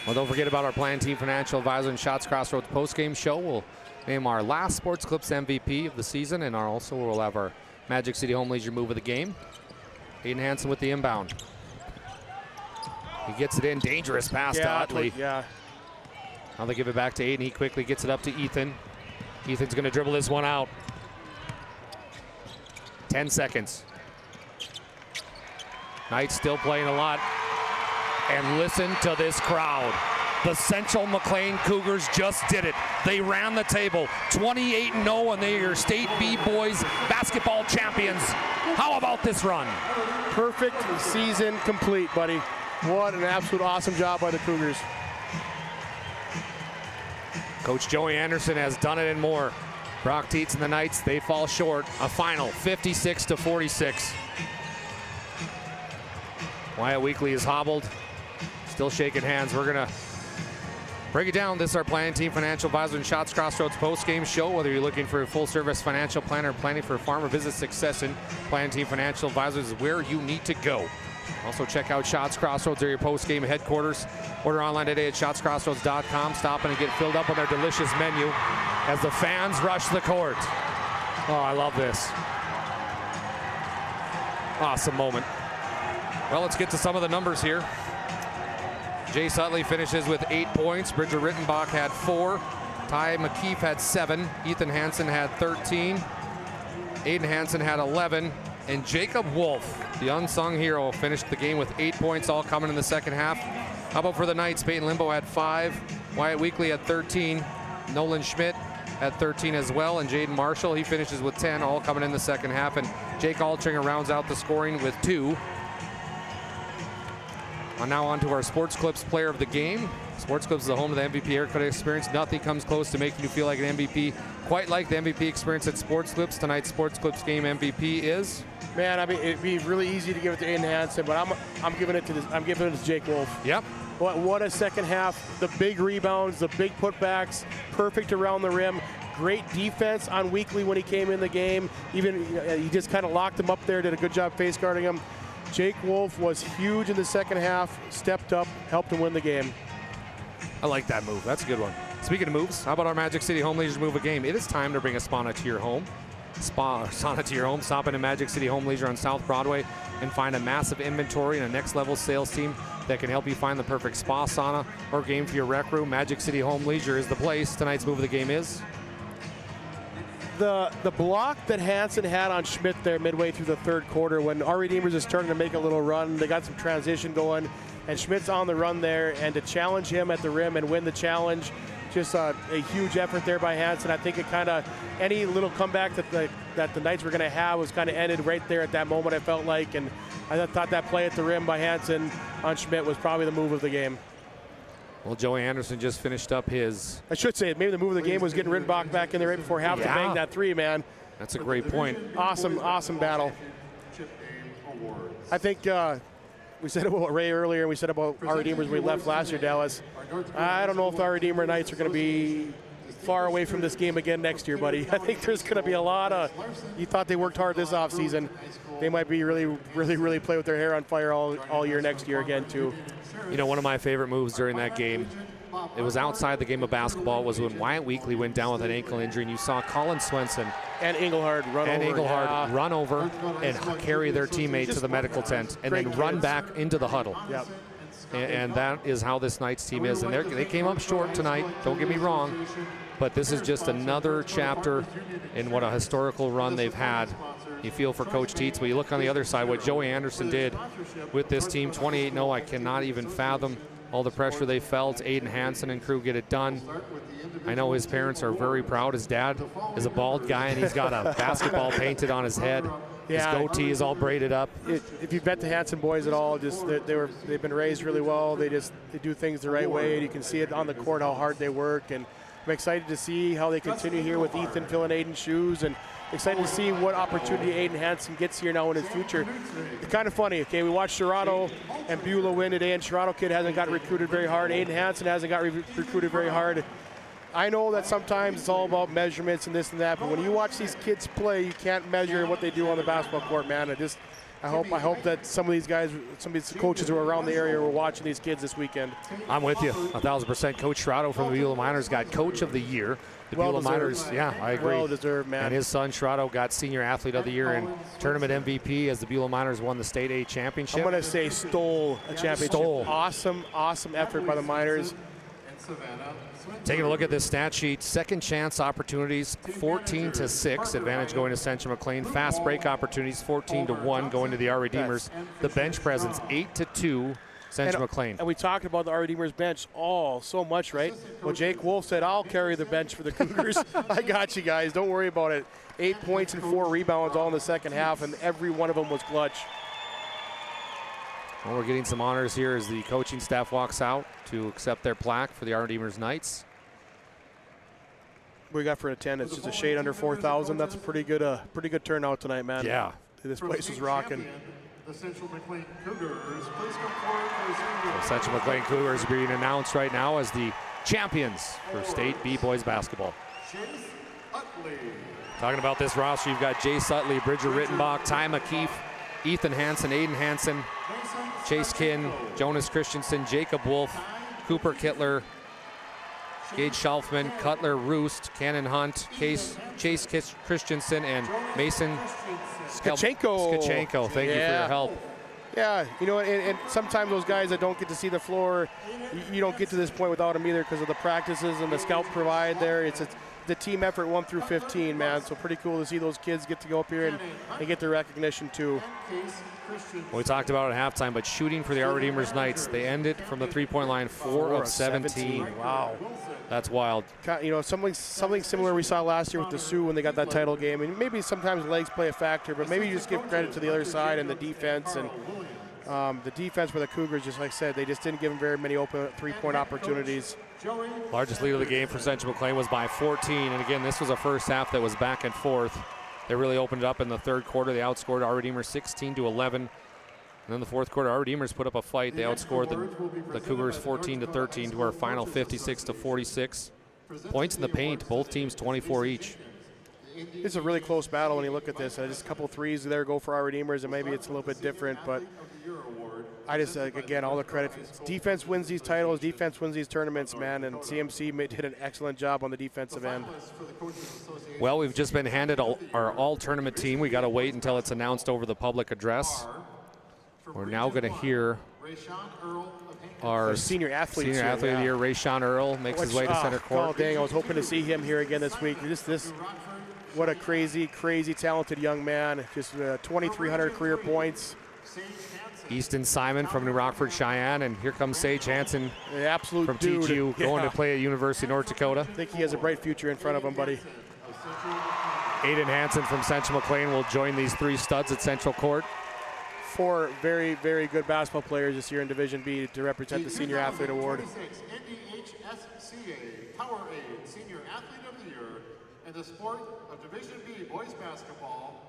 Well, don't forget about our Plan Team Financial Advisor and Shots Crossroads post-game show. We'll name our last Sports Clips MVP of the season, and also we'll have our Magic City Home Leisure move of the game. Aiden Hansen with the inbound. He gets it in. Dangerous pass to Utley. Yeah. Now they give it back to Aiden. He quickly gets it up to Ethan. Ethan's going to dribble this one out. 10 seconds. Knights still playing a lot. And listen to this crowd. The Central McLean Cougars just did it. They ran the table 28-0, and they are state B boys basketball champions. How about this run? Perfect season complete, buddy. What an absolute awesome job by the Cougars. Coach Joey Anderson has done it and more. Brock Tietz and the Knights, they fall short. A final 56-46. Wyatt Weekly is hobbled. Still shaking hands. We're going to break it down. This is our Planning Team Financial Advisor and Shots Crossroads post-game show. Whether you're looking for a full-service financial planner or planning for farm or business success, in Planning Team Financial Advisors is where you need to go. Also check out Shots Crossroads. They're your post-game headquarters. Order online today at shotscrossroads.com. Stop in and get filled up on their delicious menu as the fans rush the court. Oh, I love this. Awesome moment. Well, let's get to some of the numbers here. Jay Sutley finishes with 8 points. Bridger Rittenbach had 4. Ty McKeef had 7. Ethan Hansen had 13. Aiden Hansen had 11. And Jacob Wolf, the unsung hero, finished the game with 8 points, all coming in the second half. How about for the Knights? Peyton Limbo had 5. Wyatt Weekly had 13. Nolan Schmidt had 13 as well. And Jaden Marshall, he finishes with 10, all coming in the second half. And Jake Altringer rounds out the scoring with 2. Now on to our Sports Clips Player of the Game. Sports Clips is the home of the MVP haircut experience. Nothing comes close to making you feel like an MVP, quite like the MVP experience at Sports Clips. Tonight's Sports Clips game MVP is? Man, I mean, it'd be really easy to give it to Aiden Hansen, but I'm giving it to this. I'm giving it to Jake Wolf. Yep. What a second half! The big rebounds, the big putbacks, perfect around the rim. Great defense on Weekly when he came in the game. Even he just kind of locked him up there. Did a good job face guarding him. Jake Wolf was huge in the second half, stepped up, helped him win the game. I like that move. That's a good one. Speaking of moves, how about our Magic City Home Leisure's move a game? It is time to bring a Sauna to your home. Sauna to your home. Stop in at Magic City Home Leisure on South Broadway and find a massive inventory and a next-level sales team that can help you find the perfect spa, sauna, or game for your rec room. Magic City Home Leisure is the place. Tonight's move of the game is? The block that Hansen had on Schmidt there midway through the third quarter when our Redeemers is starting to make a little run. They got some transition going, and Schmidt's on the run there, and to challenge him at the rim and win the challenge, just a huge effort there by Hansen. I think it kind of, any little comeback that the Knights were going to have was kind of ended right there at that moment, I felt like, and I thought that play at the rim by Hansen on Schmidt was probably the move of the game. Well, Joey Anderson just finished up his... I should say, maybe the move of the game was getting Rittenbach back in there right before half to bang that 3, man. That's a great point. Awesome battle. I think we said about Ray earlier, and we said about our Redeemers when we left last year, Dallas. I don't know if our Redeemer Knights are going to be far away from this game again next year, buddy. I think there's going to be a lot of... You thought they worked hard this offseason. They might be really play with their hair on fire all year next year again, too. You know, one of my favorite moves during that game, it was outside the game of basketball, was when Wyatt Weekly went down with an ankle injury, and you saw Colin Swenson and Engelhard run over and carry their teammate to the medical tent and then run back into the huddle. Yep. And that is how this Knights team is. And they came up short tonight, don't get me wrong, but this is just another chapter in what a historical run they've had. You feel for Coach Tietz, but you look on the other side, what Joey Anderson did with this team, 28-0, I cannot even fathom all the pressure they felt. Aiden Hansen and crew get it done. I know his parents are very proud. His dad is a bald guy, and he's got a basketball painted on his head. His goatee is all braided up. If you bet the Hansen boys at all, just they've been raised really well. They do things the right way, and you can see it on the court how hard they work. And I'm excited to see how they continue here with Ethan filling Aiden's shoes, and excited to see what opportunity Aiden Hansen gets here now in his future. It's kind of funny, okay? We watched Toronto and Beulah win today, and Toronto kid hasn't got recruited very hard. Aiden Hansen hasn't got recruited very hard. I know that sometimes it's all about measurements and this and that, but when you watch these kids play, you can't measure what they do on the basketball court, man. I hope that some of these guys, some of these coaches who are around the area were watching these kids this weekend. I'm with you, 1,000%. Coach Shrado from the Beulah Miners got Coach of the Year. The Beulah Miners, yeah, I agree. Well deserved, man. And his son Shrado got Senior Athlete of the Year and Tournament MVP as the Beulah Miners won the State A championship. I'm going to say stole a championship. Stole. Awesome effort by the Miners. Savannah Swinton. Taking a look at this stat sheet, second chance opportunities 14-6, advantage going to Central McLean. Fast break opportunities 14-1 going to the Our Redeemers. The bench presence 8-2 Central McLean. And we talked about the Our Redeemers bench so much, right? Well, Jake Wolf said, I'll carry the bench for the Cougars. I got you guys, don't worry about it. 8 points and 4 rebounds all in the second half, and every one of them was clutch. Well, we're getting some honors here as the coaching staff walks out to accept their plaque for the Our Redeemers Knights. We got for attendance just a shade under 4,000. That's a pretty good turnout tonight, man. Yeah. This place was rocking. The Central McLean Cougars, please come forward for a The Central McLean Cougars are being announced right now as the champions for state B-boys basketball. Chase Utley. Talking about this roster, you've got Jay Utley, Bridger Rittenbach, Ty McKeef, Ethan Hansen, Aiden Hansen, Chase Kinn, Jonas Christensen, Jacob Wolf, Cooper Kittler, Gage Schalfman, Cutler Roost, Cannon Hunt, Chase Christensen, and Mason Skachenko. Thank you for your help. Yeah, you know, and sometimes those guys that don't get to see the floor, you don't get to this point without them either because of the practices and the scout provide there. It's the team effort 1 through 15, man. So pretty cool to see those kids get to go up here and get their recognition too. Well, we talked about it at halftime, but shooting for the Our Redeemers Knights, they ended from the three-point line 4 of 17. Wow. That's wild. You know, something similar we saw last year with the Sioux when they got that title game. And maybe sometimes legs play a factor, but maybe you just give credit to the other side and the defense. And the defense for the Cougars, just like I said, they just didn't give them very many open three-point opportunities. Largest lead of the game for Central McLean was by 14. And again, this was a first half that was back and forth. They really opened it up in the third quarter. They outscored Our Redeemers 16-11. And then the fourth quarter, Our Redeemers put up a fight. They outscored the Cougars 14-13 to our final 56-46. Points in the paint, both teams 24 each. It's a really close battle when you look at this. Just a couple threes there go for Our Redeemers, and maybe it's a little bit different, but I just, again, all the credit. Defense wins these titles, defense wins these tournaments, man, and CMC did an excellent job on the defensive end. Well, we've just been handed our all-tournament team. We got to wait until it's announced over the public address. We're now going to hear our senior athlete of the year, Rayshawn Earl, makes his way to center court. Oh, dang, I was hoping to see him here again this week. What a crazy, crazy talented young man. Just 2,300 career points. Easton Simon from New Rockford, Cheyenne, and here comes Sage Hansen from dude. TCU going to play at University of North Dakota. I think he has a bright future in front of him, buddy. Aiden Hansen from Central McLean will join these three studs at Central Court. 4 very, very good basketball players this year in Division B to represent the Senior Athlete Award. NDHSCA Powerade Senior Athlete of the Year in the sport of Division B boys basketball.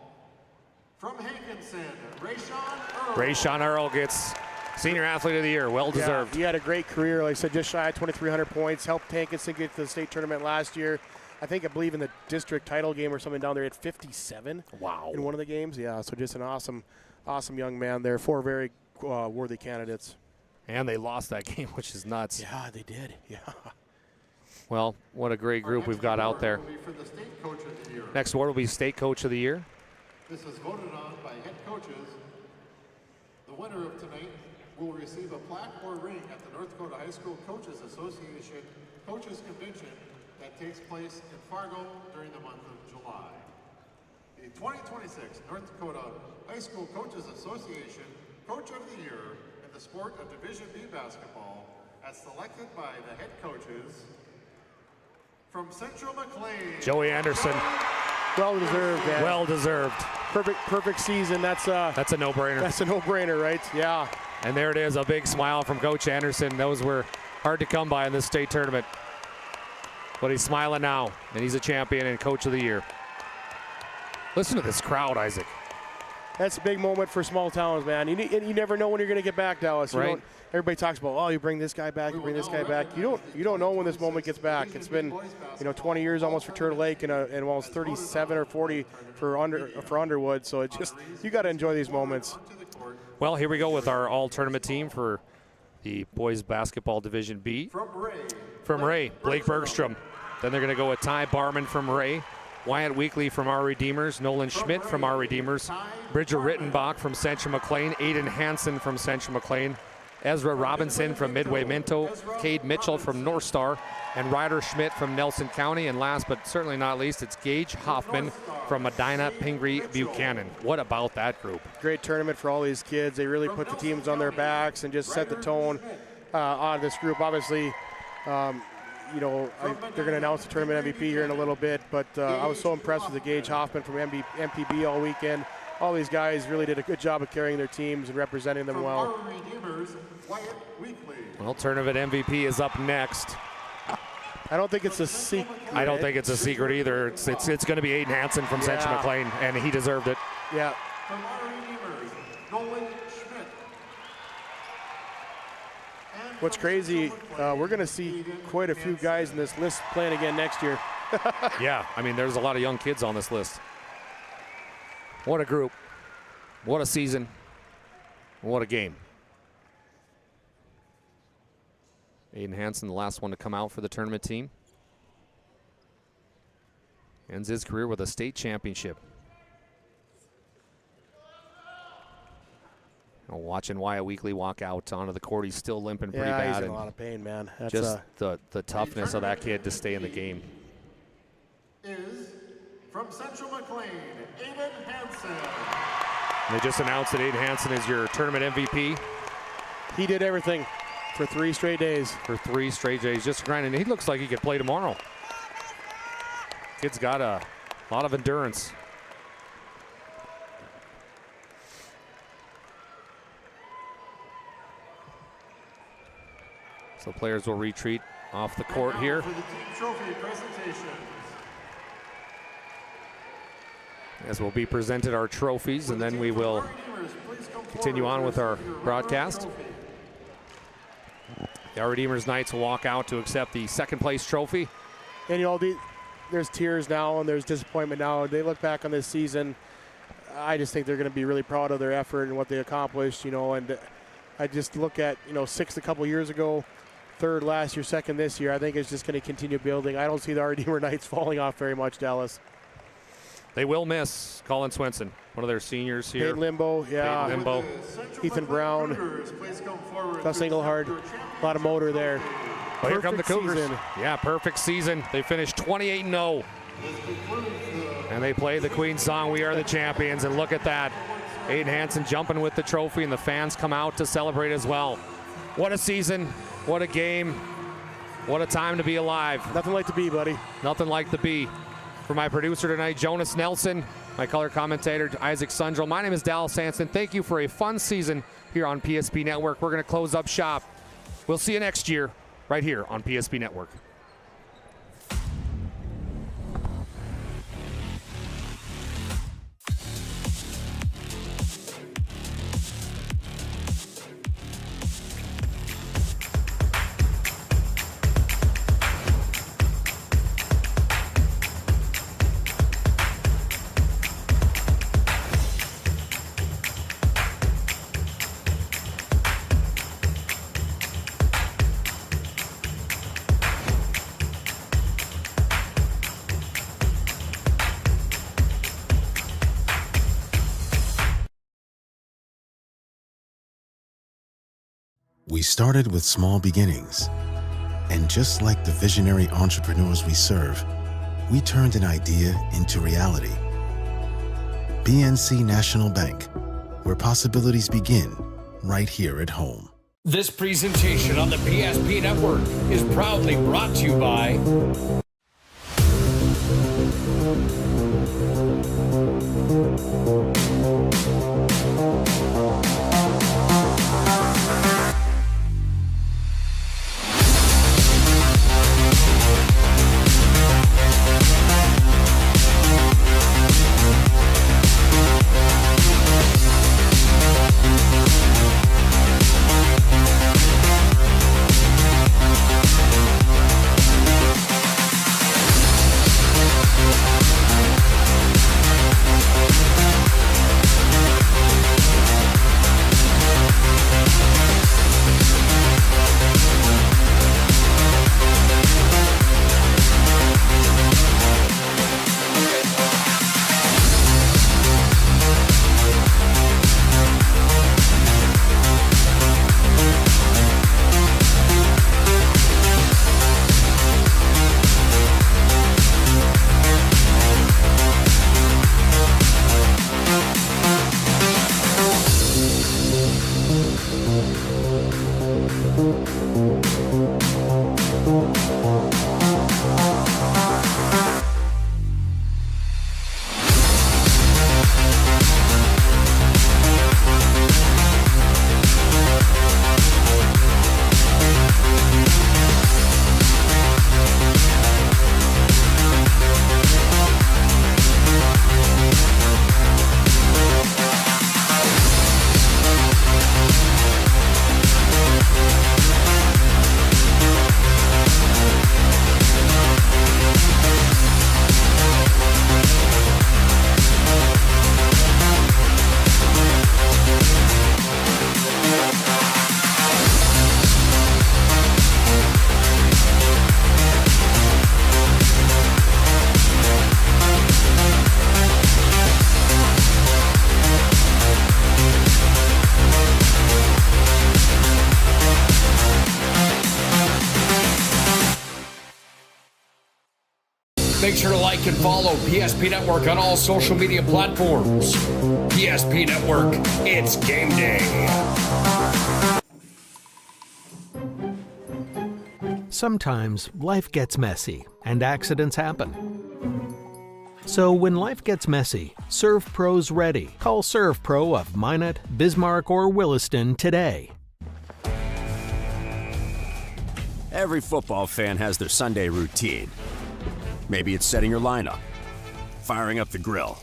From Hankinson, Rayshawn Earl. Rayshawn Earl gets Senior Athlete of the Year, well deserved. Yeah, he had a great career, like I said, just shy of 2,300 points. Helped Hankinson get to the state tournament last year. I believe in the district title game or something down there, he had 57. Wow. In one of the games, yeah. So just an awesome young man there. 4 very worthy candidates. And they lost that game, which is nuts. Yeah, they did. Yeah. Well, what a great group we've got out there. Next award will be State Coach of the Year. This is voted on by head coaches. The winner of tonight will receive a plaque or ring at the North Dakota High School Coaches Association Coaches Convention that takes place in Fargo during the month of July. The 2026 North Dakota High School Coaches Association Coach of the Year in the sport of Division B basketball, as selected by the head coaches from Central McLean. Joey Anderson. Well deserved, man. Well deserved. Perfect season. That's a no-brainer. That's a no-brainer, right? Yeah. And there it is, a big smile from Coach Anderson. Those were hard to come by in this state tournament. But he's smiling now, and he's a champion and Coach of the Year. Listen to this crowd, Isaac. That's a big moment for small towns, man. You never know when you're going to get back, Dallas. Right. Everybody talks about, oh, you bring this guy back, you bring this guy back. You don't know when this moment gets back. It's been, 20 years almost for Turtle Lake and almost 37 or 40 for Underwood. So it just, you got to enjoy these moments. Well, here we go with our all-tournament team for the boys basketball Division B. From Ray, Blake Bergstrom. Then they're going to go with Ty Barman from Ray, Wyatt Weekly from Our Redeemers, Nolan Schmidt from Our Redeemers, Bridger Rittenbach from Central McLean, Aiden Hansen from Central McLean, Ezra Robinson from Midway Minto, Cade Mitchell from North Star, and Ryder Schmidt from Nelson County. And last but certainly not least, it's Gage Hoffman from Medina Pingree Buchanan. What about that group? Great tournament for all these kids. They really put the teams on their backs and just set the tone on this group. Obviously, they're going to announce the tournament MVP here in a little bit, but I was so impressed with the Gage Hoffman from MPB all weekend. All these guys really did a good job of carrying their teams and representing them well. Well, tournament MVP is up next. I don't think it's a secret. I don't think it's a secret either. It's going to be Aiden Hansen from Central McLean, and he deserved it. Yeah. What's crazy, we're going to see quite a few guys in this list playing again next year. Yeah, I mean, there's a lot of young kids on this list. What a group. What a season. What a game. Aiden Hansen, the last one to come out for the tournament team. Ends his career with a state championship. Watching Wyatt Weekly walk out onto the court, he's still limping pretty bad. He's in a lot of pain, man. That's just the toughness of that kid to stay in the game. Is from Central McLean, Aiden Hansen. They just announced that Aiden Hansen is your tournament MVP. He did everything for 3 straight days. For 3 straight days, just grinding. He looks like he could play tomorrow. Kid's got a lot of endurance. So players will retreat off the court here. For the team trophy presentation. As will be presented our trophies, and then we will continue on with our broadcast. The Our Redeemers Knights will walk out to accept the second place trophy. And there's tears now and there's disappointment now. They look back on this season. I just think they're going to be really proud of their effort and what they accomplished, and I just look at, 6th a couple years ago, 3rd last year, 2nd this year. I think it's just going to continue building. I don't see the Our Redeemer Knights falling off very much, Dallas. They will miss Colin Swenson, one of their seniors here. Peyton Limbo, yeah. Peyton Limbo. Ethan Brown, Gus Engelhard, a lot of motor there. Well, here come the Cougars. Season. Yeah, perfect season. They finished 28-0. And they play the Queen's song, We Are the Champions. And look at that. Aiden Hansen jumping with the trophy, and the fans come out to celebrate as well. What a season. What a game. What a time to be alive. Nothing like the B, buddy. Nothing like the B. For my producer tonight, Jonas Nelson, my color commentator, Isaac Sundrell. My name is Dallas Hansen. Thank you for a fun season here on PSP Network. We're going to close up shop. We'll see you next year right here on PSP Network. We started with small beginnings. And just like the visionary entrepreneurs we serve, we turned an idea into reality. BNC National Bank, where possibilities begin right here at home. This presentation on the PSP Network is proudly brought to you by Make sure to like and follow PSP Network on all social media platforms. PSP Network, it's game day. Sometimes life gets messy and accidents happen. So when life gets messy, ServPro's ready. Call ServPro of Minot, Bismarck, or Williston today. Every football fan has their Sunday routine. Maybe it's setting your lineup, firing up the grill,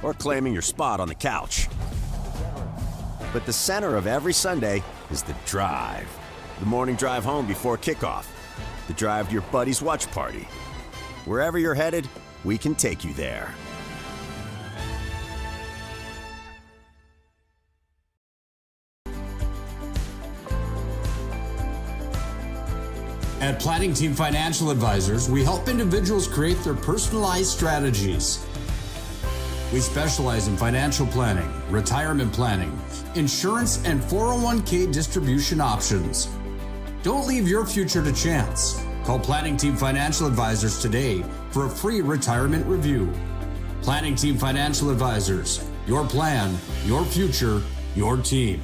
or claiming your spot on the couch. But the center of every Sunday is the drive. The morning drive home before kickoff. The drive to your buddy's watch party. Wherever you're headed, we can take you there. At Planning Team Financial Advisors, we help individuals create their personalized strategies. We specialize in financial planning, retirement planning, insurance, and 401k distribution options. Don't leave your future to chance. Call Planning Team Financial Advisors today for a free retirement review. Planning Team Financial Advisors, your plan, your future, your team.